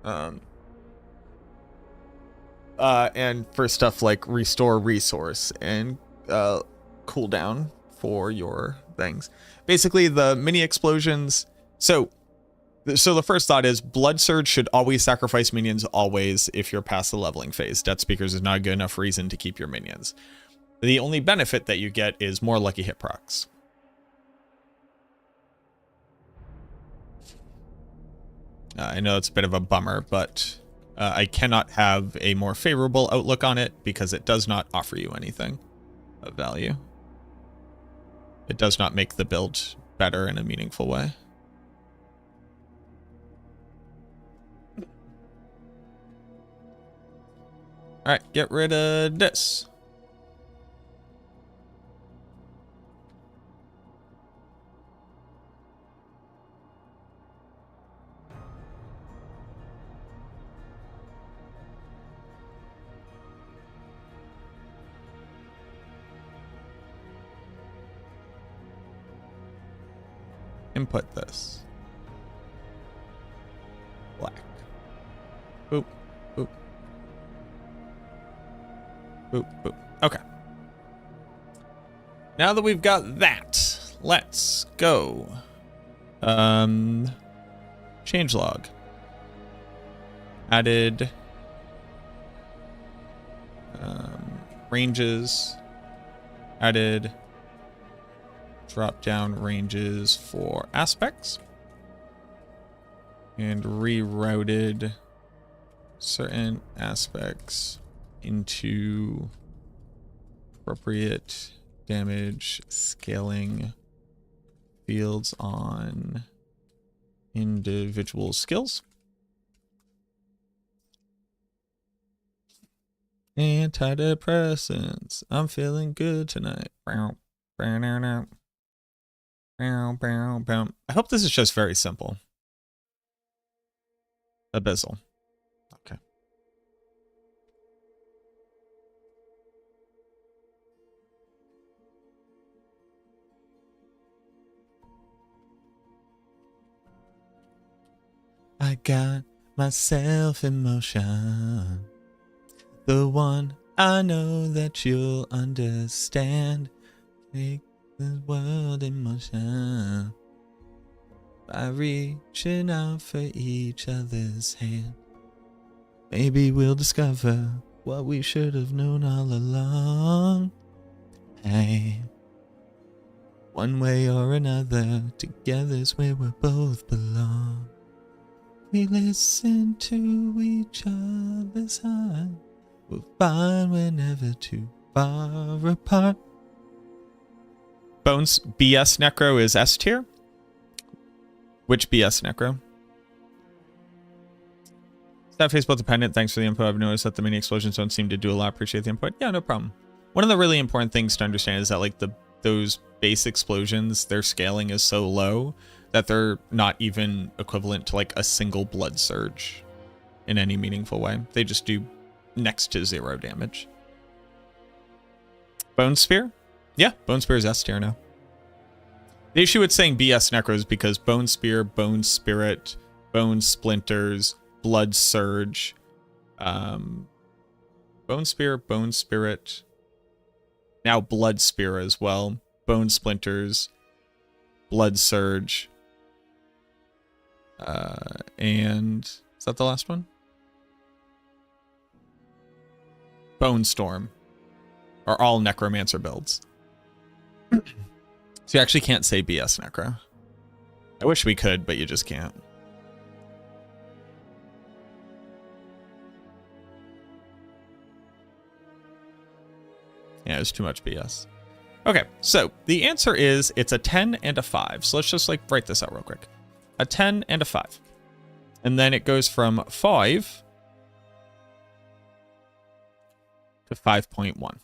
And for stuff like restore resource and cooldown for your things. Basically, the mini explosions. So the first thought is Blood Surge should always sacrifice minions always if you're past the leveling phase. Death Speakers is not a good enough reason to keep your minions. The only benefit that you get is more lucky hit procs. I know it's a bit of a bummer, but I cannot have a more favorable outlook on it because it does not offer you anything of value. It does not make the build better in a meaningful way. All right, get rid of this. Input this. Black. Boop, boop. Boop, boop. Okay. Now that we've got that, let's go. Changelog. Added ranges. Added drop down ranges for aspects. And rerouted certain aspects into appropriate damage scaling fields on individual skills. Antidepressants. I'm feeling good tonight. I hope this is just very simple. Abyssal. Okay. I got myself in motion. The one I know that you'll understand. Take the world in motion. By reaching out for each other's hand. Maybe we'll discover what we should have known all along. Hey. One way or another, together's where we both belong. We listen to each other's heart. We'll find we're never too far apart. Bones BS Necro is S tier? Which BS Necro? Stat Facebook dependent. Thanks for the input. I've noticed that the mini explosions don't seem to do a lot. Appreciate the input. Yeah, no problem. One of the really important things to understand is that like those base explosions, their scaling is so low that they're not even equivalent to like a single blood surge in any meaningful way. They just do next to 0 damage. Bone Spear? Yeah, Bone Spear is S tier now. The issue with saying BS Necro is because Bone Spear, Bone Spirit, Bone Splinters, Blood Surge, Bone Spear, Bone Spirit, now Blood Spear as well, Bone Splinters, Blood Surge, and is that the last one? Bone Storm are all Necromancer builds. So you actually can't say BS Necro. I wish we could, but you just can't. Yeah, it's too much BS. Okay, so the answer is it's a 10 and a 5. So let's just like write this out real quick. A 10 and a 5. And then it goes from 5 to 5.1.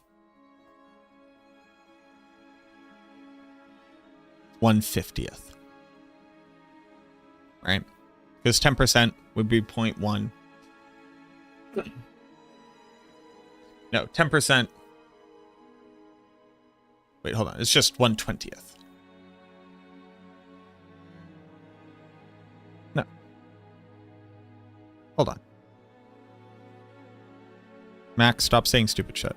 1/50th. Right? Because 10% would be 0.1. No, 10%. Wait, hold on. It's just 1/20th. No. Hold on. Max, stop saying stupid shit.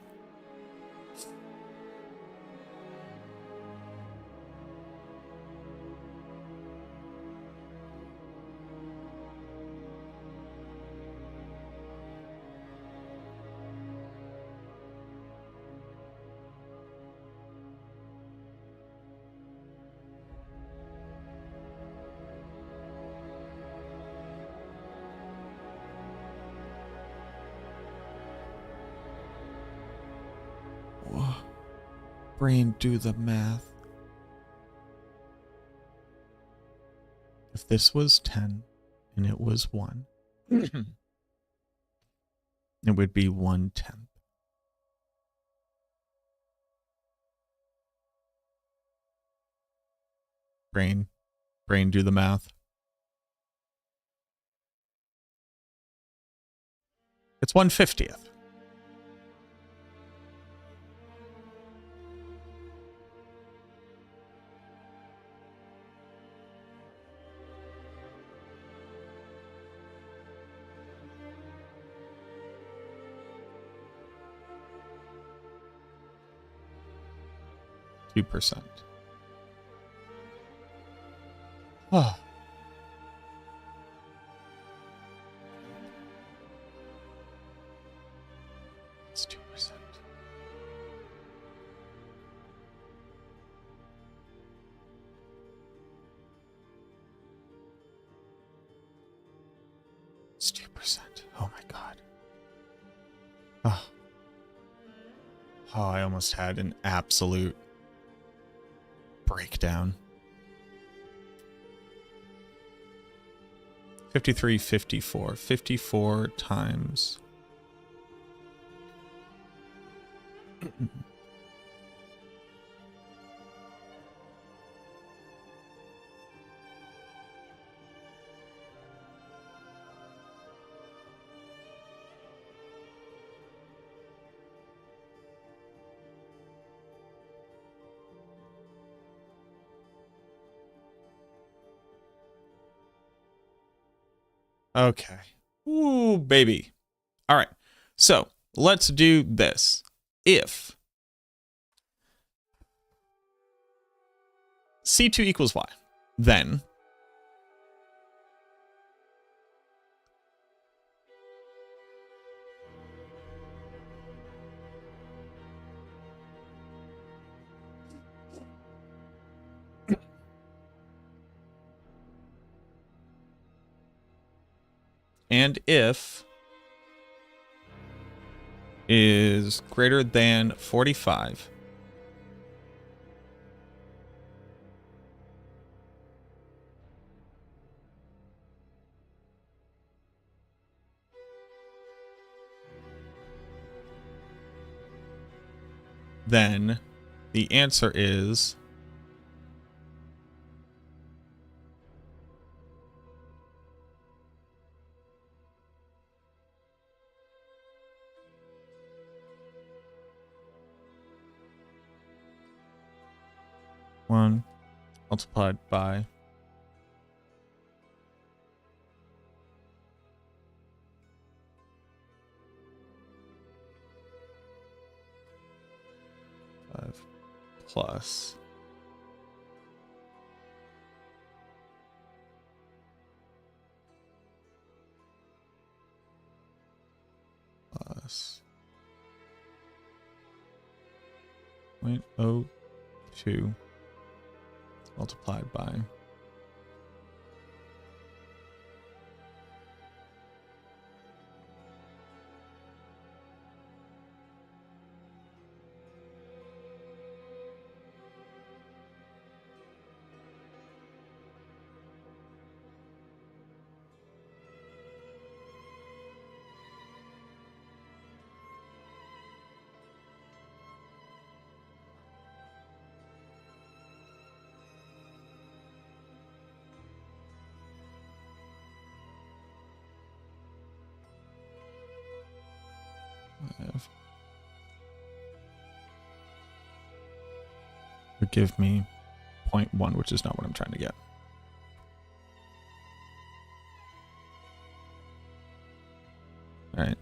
Brain, do the math. If this was 10 and it was 1, it would be 1/10. Brain, do the math. It's 1/50th. %. Oh. It's 2%. It's 2%. Oh my god. Oh. Oh, I almost had an absolute breakdown. 53, 54. 54 times. Okay. Ooh, baby. All right. So let's do this. If C2 equals Y, then and if is greater than 45, then the answer is one multiplied by five plus plus 0.02 multiplied by would give me 0.1, which is not what I'm trying to get. All right.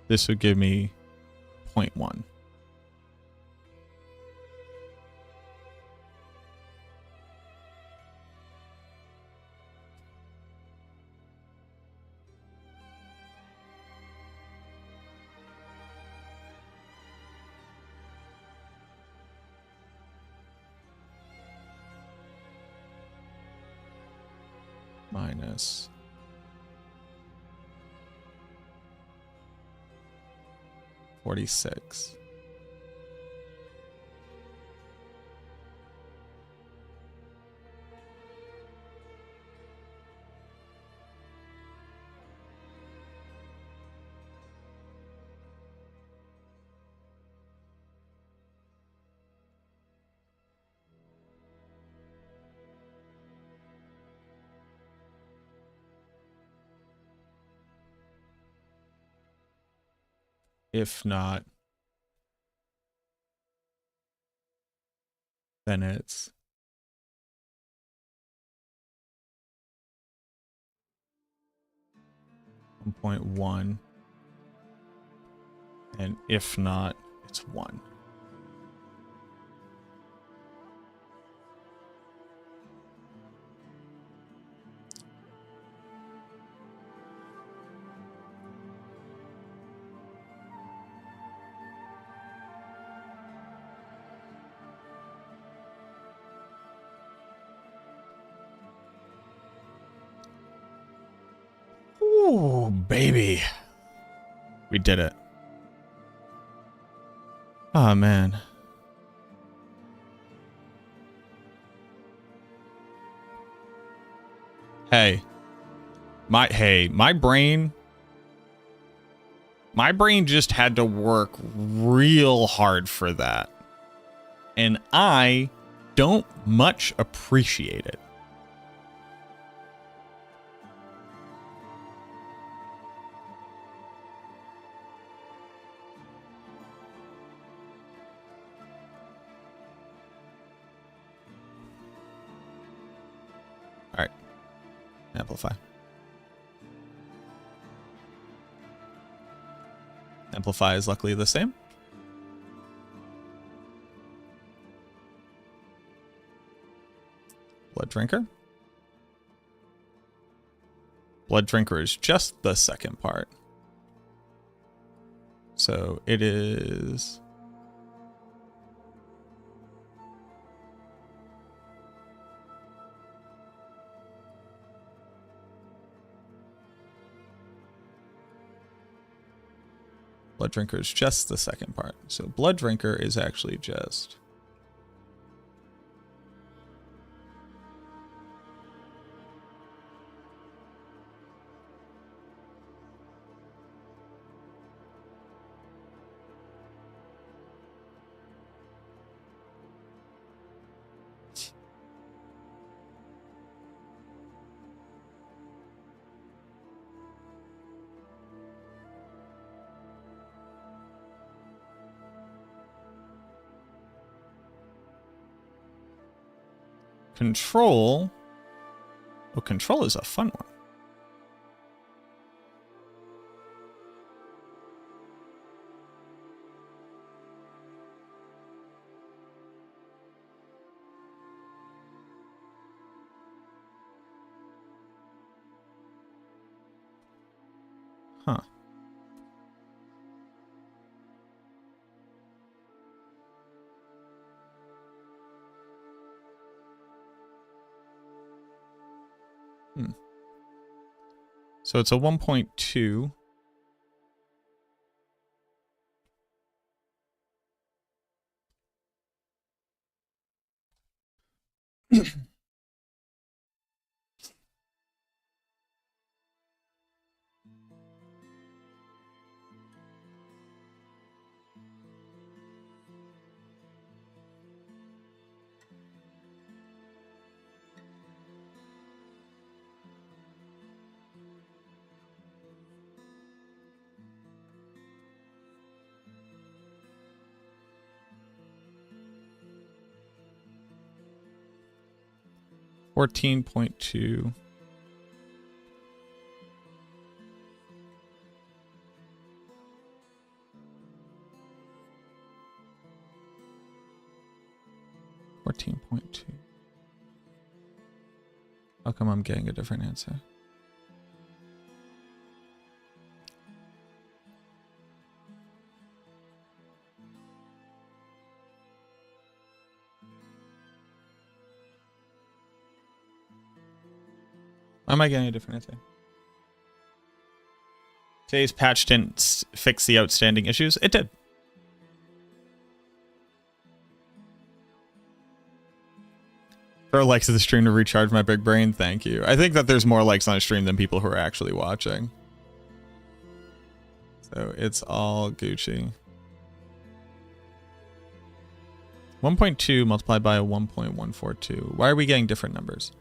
This would give me 0.1. Minus 46. If not, then it's 1.1. And if not, it's 1. Ooh, baby. We did it. Oh, man. Hey. My brain just had to work real hard for that. And I don't much appreciate it. All right. Amplify. Amplify is luckily the same. Blood Drinker. Blood Drinker is just the second part. So it is... Blood Drinker is just the second part. So Blood Drinker is actually just... Control. Oh, Control is a fun one. Huh. So it's a 1.2. $14.2. How come I'm getting a different answer? Why am I getting a different answer? Today's patch didn't fix the outstanding issues. It did. Throw likes to the stream to recharge my big brain. Thank you. I think that there's more likes on a stream than people who are actually watching. So it's all Gucci. 1.2 multiplied by a 1.142. Why are we getting different numbers?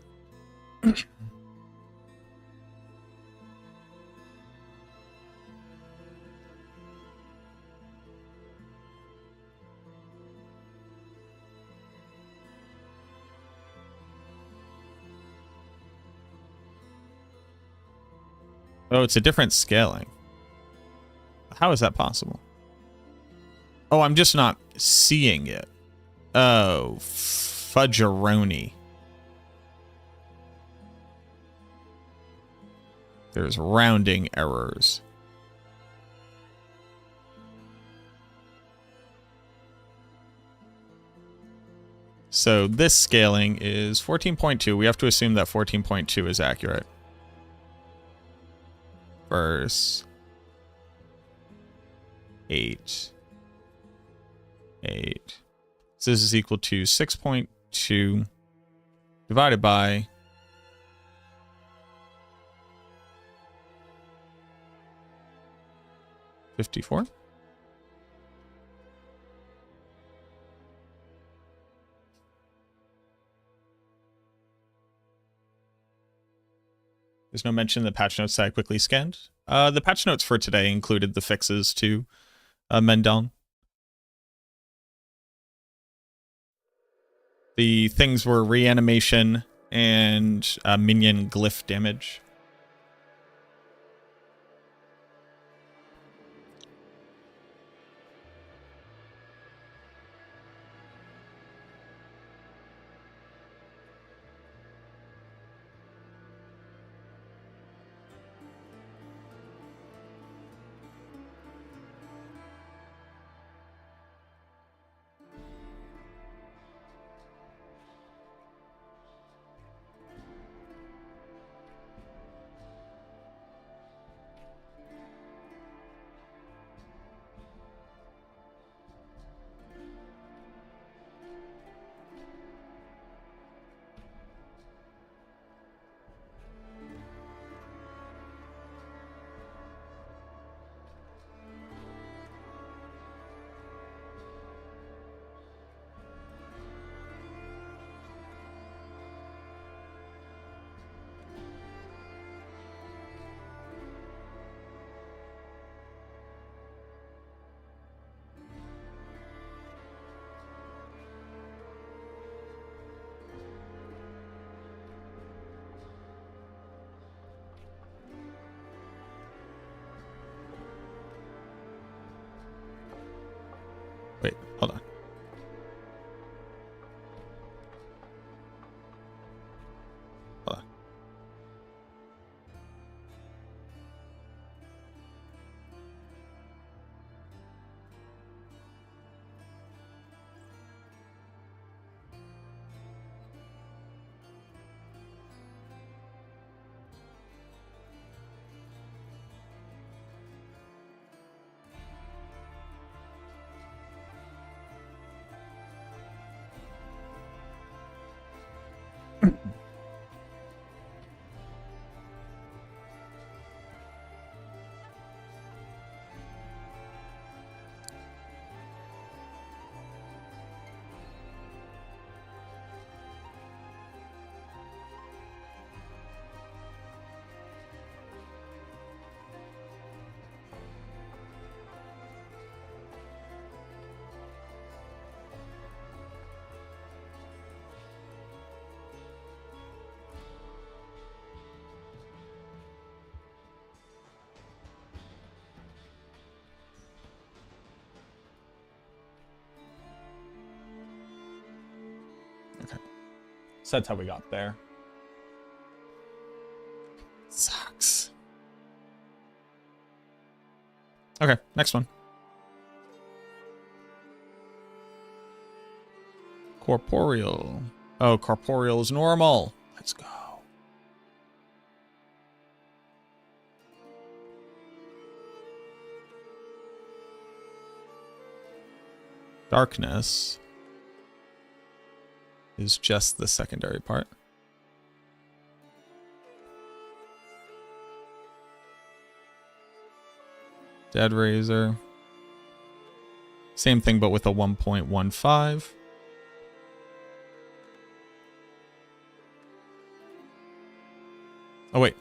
Oh, it's a different scaling. How is that possible? Oh, I'm just not seeing it. Oh, fudgeroni. There's rounding errors. So this scaling is 14.2. We have to assume that 14.2 is accurate. Verse 8. So this is equal to 6.2 divided by 54. There's no mention in the patch notes that I quickly scanned. The patch notes for today included the fixes to Mendon. The things were reanimation and minion glyph damage. Wait, hold on. Hold on. Okay. So that's how we got there. Sucks. Okay, next one. Corporeal. Oh, corporeal is normal. Let's go. Darkness is just the secondary part. Dead Razor. Same thing, but with a 1.15. Oh, wait.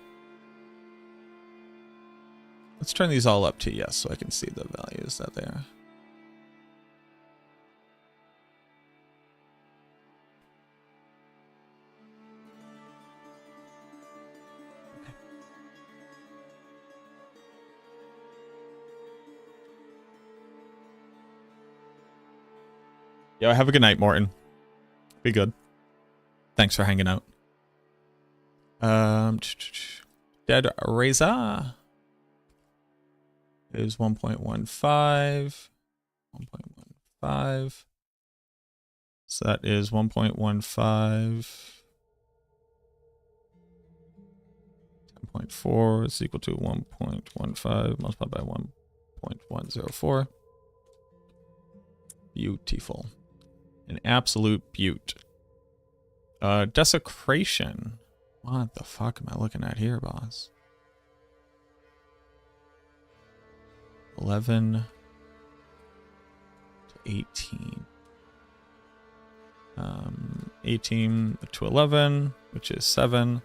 Let's turn these all up to yes so I can see the values that they are. Yo, have a good night, Morton. Be good. Thanks for hanging out. Dead Razor is 1.15. 1.15. So that is 1.15. 10.4 is equal to 1.15 multiplied by 1.104. Beautiful. An absolute beaut. Desecration. What the fuck am I looking at here, boss? 11 to 18. 18 to 11, which is 7,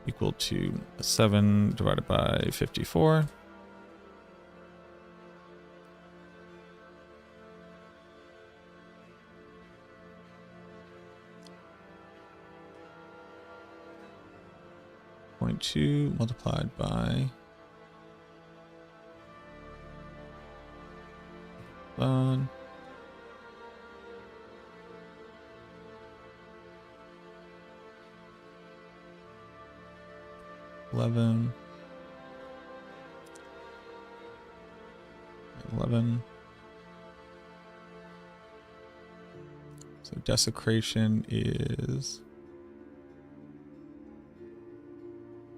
equal to 7 divided by 54. Point 2 multiplied by 1. 11. 11. So desecration is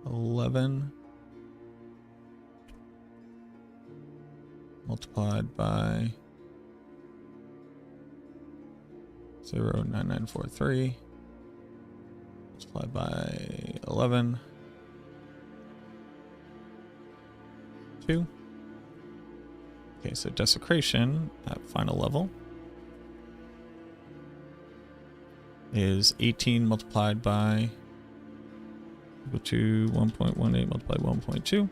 11 multiplied by 0.9943 multiplied by 11. 2. Okay, so desecration at final level is 18 multiplied by equal to 1.18 multiplied by 1.2.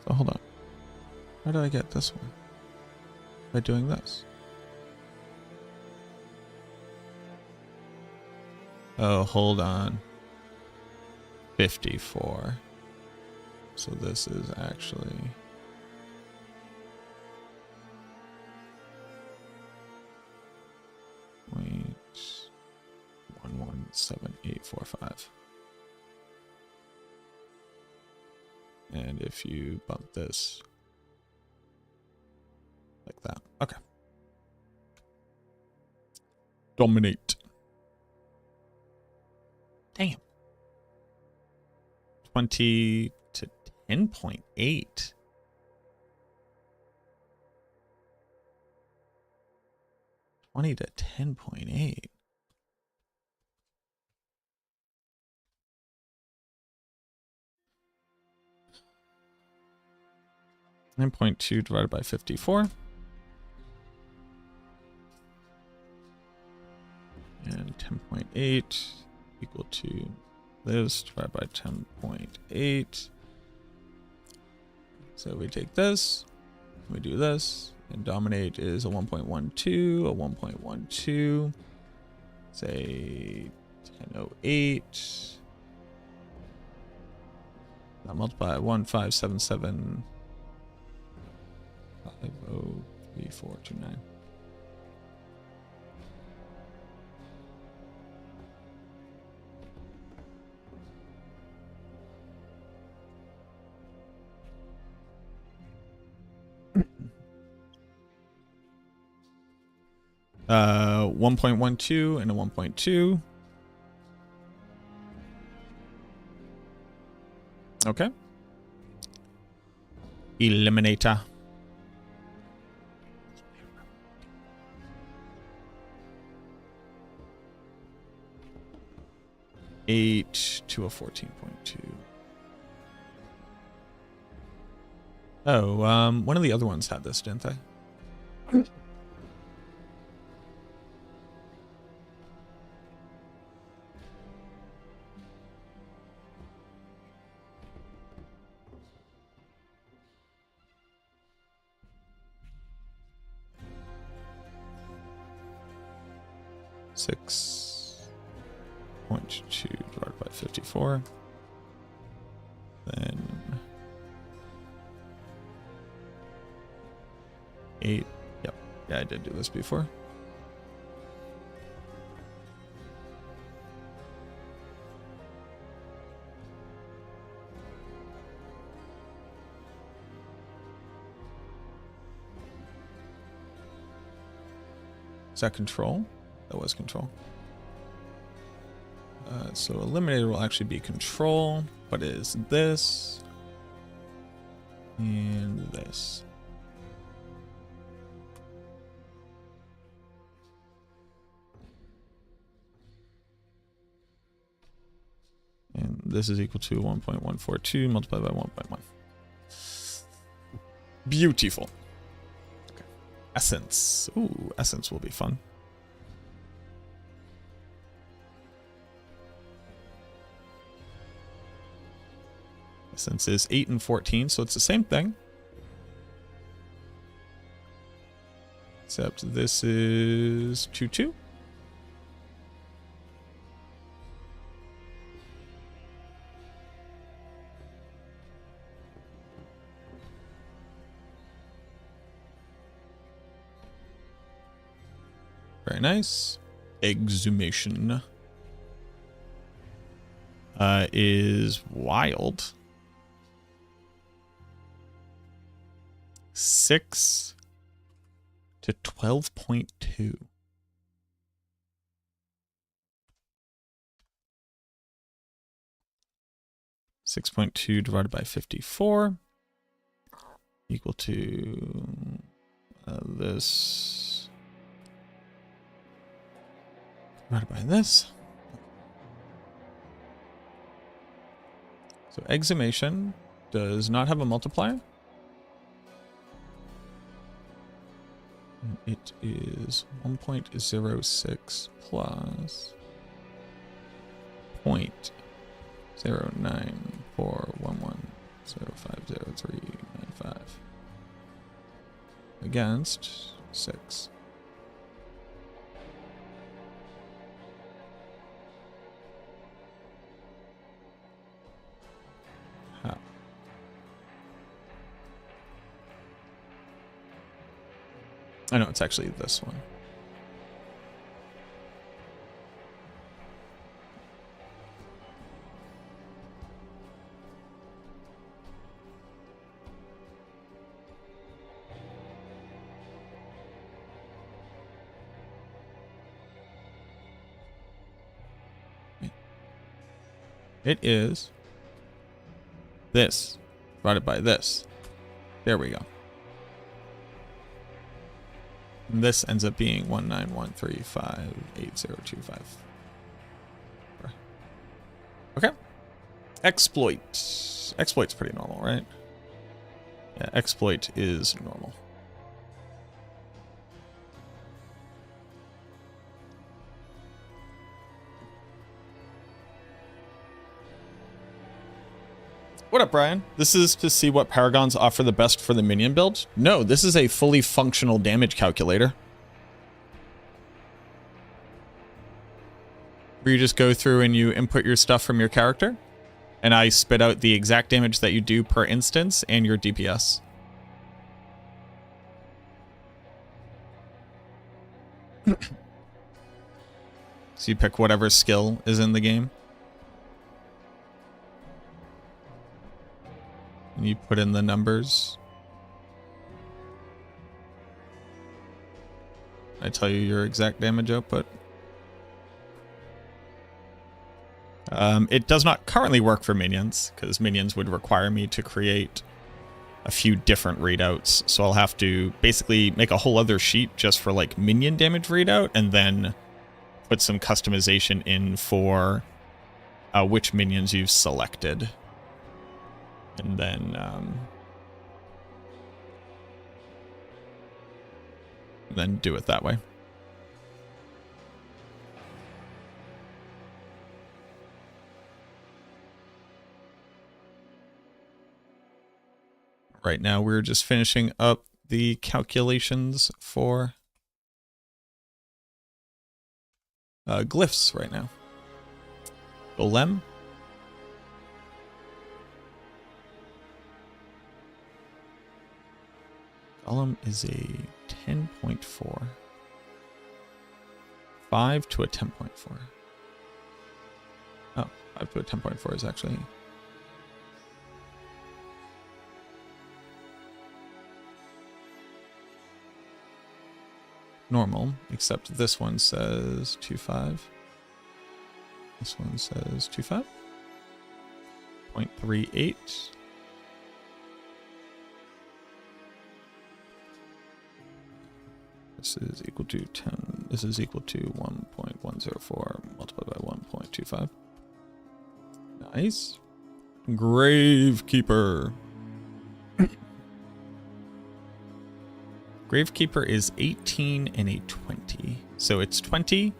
So hold on. How did I get this one? By doing this. Oh, hold on. 54. So this is actually 0.117845. And if you bump this like that. Okay. Dominate. Damn. 20 to 10.8. $20 to 10.8. $9.2 divided by 54. And 10.8 equal to this divided by 10.8. So we take this, we do this, and dominate is a 1.12, a 1.12, say 1008. That multiply 1577 503429. Uh, 1.12 and a 1.2. Okay. Eliminator. 8 to a 14.2. Oh, one of the other ones had this, didn't they? Six point 2 divided by 54. Then 8. Yep. Yeah, I did do this before. Is that control? That was control. So eliminator will actually be control. What is this? And this. And this is equal to 1.142 multiplied by 1.1. Beautiful. Okay. Essence. Ooh, essence will be fun. Essence is 8 and 14, so it's the same thing. Except this is 2, 2. Very nice. Exhumation is wild. 6 to 12.2. .2 divided by 54 equal to this divided by this. So exhumation does not have a multiplier. It is 1.06 plus 0.094110500395 against 6. How? I know it's actually this one. It is this divided by this. There we go. And this ends up being 191358025. Okay. Exploit. Exploit's pretty normal, right? Yeah, exploit is normal. What up, Brian? This is to see what paragons offer the best for the minion build? No, this is a fully functional damage calculator. Where you just go through and you input your stuff from your character, and I spit out the exact damage that you do per instance and your DPS. So you pick whatever skill is in the game. And you put in the numbers. I tell you your exact damage output. It does not currently work for minions, because minions would require me to create a few different readouts. So I'll have to basically make a whole other sheet just for like minion damage readout, and then put some customization in for which minions you've selected. And then do it that way. Right now, we're just finishing up the calculations for glyphs right now. Golem. Golem is a 10.4. 5 to a 10.4. Oh, 5 to a 10.4 is actually... normal, except this one says 2.5. This one says 2.5. 0.38. This is equal to 10. This is equal to 1.104 multiplied by 1.25. Nice. Gravekeeper. Gravekeeper is 18 and a 20. So it's 20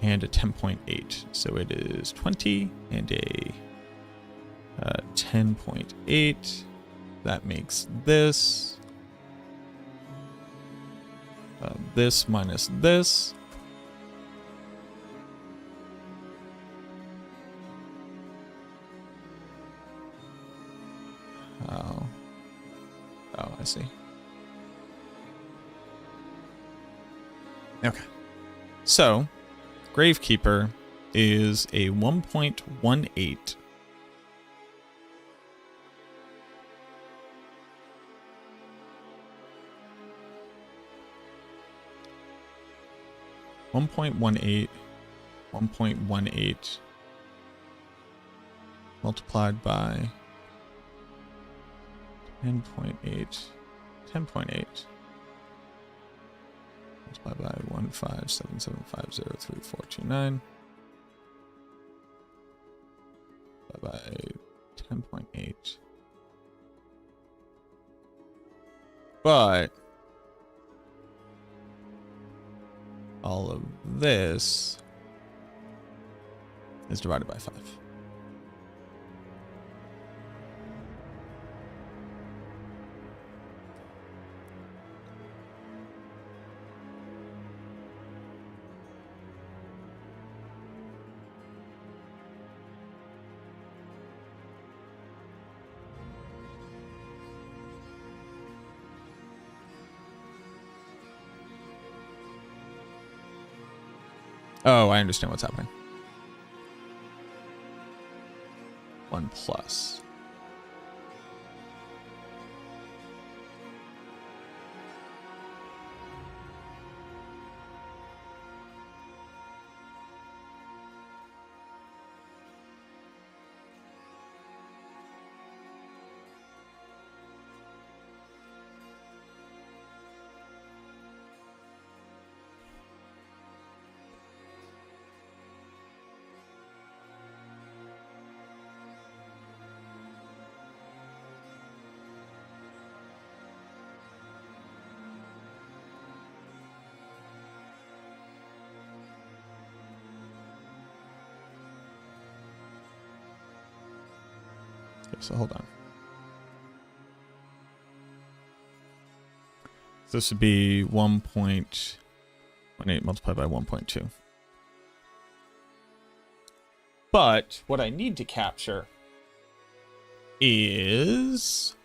and a 10.8. So it is 20 and a 10.8. That makes this. This minus this. Oh, I see. Okay. So, Gravekeeper is a 1.18. $1.18 multiplied by 10.8 multiplied by 1577503.429 by 10.8. But all of this is divided by 5. Oh, I understand what's happening. 1 plus. Okay, so hold on. This would be 1.18 multiplied by 1.2. But what I need to capture is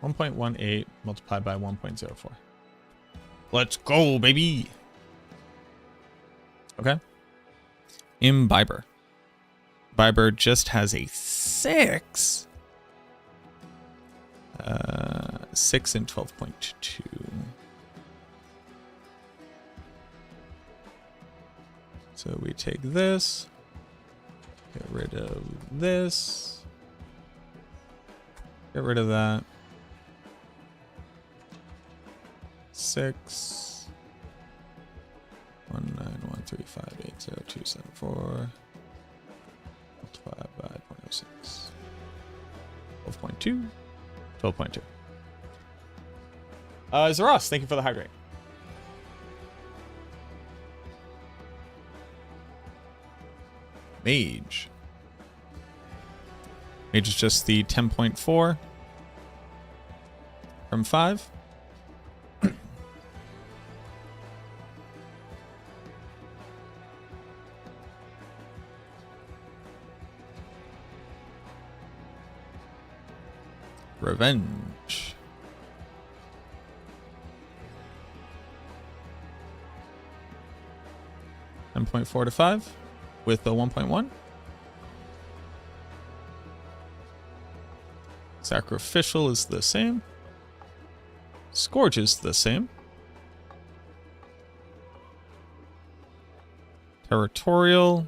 1.18 multiplied by 1.04. Let's go, baby. Okay. Imbiber. Biber just has a 6. 6 and 12.2. So we take this, get rid of this, get rid of that. 6 191358027 multiplied by 0.06. 12.2. 12.2. Zaros, thank you for the hydrate. Mage. Mage is just the 10.4 from 5. Revenge. $10.4 to 5 with the 1.1. Sacrificial is the same. Scourge is the same. Territorial.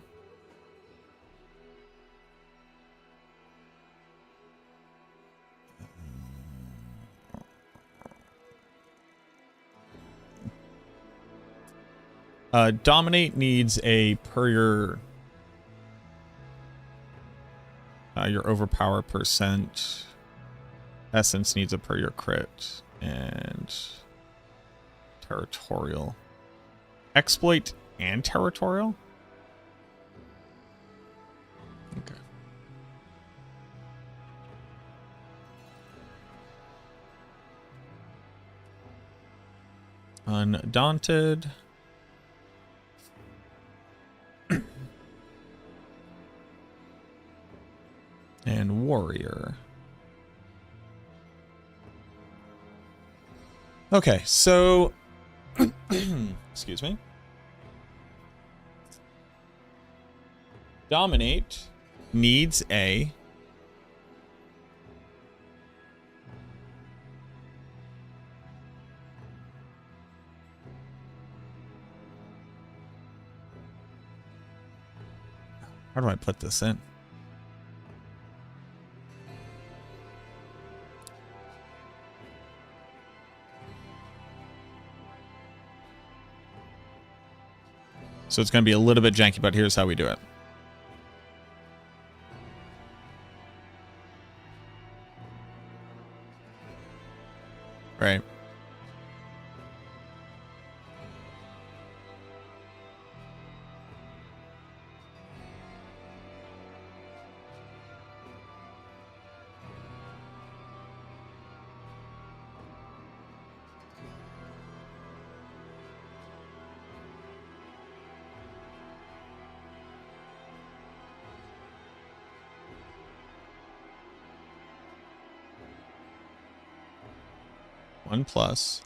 Dominate needs a per your overpower percent. Essence needs a per your crit. And territorial. Exploit and territorial? Okay. Undaunted. And warrior. Okay, so excuse me. Dominate needs a how do I put this in? So it's going to be a little bit janky, but here's how we do it. Right. One plus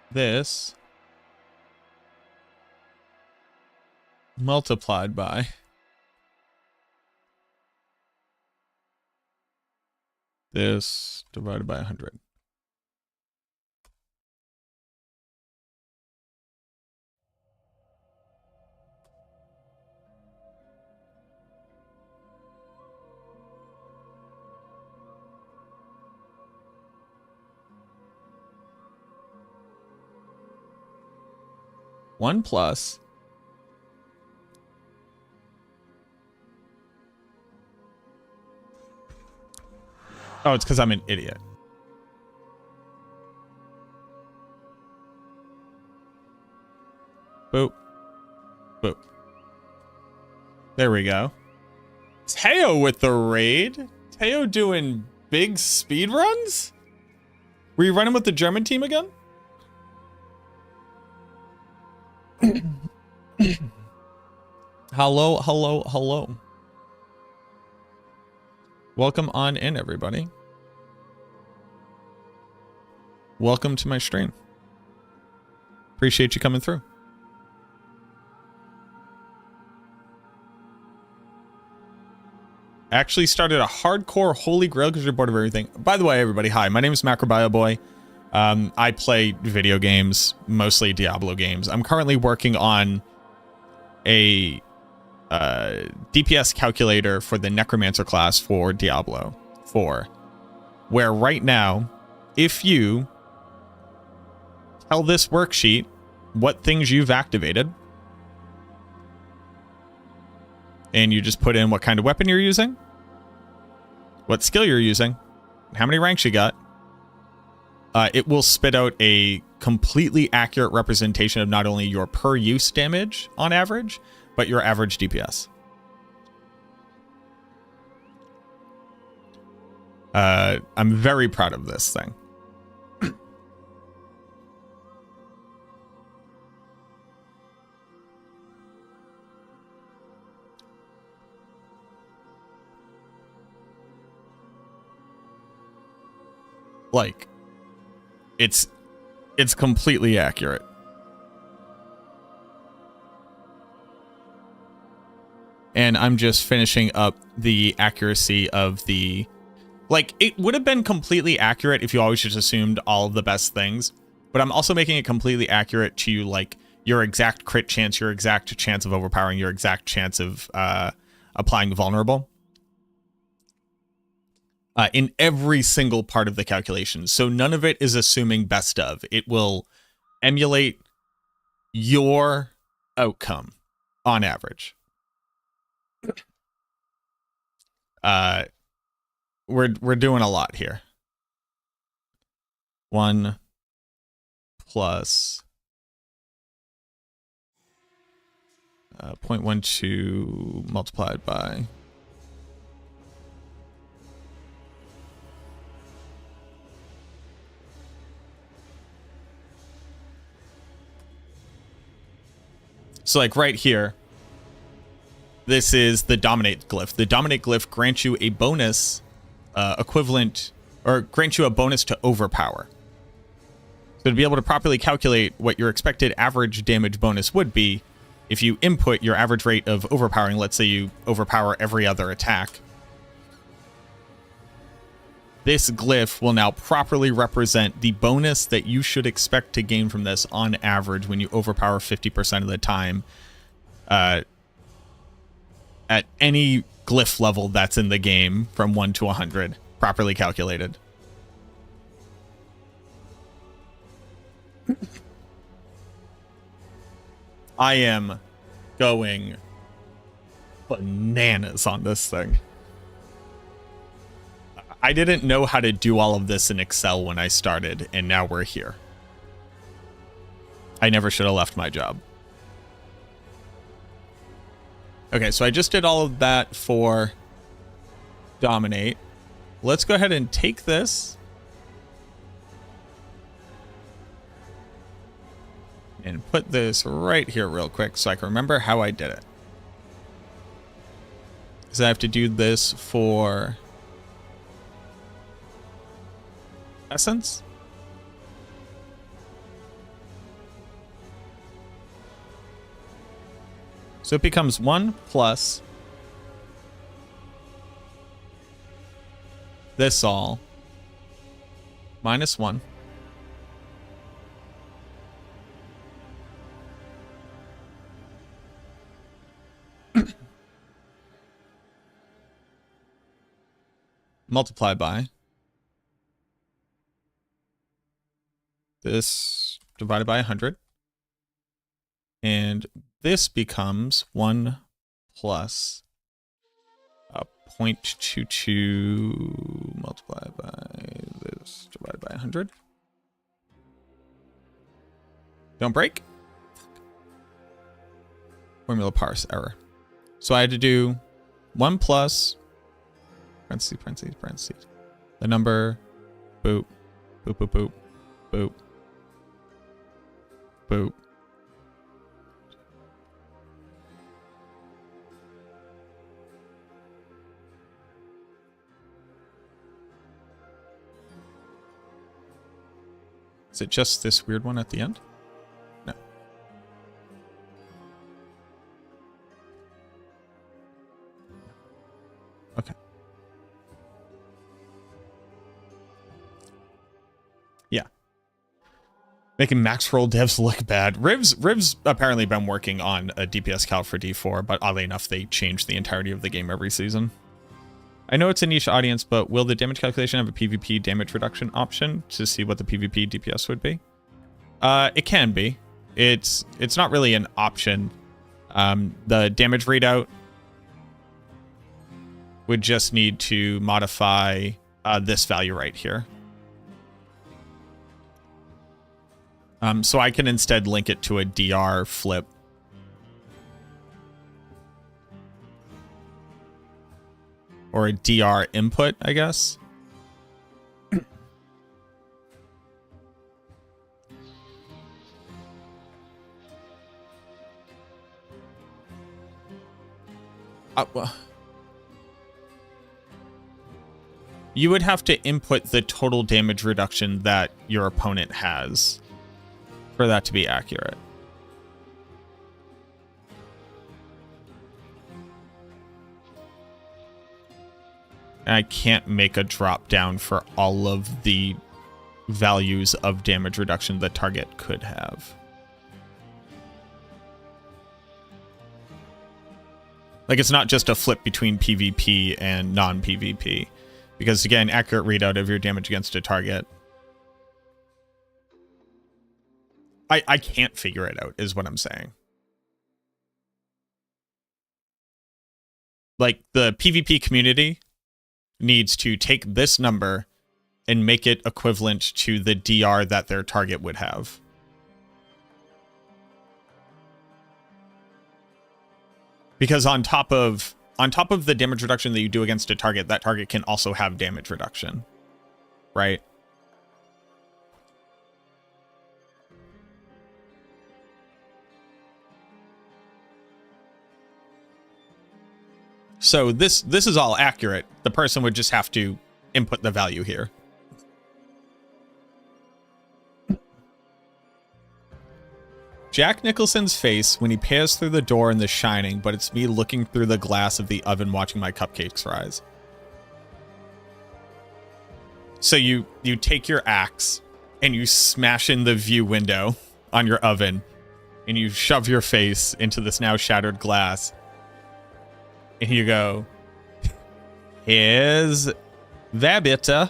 this multiplied by this divided by 100. One plus oh, it's because I'm an idiot. Boop. Boop. There we go. Teo with the raid. Teo doing big speed runs? Were you running with the German team again? Hello, hello, hello. Welcome on in, everybody. Welcome to my stream. Appreciate you coming through. Actually started a hardcore holy grail because you're bored of everything. By the way, everybody, hi. My name is MacroBioBoi. I play video games, mostly Diablo games. I'm currently working on a DPS calculator for the Necromancer class for Diablo 4, where right now, if you tell this worksheet what things you've activated, and you just put in what kind of weapon you're using, what skill you're using, how many ranks you got, it will spit out a completely accurate representation of not only your per use damage on average, but your average DPS. I'm very proud of this thing. Like, it's completely accurate. And I'm just finishing up the accuracy of the... Like, it would have been completely accurate if you always just assumed all of the best things, but I'm also making it completely accurate to, like, your exact crit chance, your exact chance of overpowering, your exact chance of applying vulnerable. In every single part of the calculation. So none of it is assuming best of. It will emulate your outcome on average. We're doing a lot here. 1 plus 0.12 multiplied by so like right here, this is the dominate glyph. The dominate glyph grants you a bonus equivalent, or grants you a bonus to overpower. So to be able to properly calculate what your expected average damage bonus would be, if you input your average rate of overpowering, let's say you overpower every other attack, this glyph will now properly represent the bonus that you should expect to gain from this on average when you overpower 50% of the time at any glyph level that's in the game from 1 to 100, properly calculated. I am going bananas on this thing. I didn't know how to do all of this in Excel when I started, and now we're here. I never should have left my job. Okay, so I just did all of that for Dominate. Let's go ahead and take this and put this right here real quick so I can remember how I did it. Because I have to do this for Essence. So it becomes 1 plus this all minus 1 multiplied by this divided by 100. And this becomes 1 plus 0.22 multiplied by this divided by 100. Don't break. Formula parse error. So I had to do 1 plus parentheses, parentheses, parentheses. The number, boop, boop, boop, boop, boop, boop. Is it just this weird one at the end? No. Okay. Yeah. Making max roll devs look bad. Riv's apparently been working on a DPS calc for D4, but oddly enough, they change the entirety of the game every season. I know it's a niche audience, but will the damage calculation have a PvP damage reduction option to see what the PvP DPS would be? It can be. It's not really an option. The damage readout would just need to modify this value right here. So I can instead link it to a DR flip. Or a DR input, I guess. Well, you would have to input the total damage reduction that your opponent has for that to be accurate. I can't make a drop down for all of the values of damage reduction the target could have. Like, it's not just a flip between PvP and non-PvP. Because, again, accurate readout of your damage against a target. I can't figure it out, is what I'm saying. Like, the PvP community needs to take this number and make it equivalent to the DR that their target would have. Because on top of the damage reduction that you do against a target, that target can also have damage reduction. Right? So this is all accurate. The person would just have to input the value here. Jack Nicholson's face when he passed through the door in The Shining, but it's me looking through the glass of the oven watching my cupcakes rise. So you take your axe and you smash in the view window on your oven and you shove your face into this now shattered glass. And you go, here's the bitter.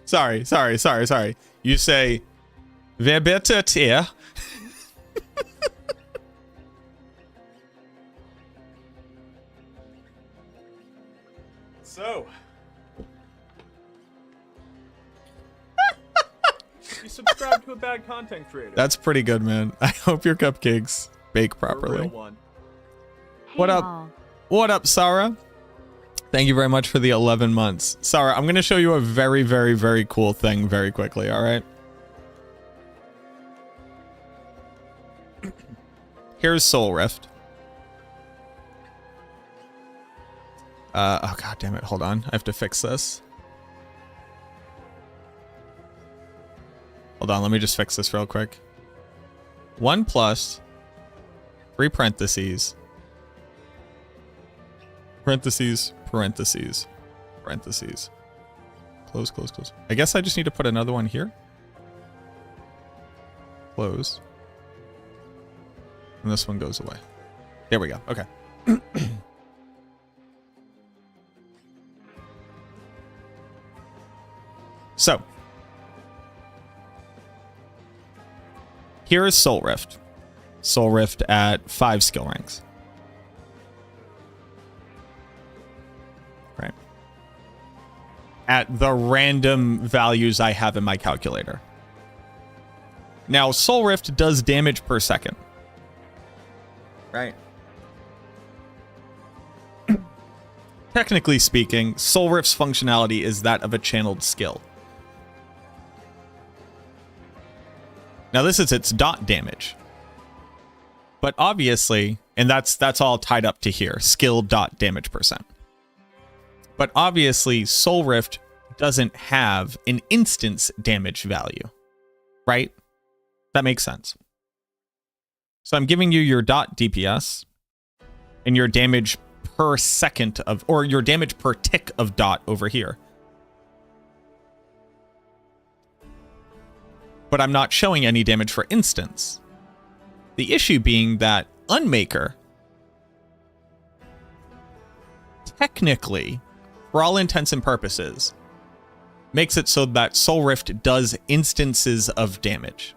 Sorry. You say, wer bitte tier? So, you subscribe to a bad content creator. That's pretty good, man. I hope your cupcakes bake You're a properly. real one. What Hey, up? y'all. What up, Sarah? Thank you very much for the 11 months. Sarah, I'm going to show you a very, very, very cool thing very quickly, all right? Here's Soul Rift. Oh, god damn it. Hold on. I have to fix this. Hold on. Let me just fix this real quick. 1 plus 3 parentheses. Parentheses. Close. I guess I just need to put another one here. Close. And this one goes away. There we go. Okay. So, here is Soul Rift. Soul Rift at 5 skill ranks. Right. At the random values I have in my calculator. Now, Soul Rift does damage per second. Right. technically speaking, Soul Rift's functionality is that of a channeled skill. Now this is its dot damage. But obviously, and that's all tied up to here, skill dot damage percent. But obviously, Soul Rift doesn't have an instance damage value, right? That makes sense. So I'm giving you your dot DPS and your damage per second of, or your damage per tick of dot over here. But I'm not showing any damage for instance. The issue being that Unmaker, technically, for all intents and purposes, makes it so that Soul Rift does instances of damage.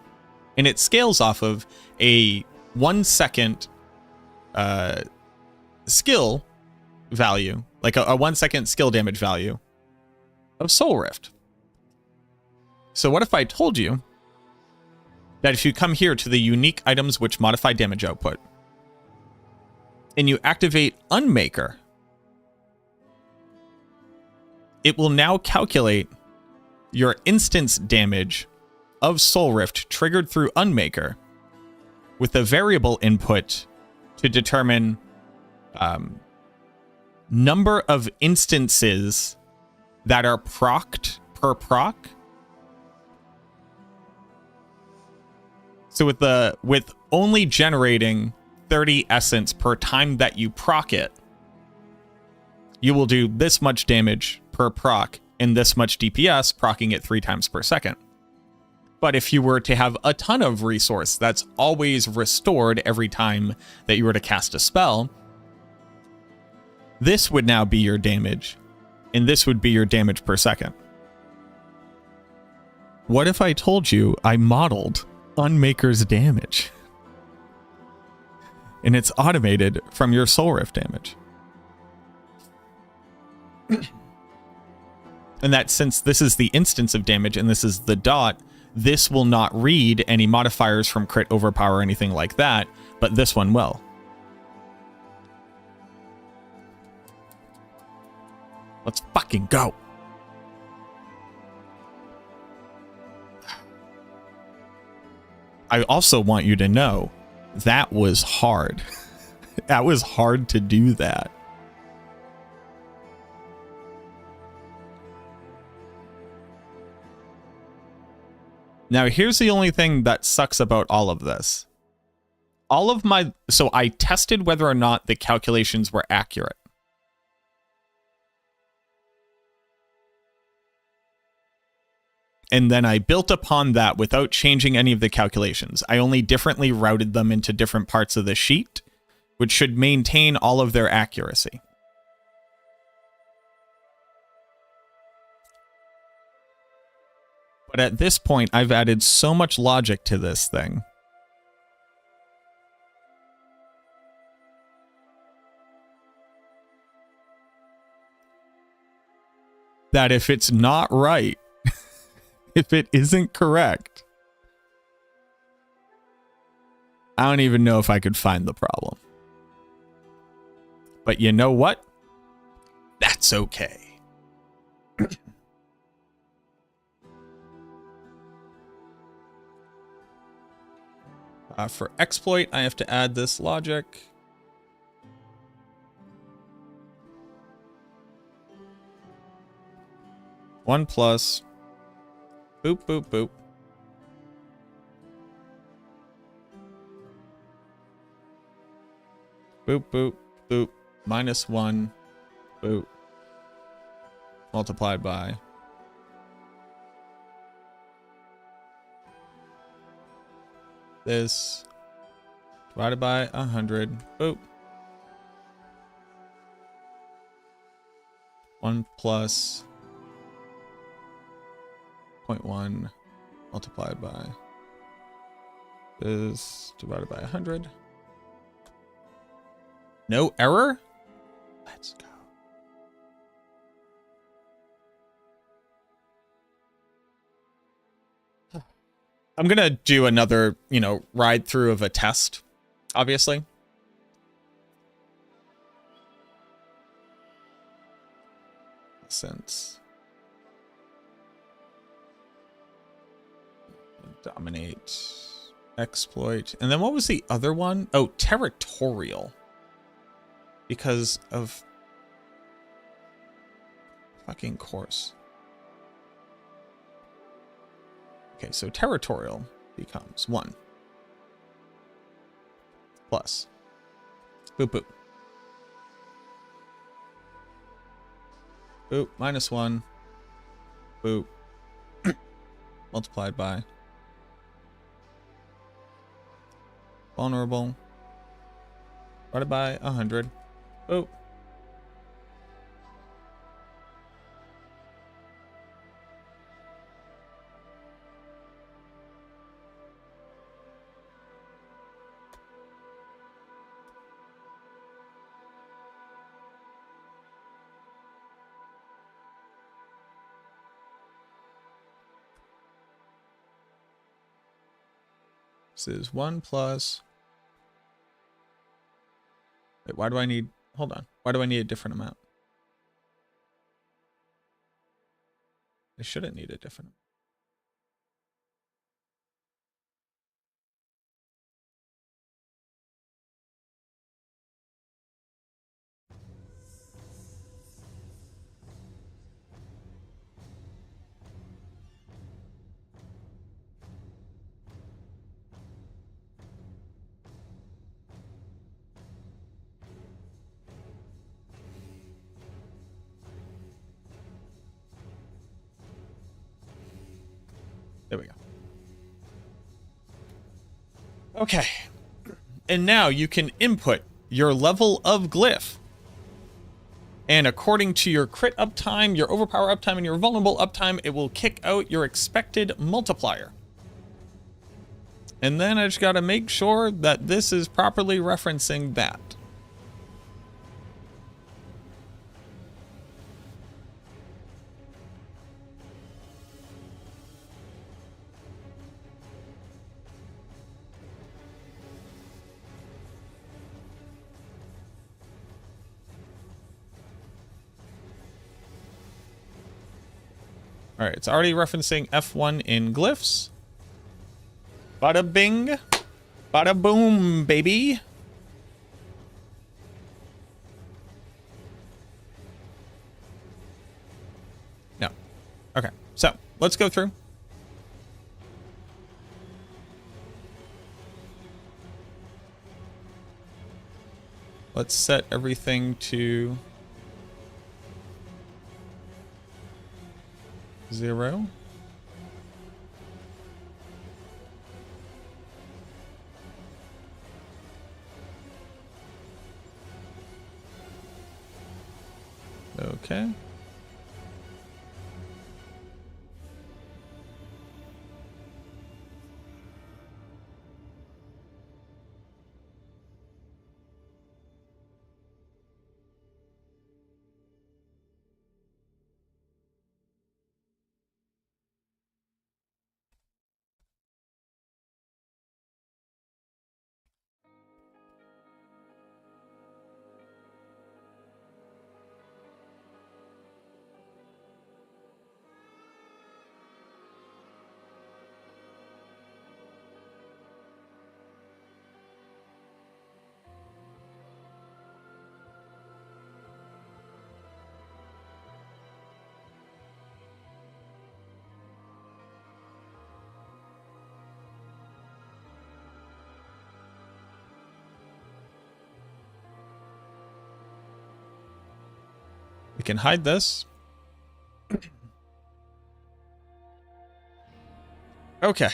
And it scales off of a 1 second skill value, like a 1 second skill damage value of Soul Rift. So what if I told you that if you come here to the unique items which modify damage output, and you activate Unmaker, it will now calculate your instance damage of Soul Rift triggered through Unmaker with a variable input to determine number of instances that are procced per proc. So with only generating 30 essence per time that you proc it, you will do this much damage per proc and this much DPS, proccing it 3 times per second. But if you were to have a ton of resource that's always restored every time that you were to cast a spell, this would now be your damage, and this would be your damage per second. What if I told you I modeled Unmaker's damage? And it's automated from your Soul Rift damage. And that since this is the instance of damage and this is the dot, this will not read any modifiers from crit, overpower, or anything like that, but this one will. Let's fucking go. I also want you to know that was hard. That was hard to do that. Now, here's the only thing that sucks about all of this. So I tested whether or not the calculations were accurate. And then I built upon that without changing any of the calculations. I only differently routed them into different parts of the sheet, which should maintain all of their accuracy. But at this point, I've added so much logic to this thing that if it's not right, if it isn't correct, I don't even know if I could find the problem. But you know what? That's okay. For exploit, I have to add this logic. One plus boop, boop, boop. Boop, boop, boop. -1, boop. Multiplied by. This. Divided by 100. Boop. 1 plus 0.1 multiplied by this divided by 100. No error? Let's go. I'm going to do another, ride through of a test, obviously. Since dominate, exploit, and then what was the other one? Oh, territorial. Because of fucking course. Okay, so territorial becomes 1 plus boop boop boop minus 1 boop multiplied by vulnerable divided by 100. Boop. This is 1 plus. Wait, why do I need, hold on. Why do I need a different amount? I shouldn't need a different amount. There we go. Okay. And now you can input your level of glyph. And according to your crit uptime, your overpower uptime, and your vulnerable uptime, it will kick out your expected multiplier. And then I just gotta make sure that this is properly referencing that. All right, it's already referencing F1 in glyphs. Bada bing, bada boom, baby. No. Okay, so let's go through. Let's set everything to 0. Okay. We can hide this. Okay.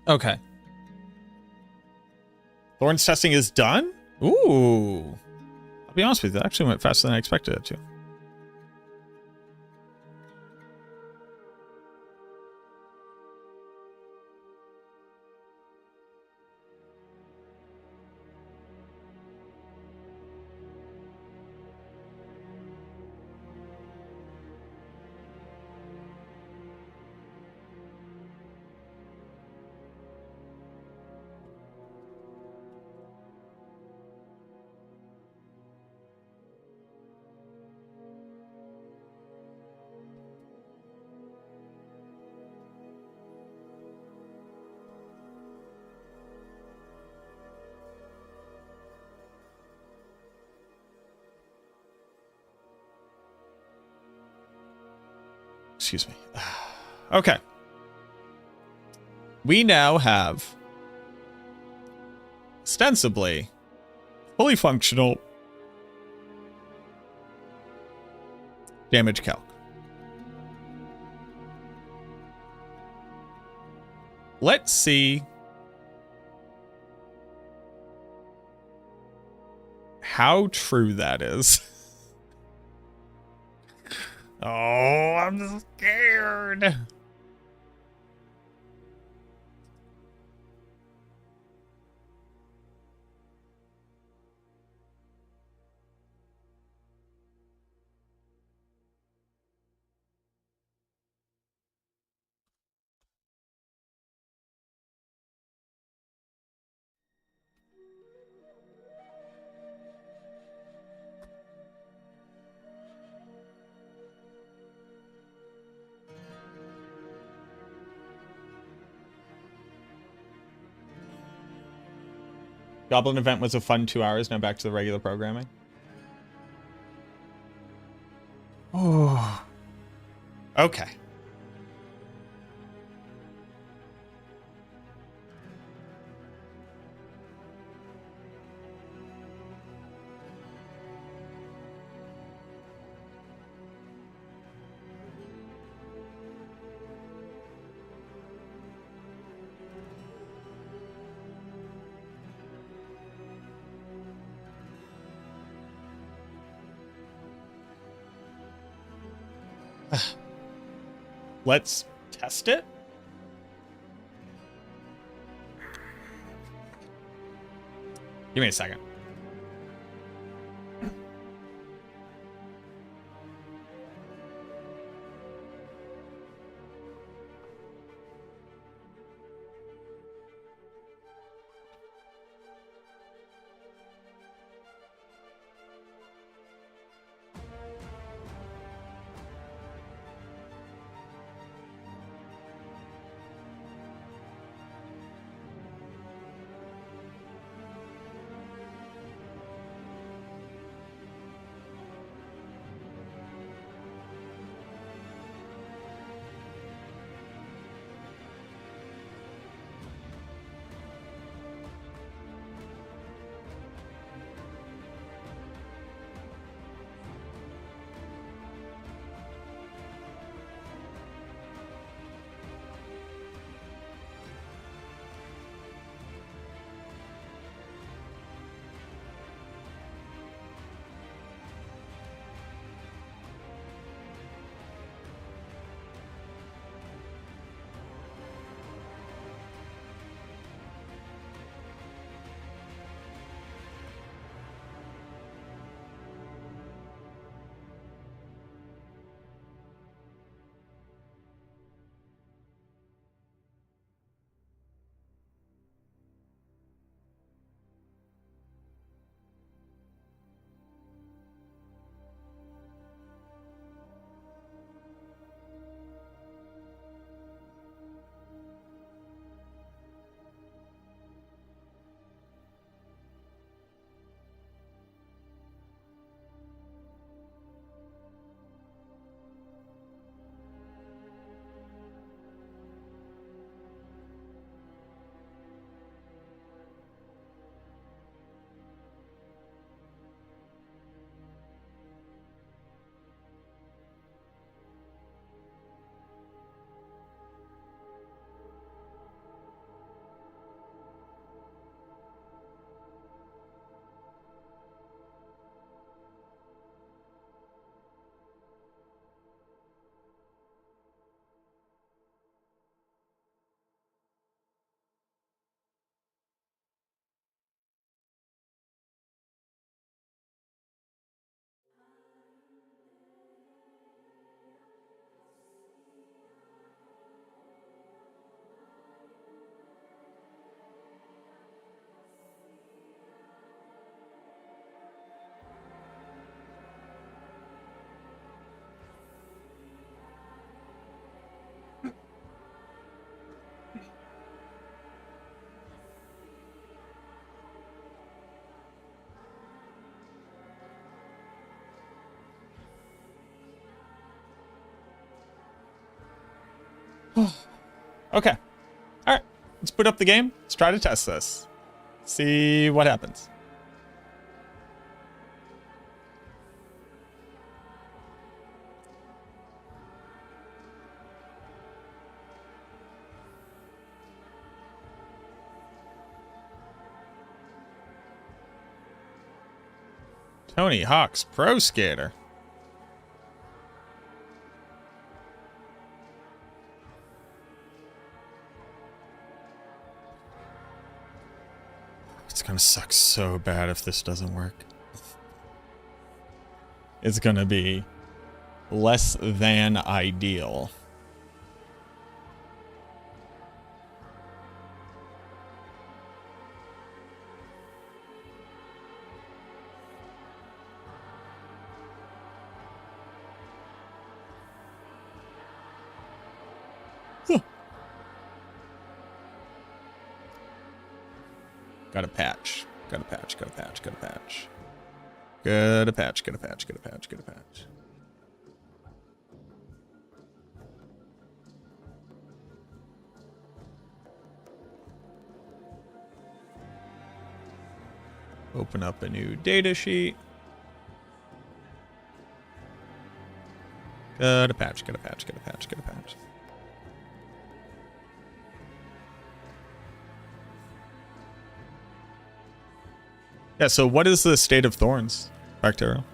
Okay. Thorns testing is done? Ooh. I'll be honest with you, that actually went faster than I expected it to. Excuse me. Okay. We now have ostensibly fully functional damage calc. Let's see how true that is. Oh, I'm scared. Goblin event was a fun 2 hours. Now back to the regular programming. Oh. Okay. Let's test it. Give me a second. Okay. All right. Let's put up the game. Let's try to test this. See what happens. Tony Hawk's Pro Skater. It's gonna suck so bad if this doesn't work. It's gonna be less than ideal. Got a patch. Got a patch. Got a patch. Got a patch. Got a patch. Got a patch. Got a patch. Got a patch. Open up a new data sheet. Got a patch. Got a patch. Got a patch. Got a patch. Yeah, so what is the state of thorns, Bacterial?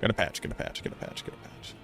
Got a patch, got a patch, got a patch, got a patch.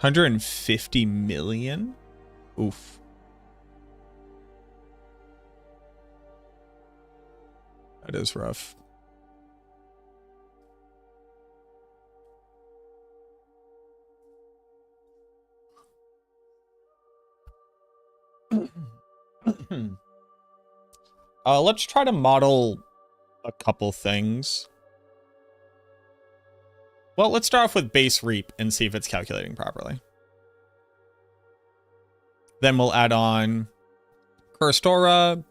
150 million? Oof. That is rough. Let's try to model a couple things. Well, let's start off with base reap and see if it's calculating properly. Then we'll add on cursed aura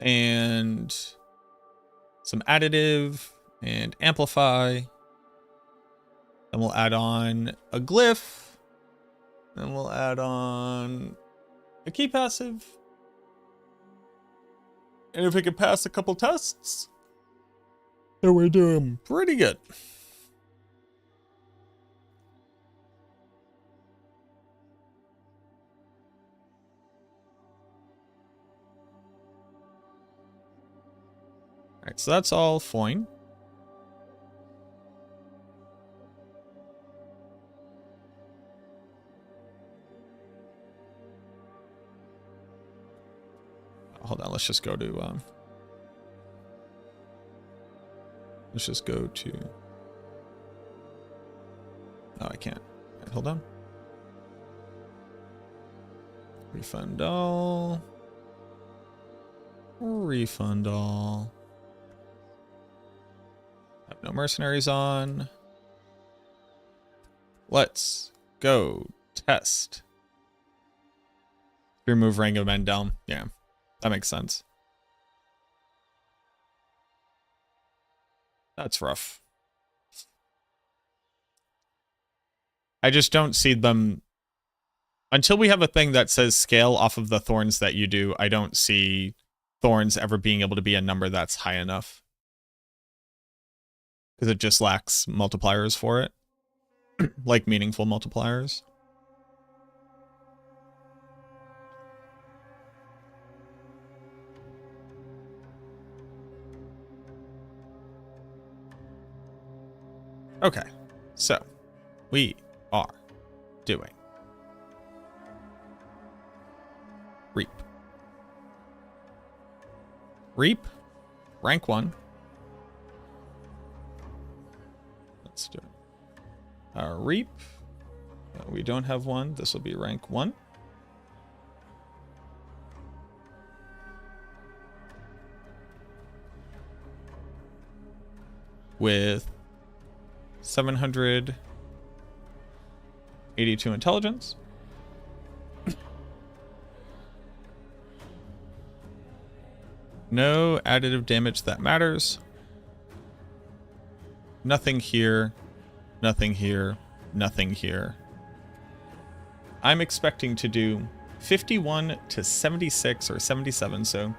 and some additive and amplify. Then we'll add on a glyph. Then we'll add on a key passive. And if we can pass a couple tests, then we're doing pretty good. All right, so that's all fine. Hold on, let's just go to let's just go to Oh, I can't. Wait, hold on. Refund all. Refund all. Have no mercenaries on. Let's go test. Remove Ring of Men down. Yeah, that makes sense. That's rough. I just don't see them... Until we have a thing that says scale off of the thorns that you do, I don't see thorns ever being able to be a number that's high enough. Because it just lacks multipliers for it. Like meaningful multipliers. Okay, so we are doing Reap. Reap, rank 1. Let's do it. Reap. We don't have one. This will be rank 1. With 782 intelligence. No additive damage that matters. Nothing here. Nothing here. Nothing here. I'm expecting to do 51 to 76 or 77, so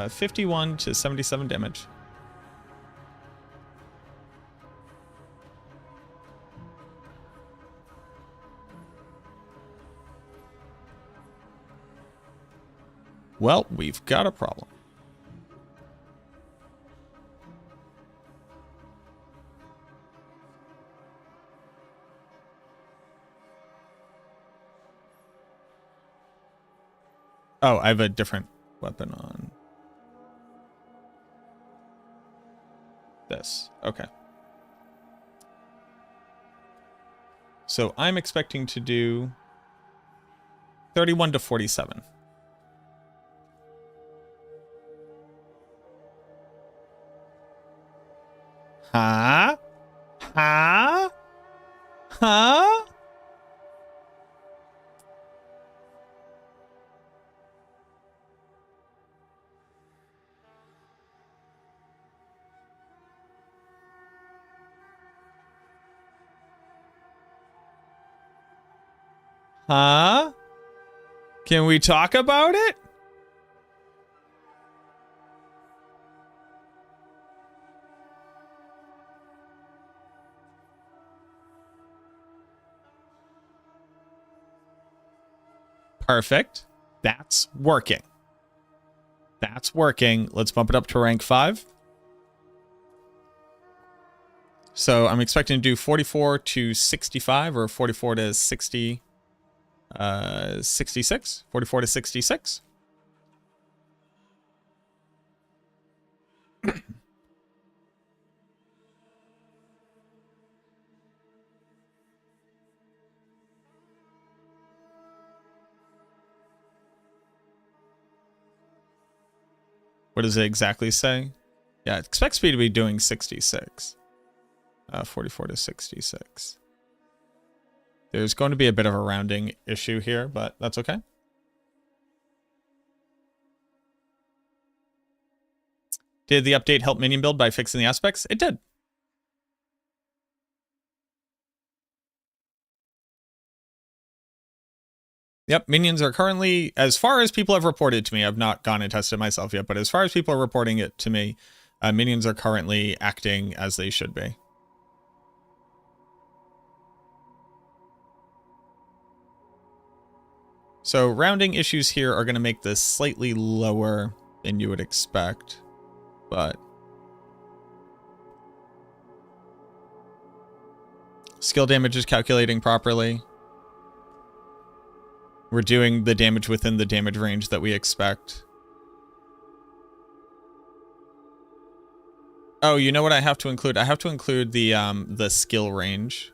51 to 77 damage. Well, we've got a problem. Oh, I have a different weapon on. This. Okay. So I'm expecting to do 31 to 47. Huh? Huh? Huh? Huh? Can we talk about it? Perfect. That's working. That's working. Let's bump it up to rank 5. So I'm expecting to do 44 to 65 or 44 to 60, 66. 44 to 66. What does it exactly say? Yeah, it expects me to be doing 66. 44 to 66. There's going to be a bit of a rounding issue here, but that's okay. Did the update help minion build by fixing the aspects? It did. Yep, minions are currently, as far as people have reported to me, I've not gone and tested myself yet, but as far as people are reporting it to me, minions are currently acting as they should be. So rounding issues here are going to make this slightly lower than you would expect, but skill damage is calculating properly. We're doing the damage within the damage range that we expect. Oh, you know what I have to include? I have to include the skill range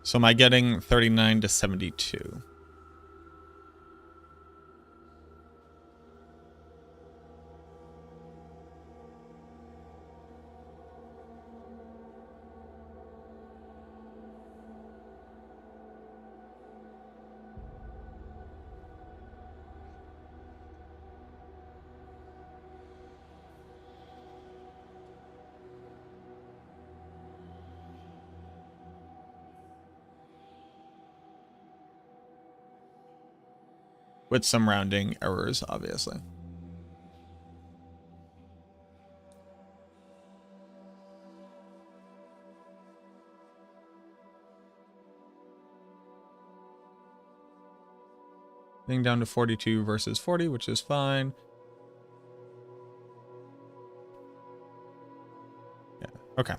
So am I getting 39 to 72? With some rounding errors, obviously. Getting down to 42 versus 40, which is fine. Yeah, okay.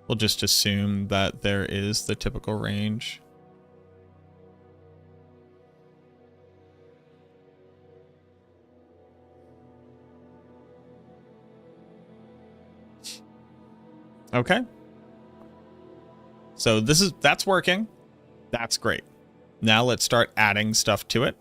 We'll just assume that there is the typical range. Okay. So that's working. That's great. Now let's start adding stuff to it.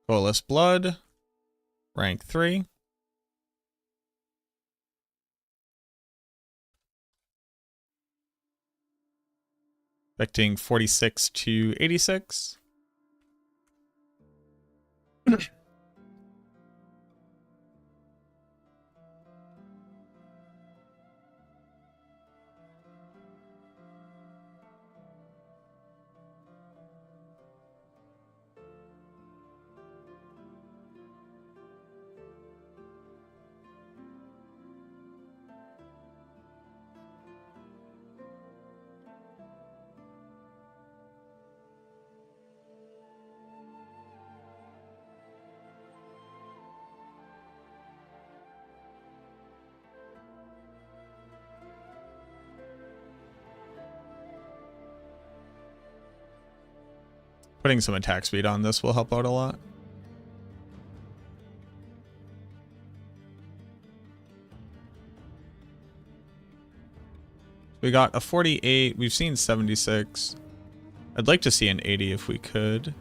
Coalesce Blood, rank 3. Expecting 46 to 86. Putting some attack speed on this will help out a lot. We got a 48. We've seen 76. I'd like to see an 80 if we could.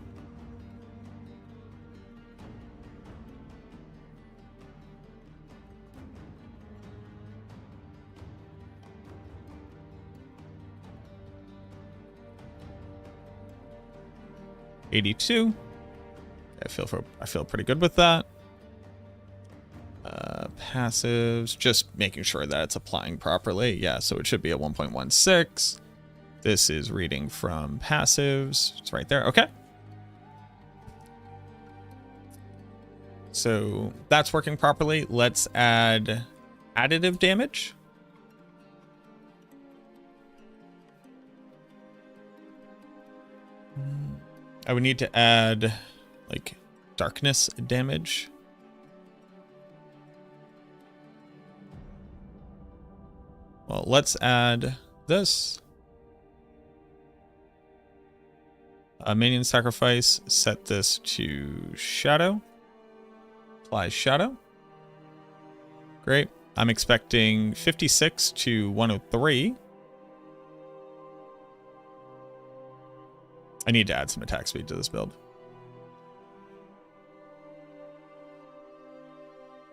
$82. I feel pretty good with that. Passives, just making sure that it's applying properly. Yeah, so it should be at 1.16. This is reading from passives. It's right there. Okay. So that's working properly. Let's add additive damage. I would need to add like darkness damage. Well, let's add this. Minion sacrifice, set this to shadow. Apply shadow. Great. I'm expecting 56 to 103. I need to add some attack speed to this build.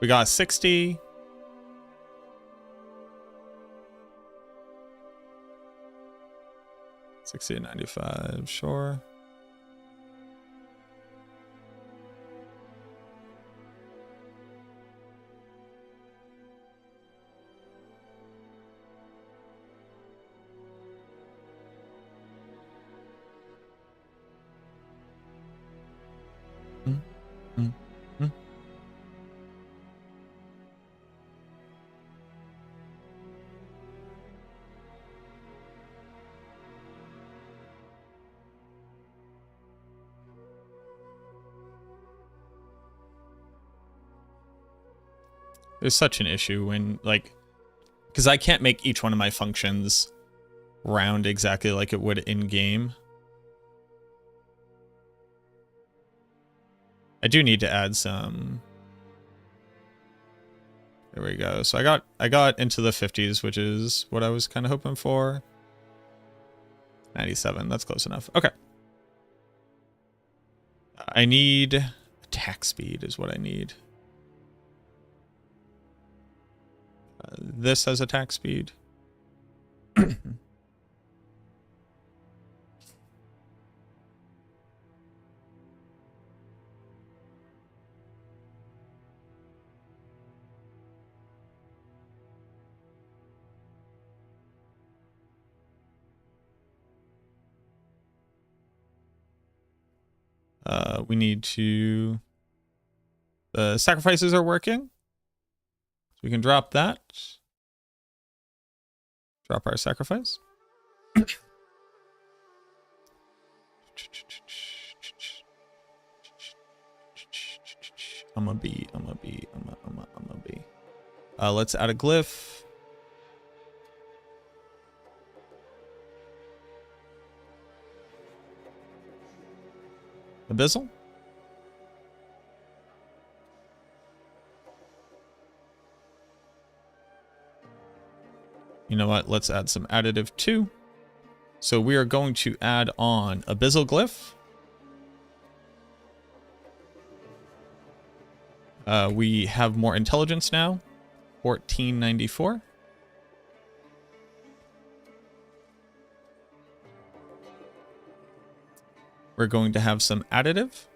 We got a 60. $60 to $95, sure. There's such an issue when, like, because I can't make each one of my functions round exactly like it would in game. I do need to add some. There we go. So I got into the 50s, which is what I was kind of hoping for. 97, that's close enough. Okay. I need attack speed is what I need. This has attack speed. We need to... The sacrifices are working. So we can drop that. Drop our sacrifice. I'm a bee. Let's add a glyph. Abyssal. You know what? Let's add some additive too. So we are going to add on Abyssal Glyph. We have more intelligence now. 1494. We're going to have some additive.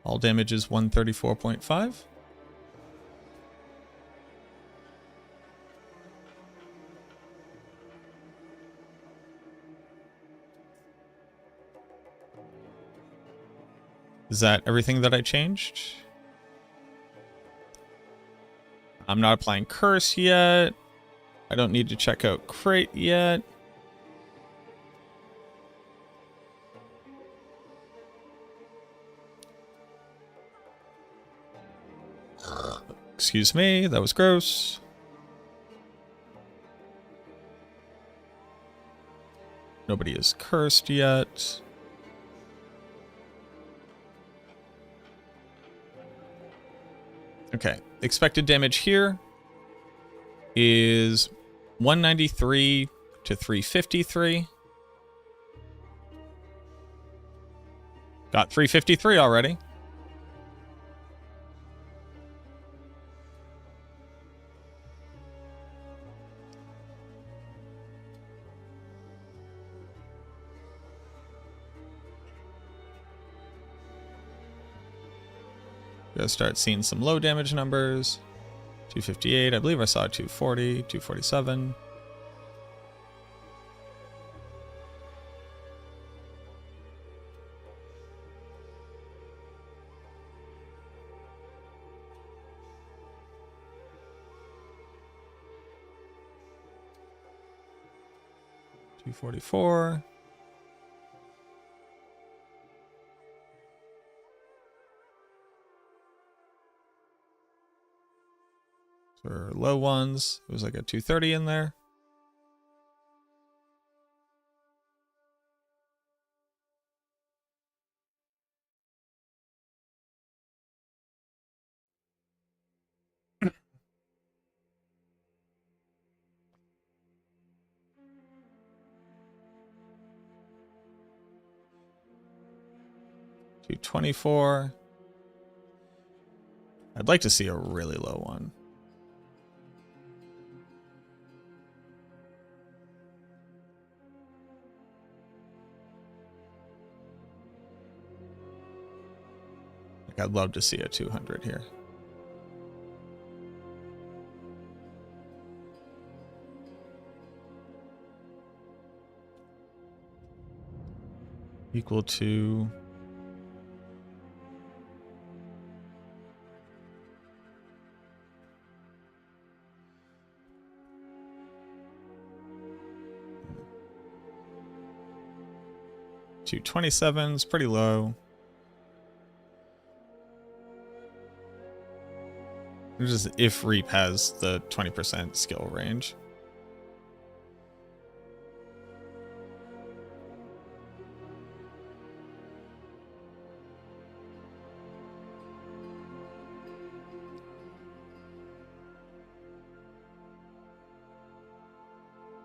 All damage is 134.5. Is that everything that I changed? I'm not applying curse yet. I don't need to check out crate yet. Excuse me, that was gross. Nobody is cursed yet. Okay, expected damage here is 193 to 353. Got 353 already. Gonna start seeing some low damage numbers. 258, I believe I saw 240, 247. $244. For low ones, it was like a 230 in there. $224. I'd like to see a really low one. I'd love to see a 200 here. Equal to... $227 is pretty low. Just if Reap has the 20% skill range.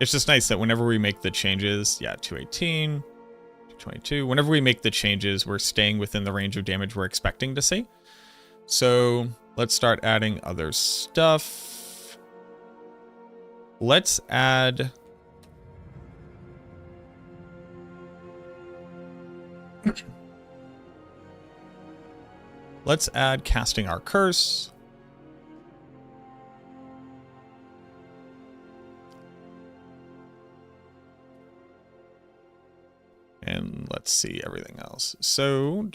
It's just nice that whenever we make the changes, yeah, 218, 222, whenever we make the changes, we're staying within the range of damage we're expecting to see. So let's start adding other stuff. Let's add... Let's add Casting Our Curse. And let's see everything else. So,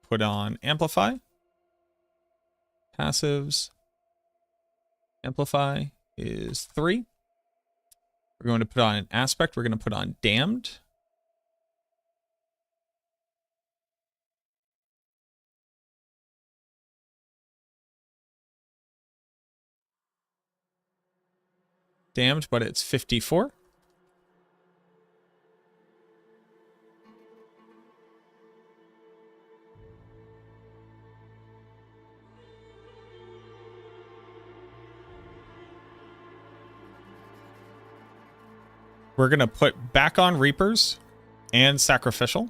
put on Amplify. Passives. Amplify is 3. We're going to put on an Aspect. We're going to put on Damned. Damned, but it's 54. We're going to put back on Reapers and Sacrificial.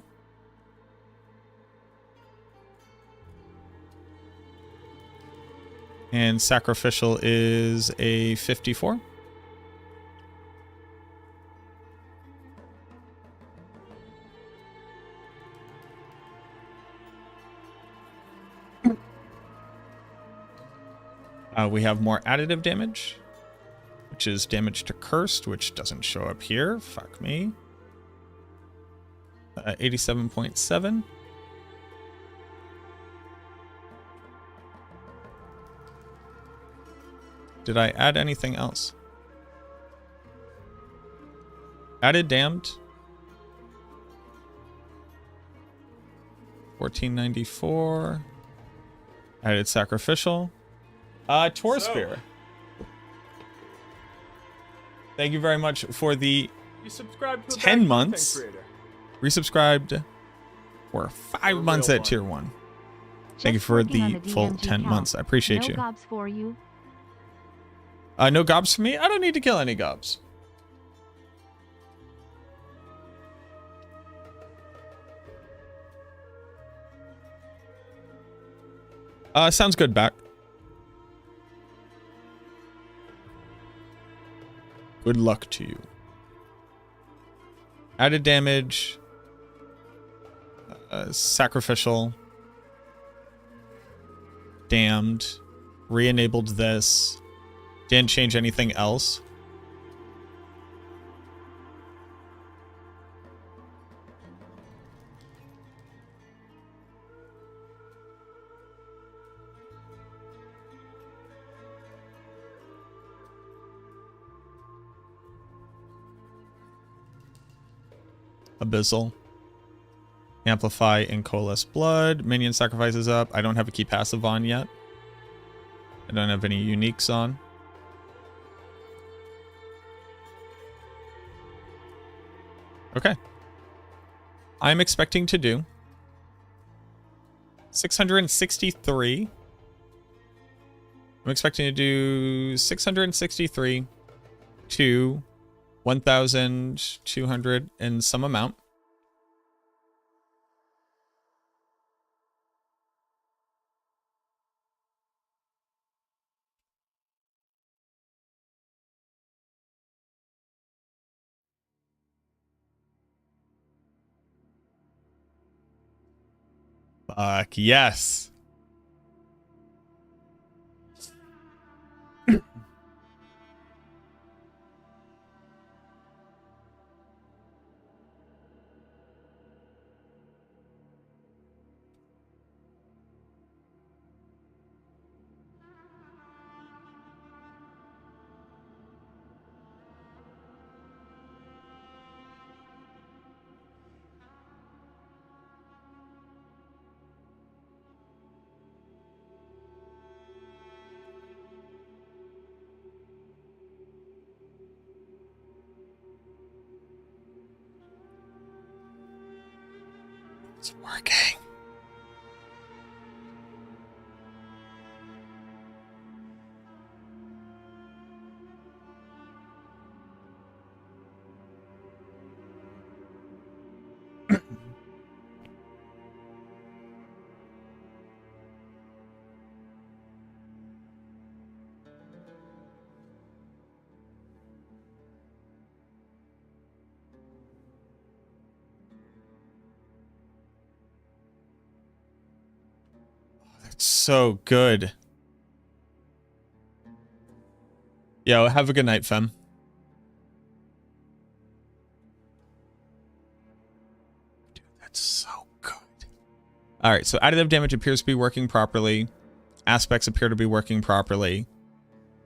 And Sacrificial is a 54. We have more additive damage, which is damage to Cursed, which doesn't show up here. Fuck me. 87.7. Did I add anything else? Added Damned. 1494. Added Sacrificial. Tor Spear. Thank you very much for the You subscribe to a 10 bad months. content creator. Resubscribed for 5 months at tier 1. Thank you Just for working on the full DMG 10 calc. months. I appreciate No you. gobs for you. No gobs for me? I don't need to kill any gobs. Sounds good, back. Good luck to you. Added damage. Sacrificial. Damned. Re-enabled this. Didn't change anything else. Abyssal. Amplify and Coalesce Blood. Minion sacrifices up. I don't have a key passive on yet. I don't have any uniques on. Okay. I'm expecting to do 663. I'm expecting to do 663 to 1,200 and some amount. Fuck yes. It's working. That's so good. Yo, have a good night, fam. Dude, that's so good. All right, so additive damage appears to be working properly. Aspects appear to be working properly.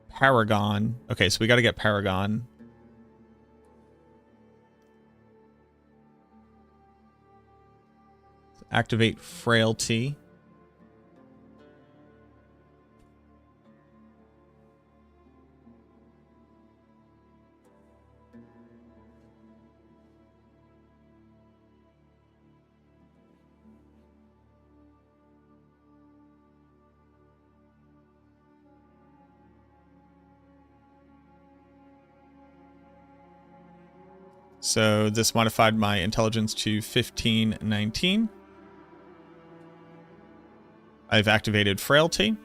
Paragon. Okay, so we got to get Paragon. Activate Frailty. So this modified my intelligence to 1519. I've activated Frailty.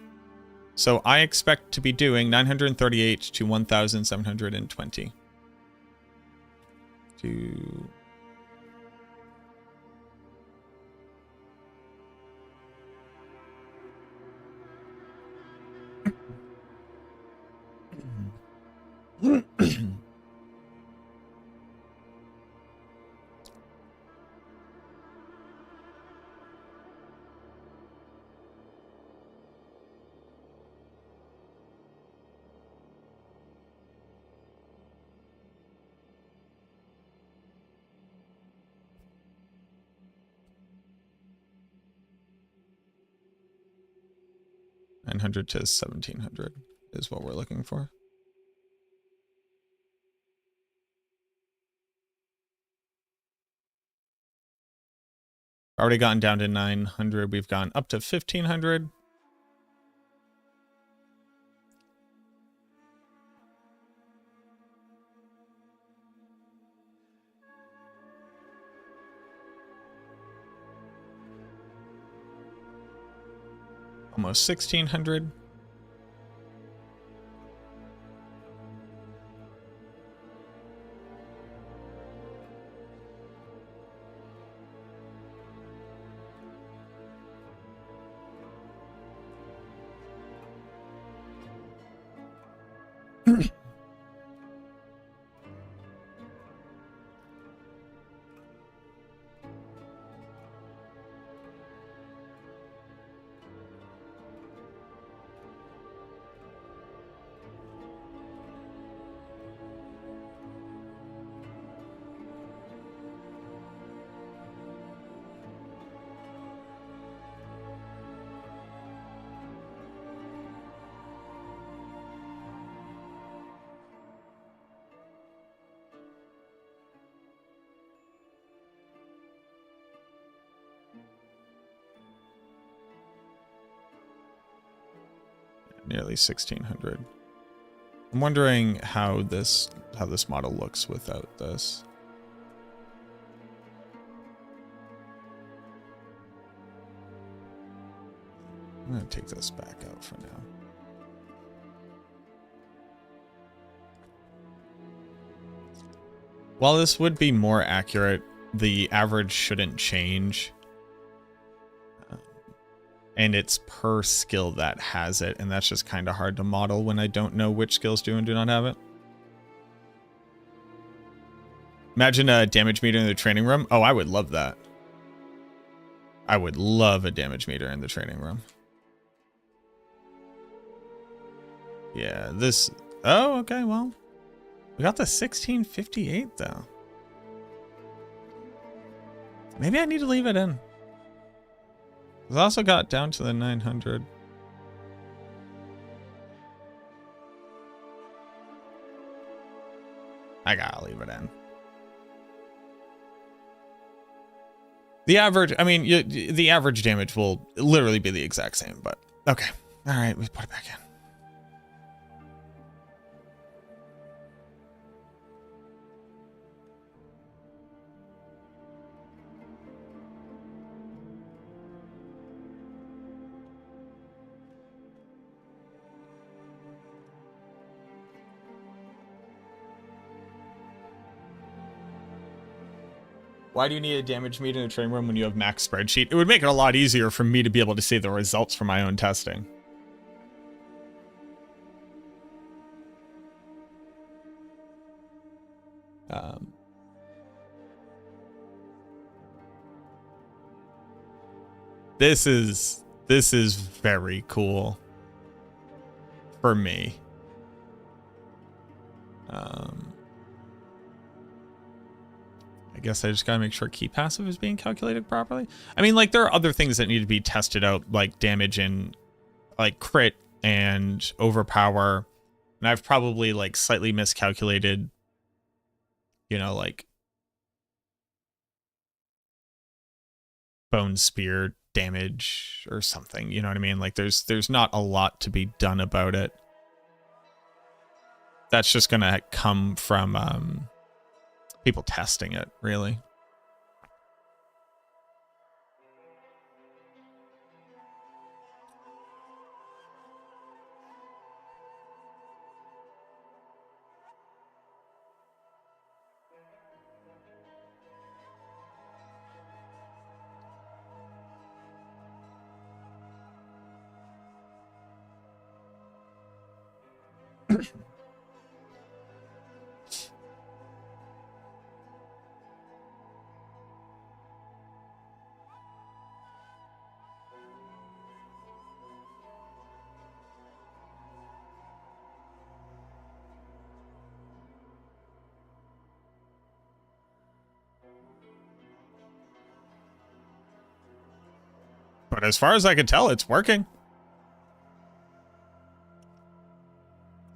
So I expect to be doing 938 to 1,720. To... $900 to $1,700 is what we're looking for. Already gotten down to 900. We've gone up to 1,500. Almost 1,600. Nearly 1,600. I'm wondering how this model looks without this. I'm gonna take this back out for now. While this would be more accurate, the average shouldn't change. And it's per skill that has it, and that's just kind of hard to model when I don't know which skills do and do not have it. Imagine a damage meter in the training room. Oh, I would love that. I would love a damage meter in the training room. Yeah, this... Oh, okay, well. We got the 1658, though. Maybe I need to leave it in. I also got down to the 900. I gotta leave it in. The average, I mean, the average damage will literally be the exact same, but okay. All right, we put it back in. Why do you need a damage meter in the training room when you have max spreadsheet? It would make it a lot easier for me to be able to see the results from my own testing. This is very cool for me. I guess I just gotta make sure key passive is being calculated properly. I mean, like, there are other things that need to be tested out, like damage and like crit and overpower. And I've probably like slightly miscalculated, you know, like bone spear damage or something. You know what I mean? Like there's not a lot to be done about it. That's just gonna come from people testing it, really. But as far as I can tell, it's working.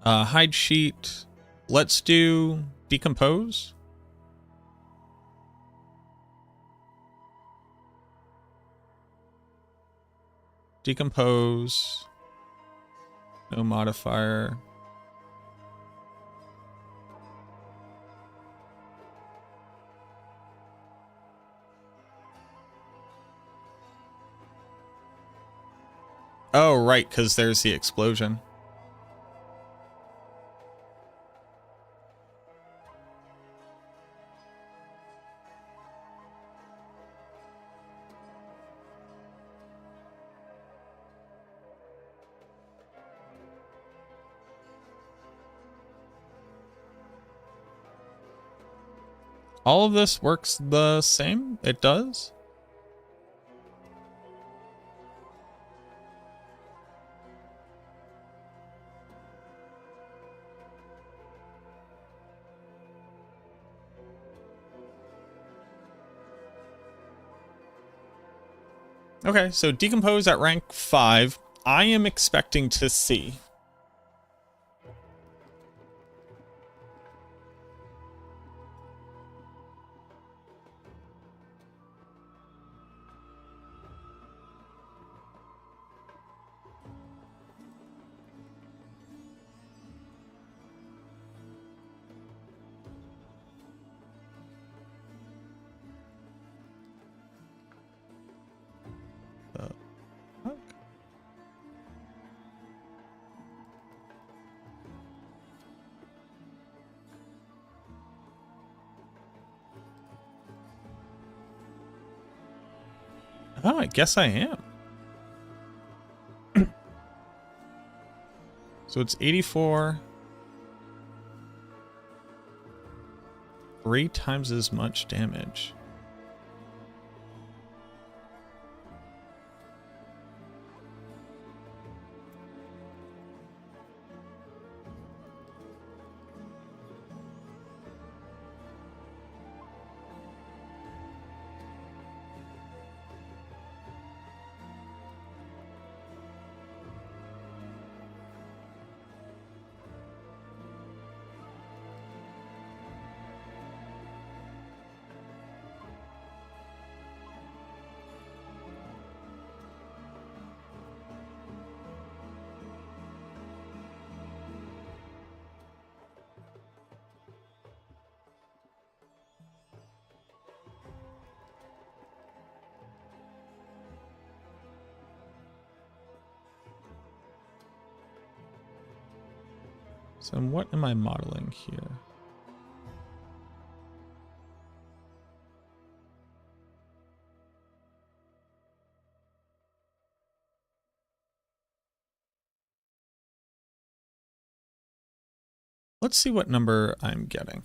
Hide sheet. Let's do decompose. Decompose. No modifier. Oh, right, because there's the explosion. All of this works the same? It does? Okay, so decompose at rank 5. I am expecting to see. Oh, I guess I am. So it's 84. 3 times as much damage. So what am I modeling here? Let's see what number I'm getting.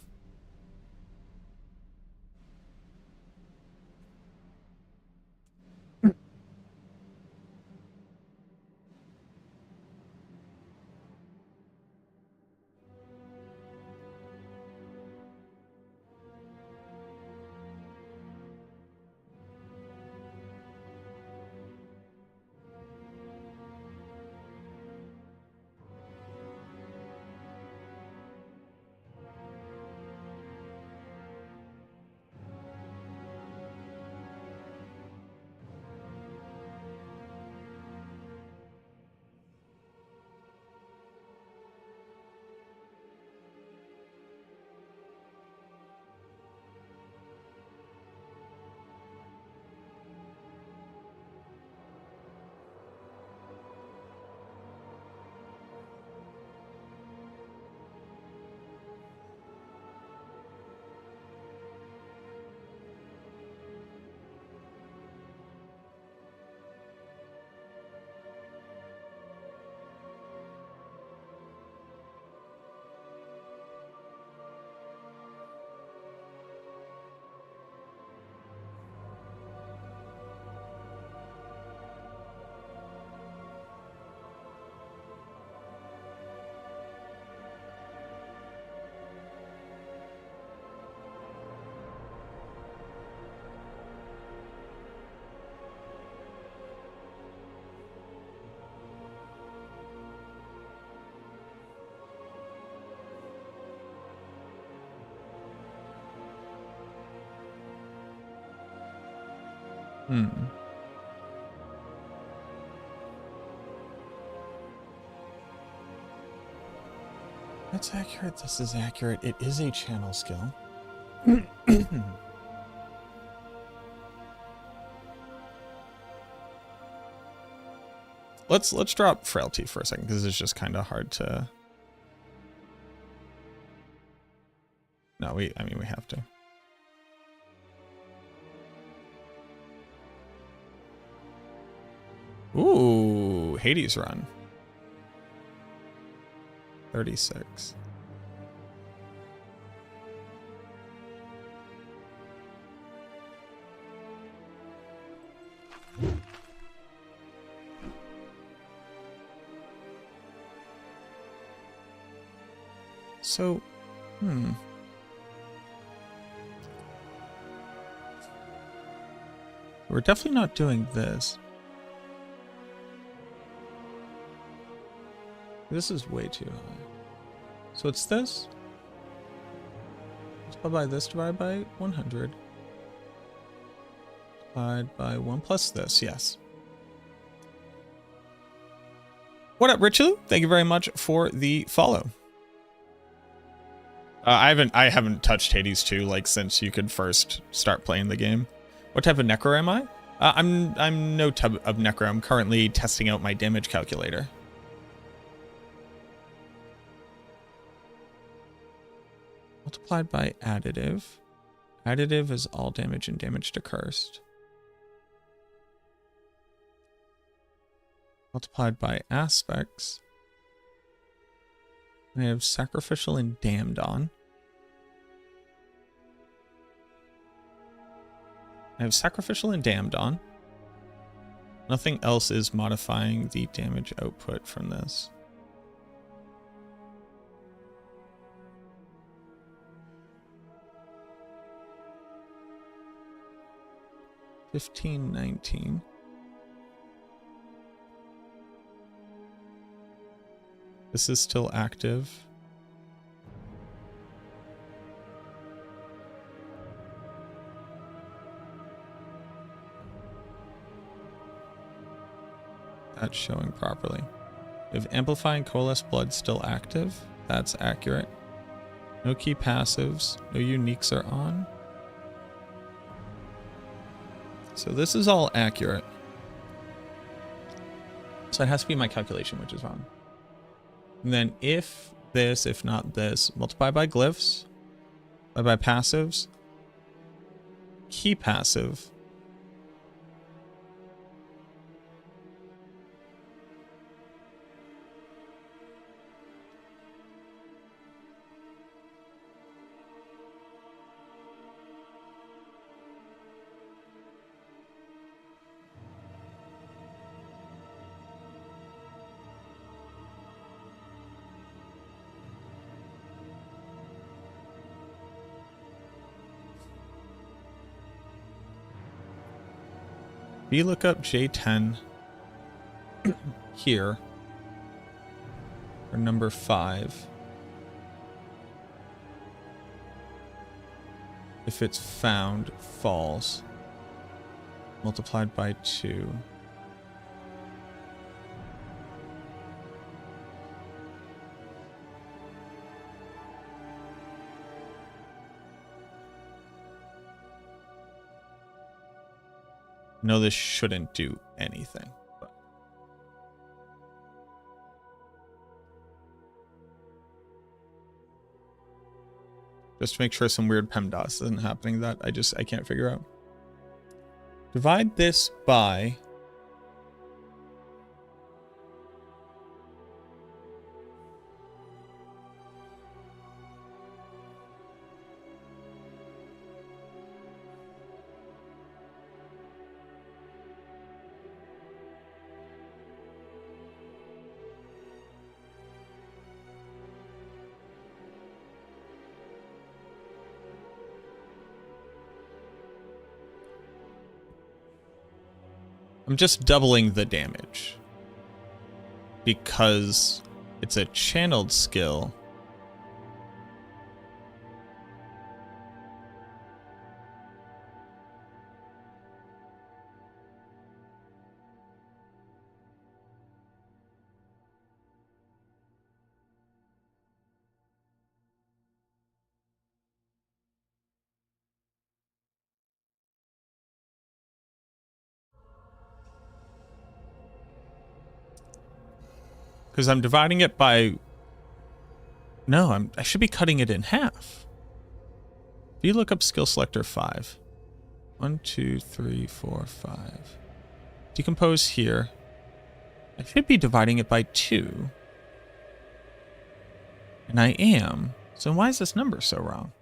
That's accurate. This is accurate. It is a channel skill. Let's drop frailty for a second because it's just kind of hard to. No, I mean we have to. Ooh, Hades run. 36. So, we're definitely not doing this. This is way too high. So it's this. Divide by this, divided by 100. Divide by 1 plus this, yes. What up, Richelu? Thank you very much for the follow. I haven't touched Hades 2 like since you could first start playing the game. What type of Necro am I? I'm no type of Necro. I'm currently testing out my damage calculator. Multiplied by additive. Additive is all damage and damage to cursed. Multiplied by aspects. I have sacrificial and damned on. I have sacrificial and damned on. Nothing else is modifying the damage output from this. $15.19. This is still active. That's showing properly. If Amplifying Coalesce Blood still active, that's accurate. No key passives, no uniques are on. So this is all accurate. So it has to be my calculation, which is wrong. And then if this, if not this. Multiply by glyphs. By passives. Key passive. VLOOKUP J10 here for number 5. If it's found, false. Multiplied by 2. No, this shouldn't do anything. But just to make sure some weird PEMDAS isn't happening that I can't figure out. Divide this by I'm just doubling the damage because it's a channeled skill. Because I'm dividing it by... No, I should be cutting it in half. VLOOKUP skill selector 5. 1, 2, 3, 4, 5. Decompose here. I should be dividing it by 2. And I am. So why is this number so wrong?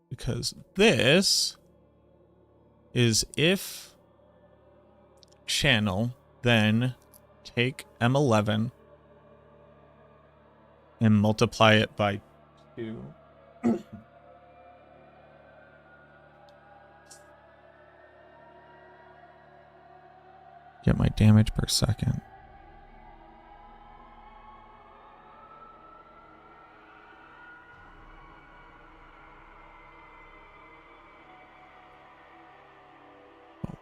Because this is if channel, then take M11 and multiply it by 2. Get my damage per second.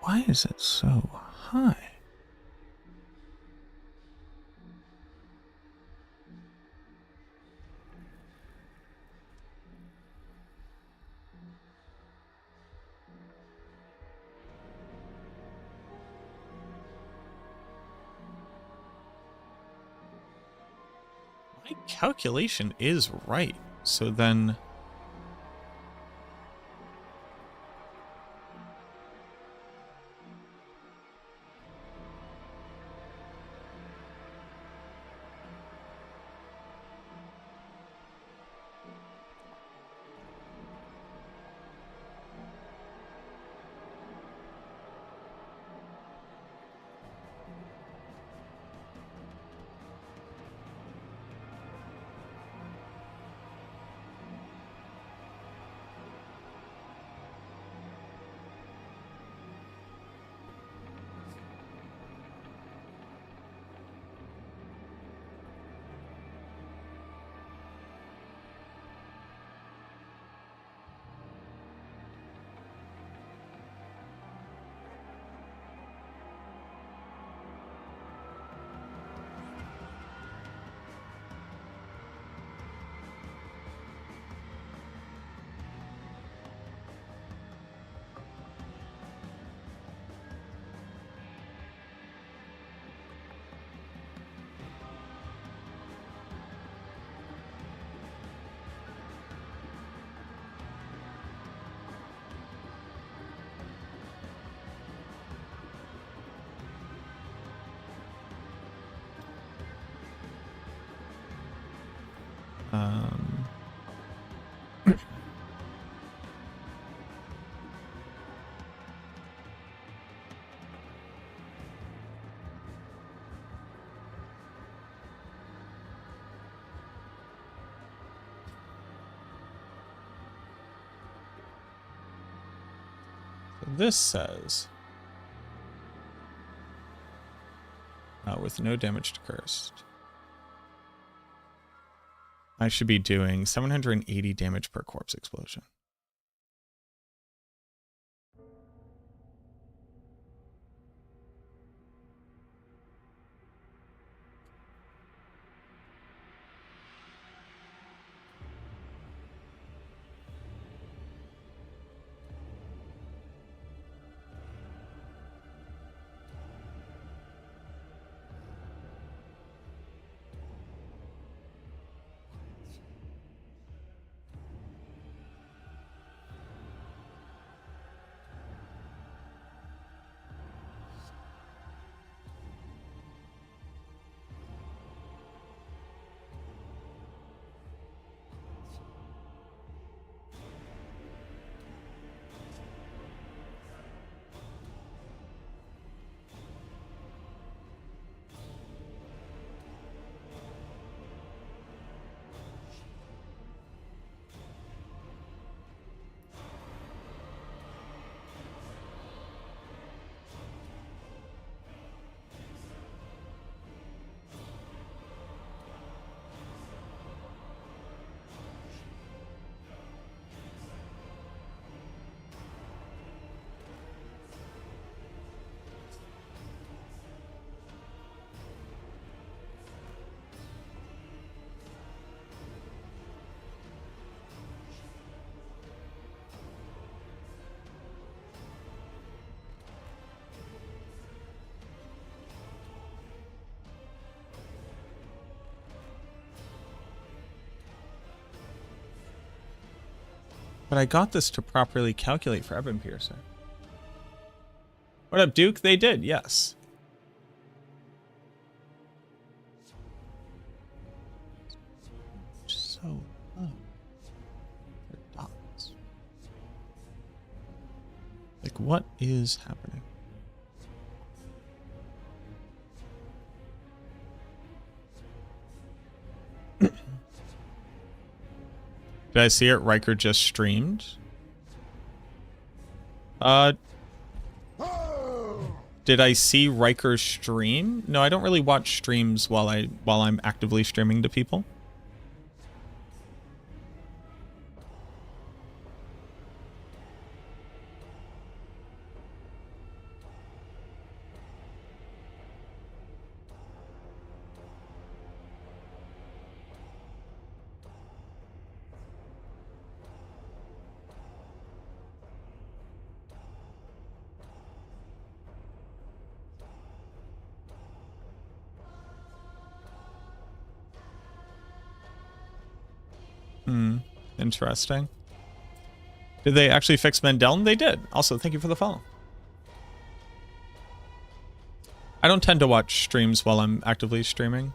Why is it so high? My calculation is right. So then... Um, this says, with no damage to cursed, I should be doing 780 damage per corpse explosion. But I got this to properly calculate for Ebon Piercer. What up, Duke? They did, yes. So low. They're dots. Like, what is happening? Did I see it? Riker just streamed. Did I see Riker stream? No, I don't really watch streams while I'm actively streaming to people. Interesting. Did they actually fix Mendeln? They did. Also, thank you for the follow. I don't tend to watch streams while I'm actively streaming.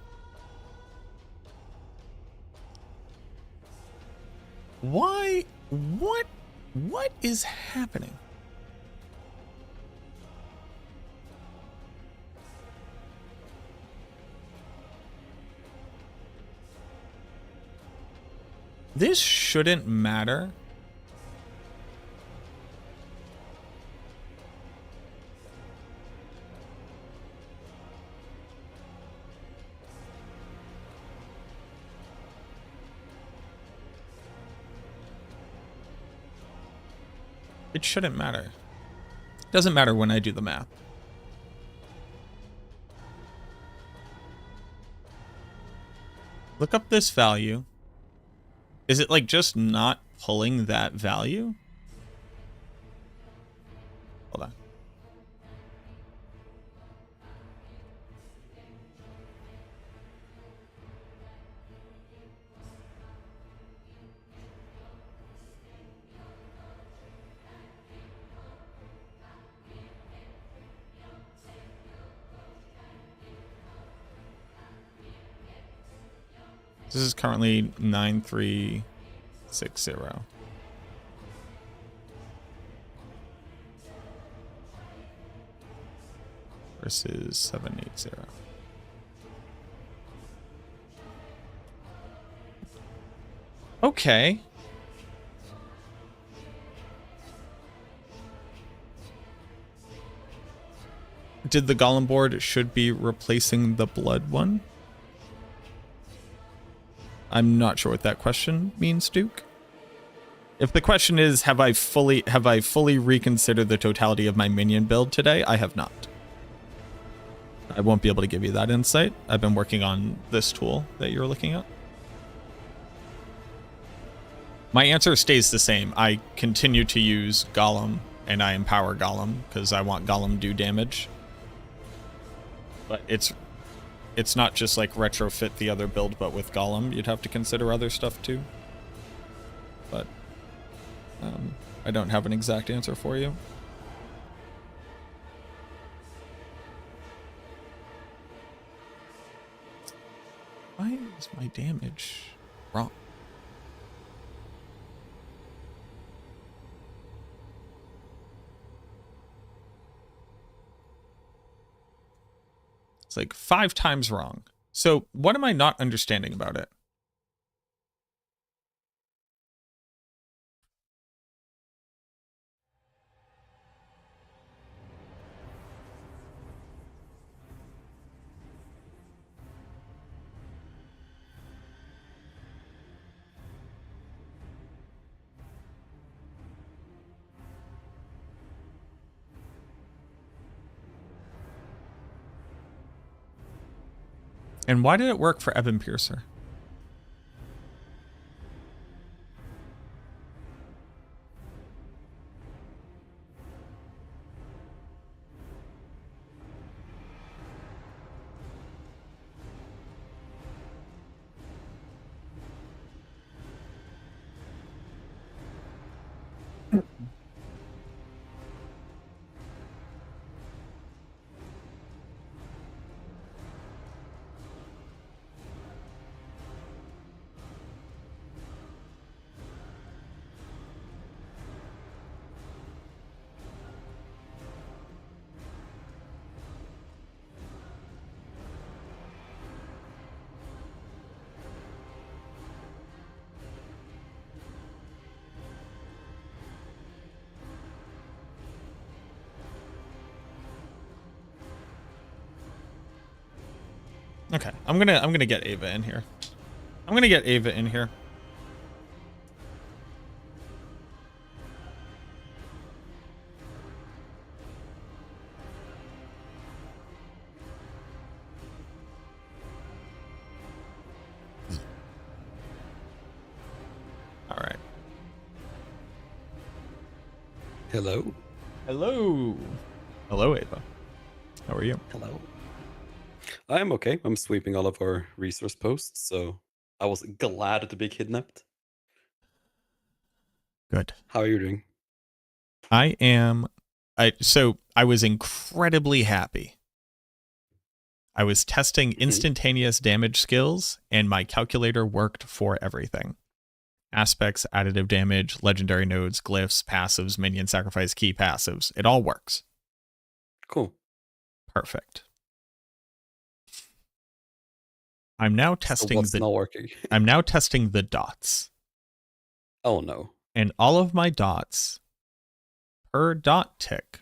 Why? What is happening? This shouldn't matter. It shouldn't matter. It doesn't matter when I do the math. Look up this value. Is it like just not pulling that value? Hold on. This is currently 9360. Versus 780. Okay. Did the Golem board should be replacing the blood one? I'm not sure what that question means, Duke. If the question is, have I fully reconsidered the totality of my minion build today? I have not. I won't be able to give you that insight. I've been working on this tool that you're looking at. My answer stays the same. I continue to use Golem, and I empower Golem because I want Golem to do damage. But it's not just like retrofit the other build, but with Golem, you'd have to consider other stuff too. But I don't have an exact answer for you. Why is my damage wrong? It's like 5 times wrong. So what am I not understanding about it? And why did it work for Evan Piercer? Okay, I'm gonna get Ava in here. I'm gonna get Ava in here. All right. Hello. Hello. Hello, Ava. How are you? Hello. I'm okay. I'm sweeping all of our resource posts, so I was glad to be kidnapped. Good. How are you doing? So I was incredibly happy. I was testing instantaneous damage skills, and my calculator worked for everything. Aspects, additive damage, legendary nodes, glyphs, passives, minion sacrifice, key passives. It all works. Cool. Perfect. I'm now So testing what's not working? I'm now testing the dots. Oh no. And all of my dots per dot tick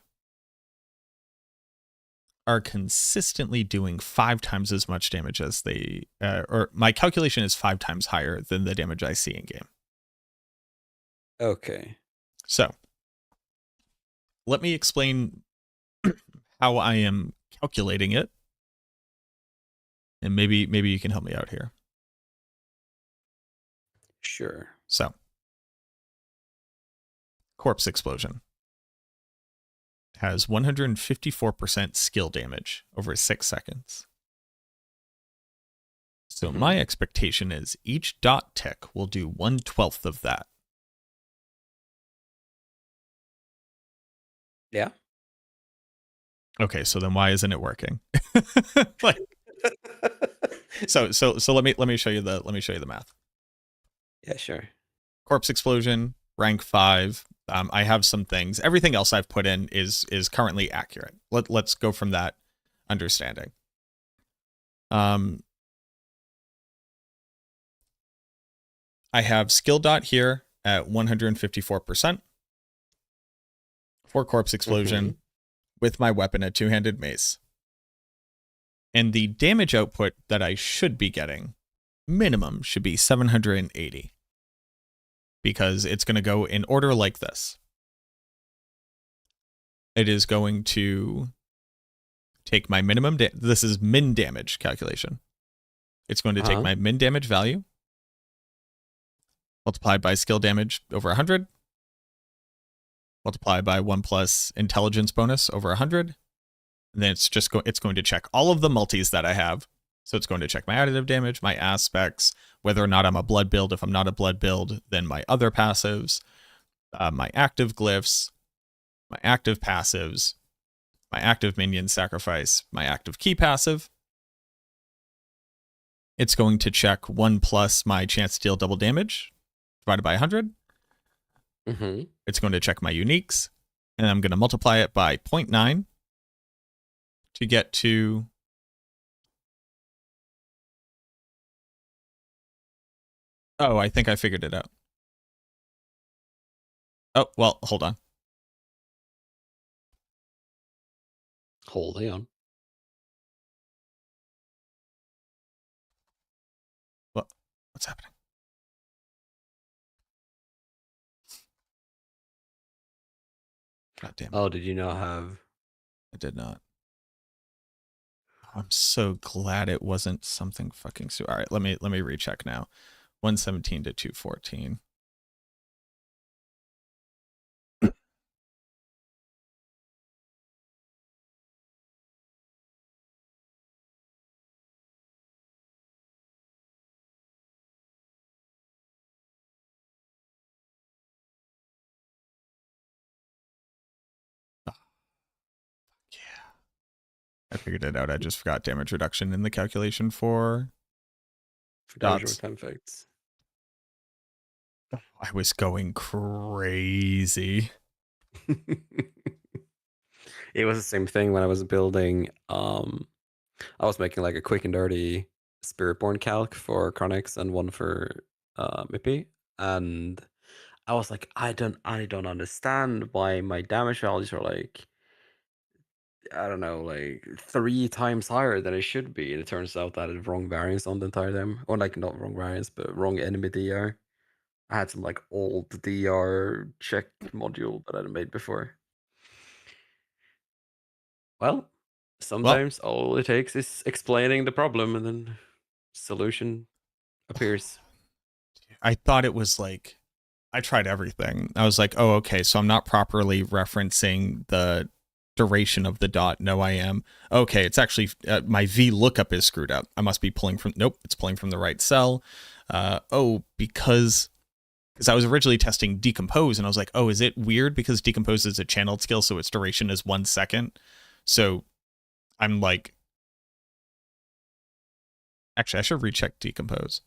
are consistently doing 5 times as much damage as they or my calculation is 5 times higher than the damage I see in game. Okay. So, let me explain how I am calculating it. And maybe you can help me out here. Sure. So, Corpse Explosion has 154% skill damage over 6 seconds. So my expectation is each dot tick will do 1/12 of that. Yeah. Okay, so then why isn't it working? Like, So let me show you the math. Yeah, sure. Corpse explosion, rank 5. I have some things. Everything else I've put in is currently accurate. Let's go from that understanding. I have skill dot here at 154% for corpse explosion with my weapon at two-handed mace. And the damage output that I should be getting, minimum, should be 780. Because it's going to go in order like this. It is going to take my minimum, this is min damage calculation. It's going to take my min damage value, multiplied by skill damage over 100, multiplied by 1 plus intelligence bonus over 100, and then it's going to check all of the multis that I have. So it's going to check my additive damage, my aspects, whether or not I'm a blood build. If I'm not a blood build, then my other passives, my active glyphs, my active passives, my active minion sacrifice, my active key passive. It's going to check 1 plus my chance to deal double damage divided by 100. It's going to check my uniques, and I'm going to multiply it by 0.9 to get to... Oh, I think I figured it out. Oh, well, hold on. Hold on. What's happening? God damn it. Oh, did you not have... I did not. I'm so glad it wasn't something fucking... All right, let me recheck now. 117 to 214. I figured it out. I just forgot damage reduction in the calculation for damage dots. over 10 effects. I was going crazy. It was the same thing when I was building. I was making like a quick and dirty Spiritborn calc for Chronix and one for Mippy, and I was like, I don't understand why my damage values are like, I don't know, like 3 times higher than it should be. And it turns out that it's wrong variance on the entire time. Or like not wrong variance, but wrong enemy DR. I had some like old DR check module that I'd made before. Well, sometimes all it takes is explaining the problem and then solution appears. I thought it was like, I tried everything. I was like, oh, okay, so I'm not properly referencing the duration of the dot. No, I am. Okay, it's actually, my V lookup is screwed up. I must be pulling from, nope, it's pulling from the right cell. Because I was originally testing decompose, and I was like, oh, is it weird because decompose is a channeled skill, so its duration is 1 second. So I'm like, actually, I should recheck decompose.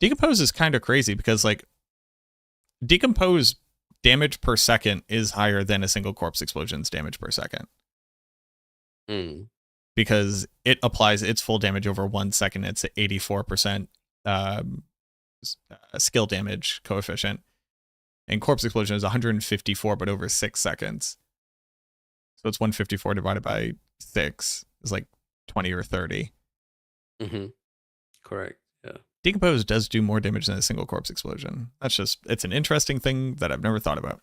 Decompose is kind of crazy because like decompose damage per second is higher than a single corpse explosion's damage per second. Because it applies its full damage over 1 second. It's at 84% skill damage coefficient. And corpse explosion is 154, but over 6 seconds. So it's 154 divided by 6 is like 20 or 30. Correct. Yeah. Decompose does do more damage than a single corpse explosion. That's just, it's an interesting thing that I've never thought about.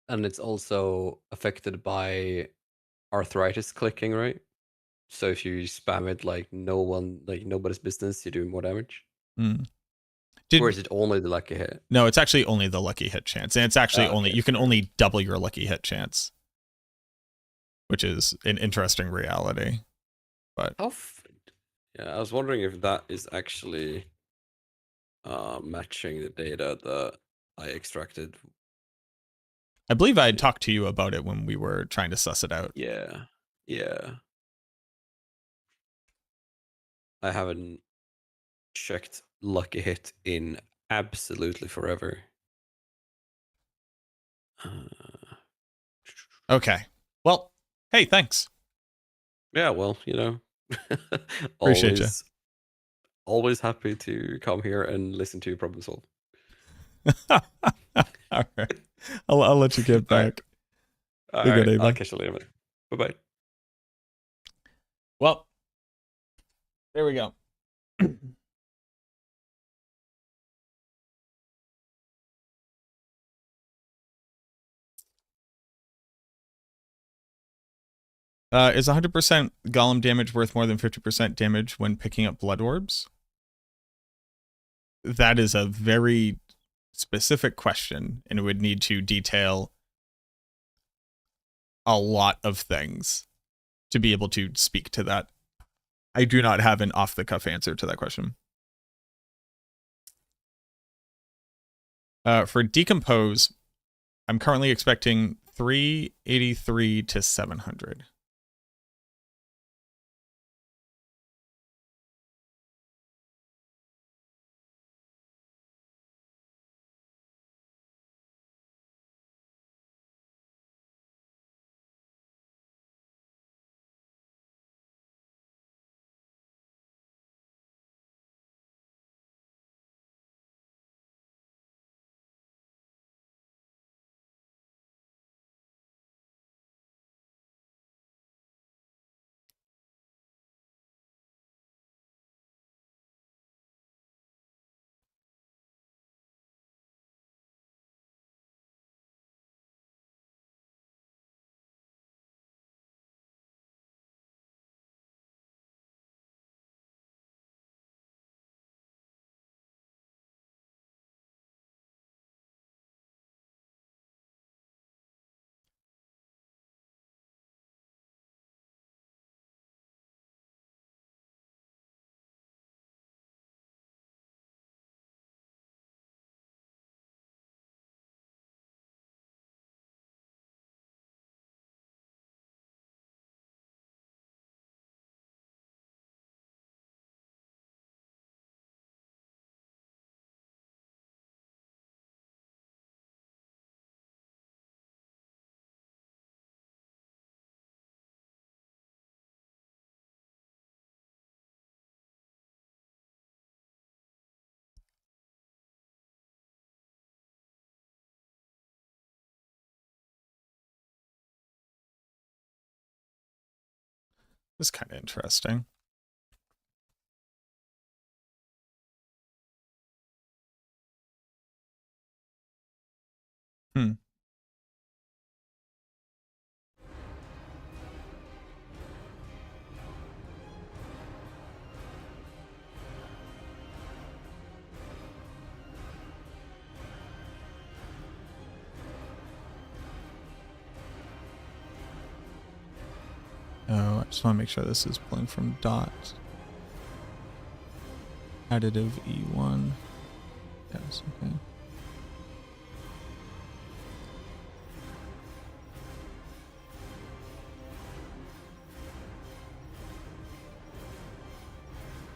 And it's also affected by arthritis clicking, right? So if you spam it like nobody's business, you do more damage. Or is it only the lucky hit? No, it's actually only the lucky hit chance. And it's actually you can only double your lucky hit chance. Which is an interesting reality. But yeah, I was wondering if that is actually matching the data that I extracted. I believe I had talked to you about it when we were trying to suss it out. Yeah. I haven't checked lucky hit in absolutely forever. Okay. Well, hey, thanks. Yeah, well, Appreciate you. always happy to come here and listen to you problem solve. All right. I'll let you get All right. back. All Be good, right. I'll evening. catch you later, man. Bye-bye. Well, there we go. Is 100% golem damage worth more than 50% damage when picking up blood orbs? That is a very specific question, and it would need to detail a lot of things to be able to speak to that. I do not have an off-the-cuff answer to that question. For decompose, I'm currently expecting 383 to 700. This is kind of interesting. Hmm. Oh, I just want to make sure this is pulling from dot. Additive E1. Yes, okay.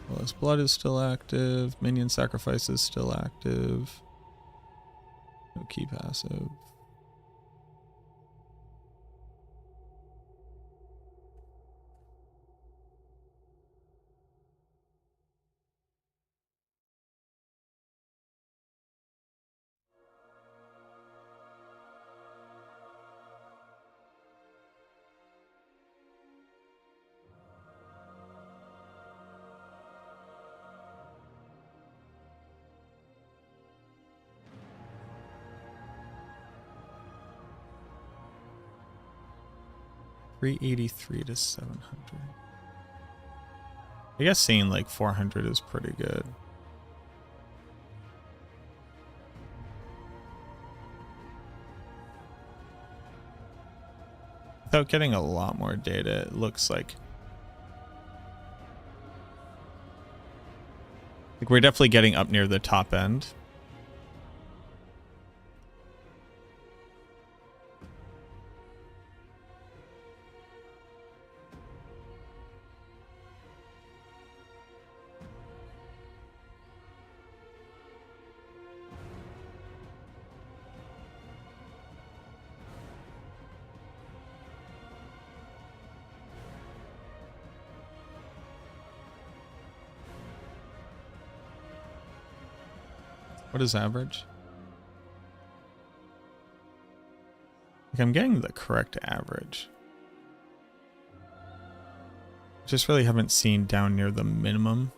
Well, his blood is still active. Minion sacrifice is still active. No key passive. $383 to 700. I guess seeing like 400 is pretty good. Without getting a lot more data, it looks like we're definitely getting up near the top end. What is average? Like, I'm getting the correct average. Just really haven't seen down near the minimum.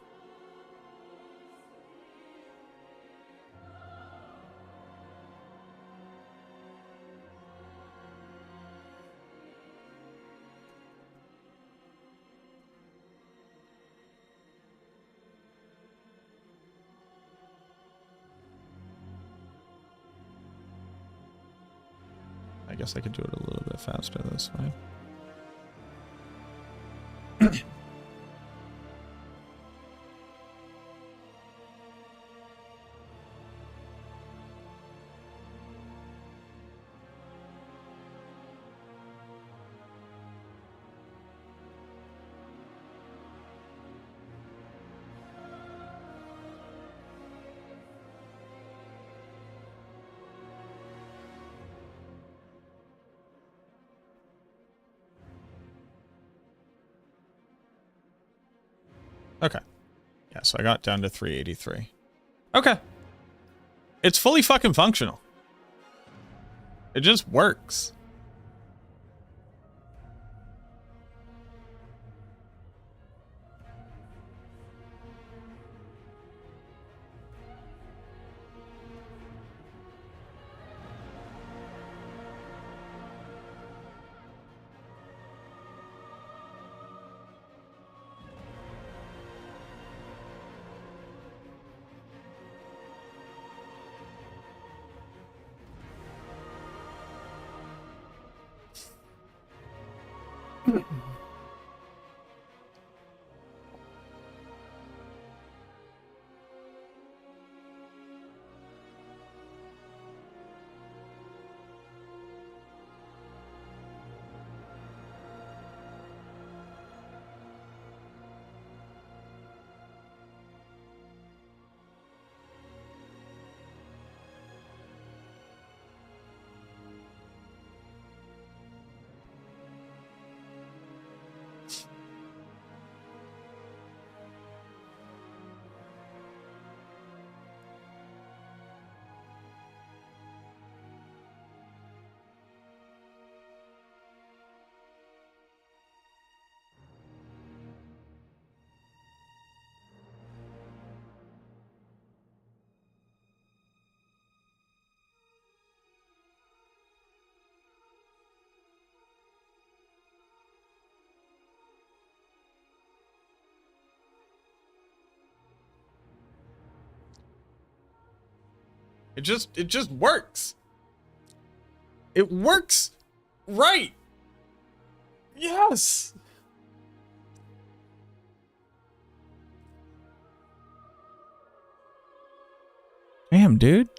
I guess I could do it a little bit faster this way. Okay. Yeah, so I got down to 383. Okay. It's fully fucking functional. It just works. It just works. It works right. Yes. Damn, dude.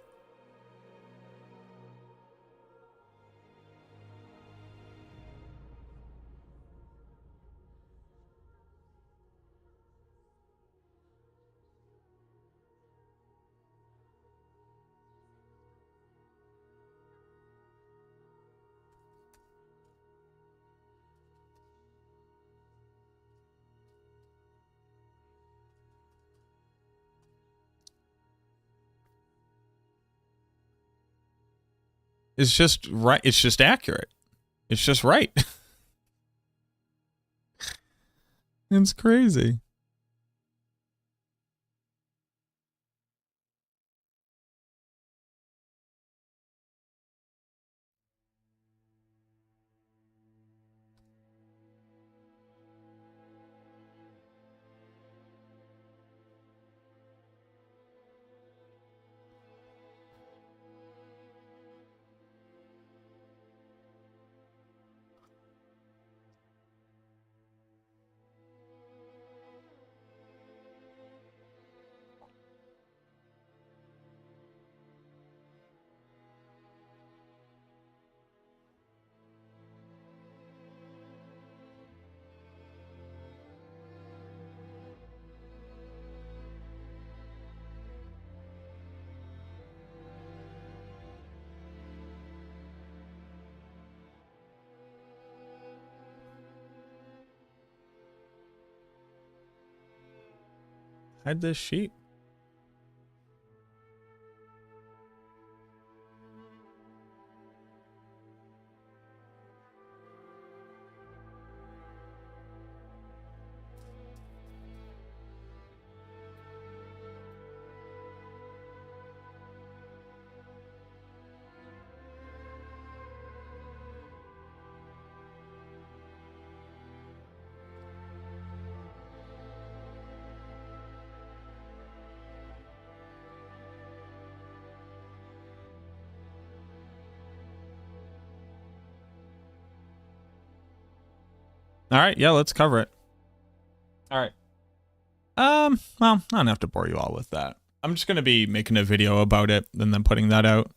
It's just right. It's just accurate. It's just right. It's crazy. Hide this sheet. All right, yeah, let's cover it. All right. Well, I don't have to bore you all with that. I'm just going to be making a video about it and then putting that out.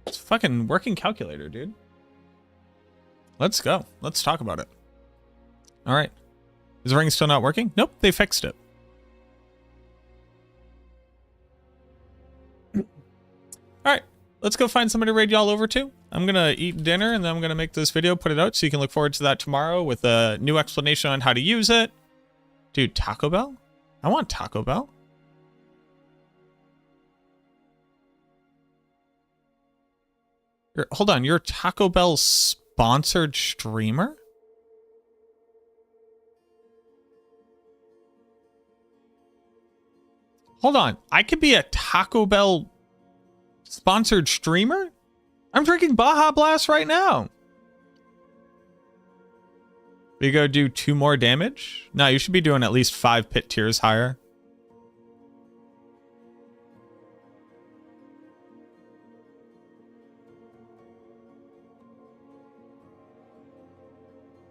It's a fucking working calculator, dude. Let's go. Let's talk about it. All right. Is the ring still not working? Nope, they fixed it. All right, let's go find somebody to raid y'all over to. I'm going to eat dinner, and then I'm going to make this video, put it out, so you can look forward to that tomorrow with a new explanation on how to use it. Dude, Taco Bell? I want Taco Bell. Hold on, you're a Taco Bell sponsored streamer? Hold on, I could be a Taco Bell sponsored streamer? I'm drinking Baja Blast right now. We go do 2 more damage? No, you should be doing at least 5 pit tiers higher.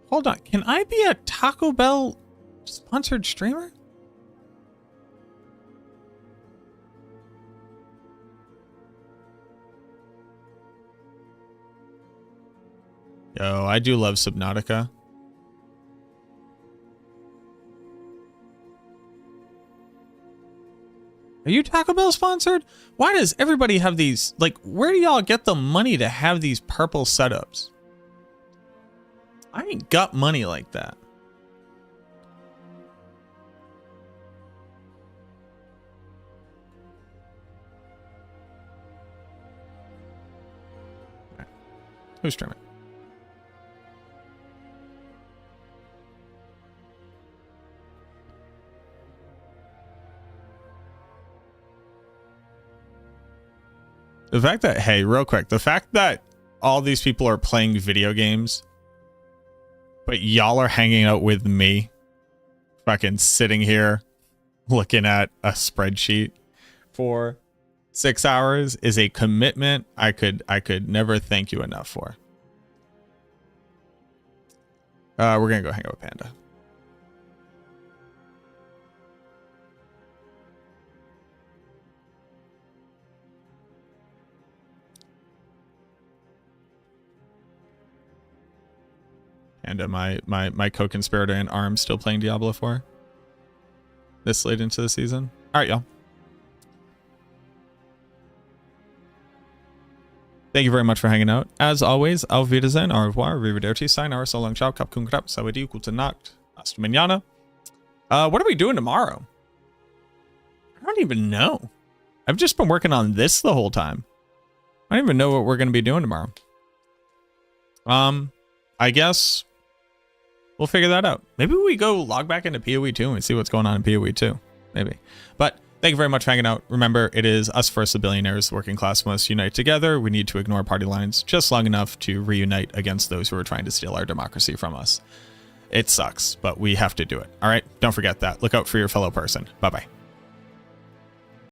Hold on, can I be a Taco Bell sponsored streamer? Yo, I do love Subnautica. Are you Taco Bell sponsored? Why does everybody have these? Like, where do y'all get the money to have these purple setups? I ain't got money like that. Right. Who's streaming? The fact that, hey, real quick, the fact that all these people are playing video games, but y'all are hanging out with me, fucking sitting here looking at a spreadsheet for 6 hours is a commitment I could never thank you enough for. We're gonna go hang out with Panda. And my co-conspirator and Arm still playing Diablo 4 this late into the season. All right, y'all. Thank you very much for hanging out. As always, auf Wiedersehen, au revoir, arrivederci, sayonara, so long, ciao, kap kun krap, sawadi, gute Nacht, hasta mañana. What are we doing tomorrow? I don't even know. I've just been working on this the whole time. I don't even know what we're going to be doing tomorrow. I guess we'll figure that out. Maybe we go log back into PoE 2 and see what's going on in PoE 2. Maybe. But thank you very much for hanging out. Remember, it is us versus the billionaires. The working class must unite together. We need to ignore party lines just long enough to reunite against those who are trying to steal our democracy from us. It sucks, but we have to do it. All right? Don't forget that. Look out for your fellow person. Bye-bye.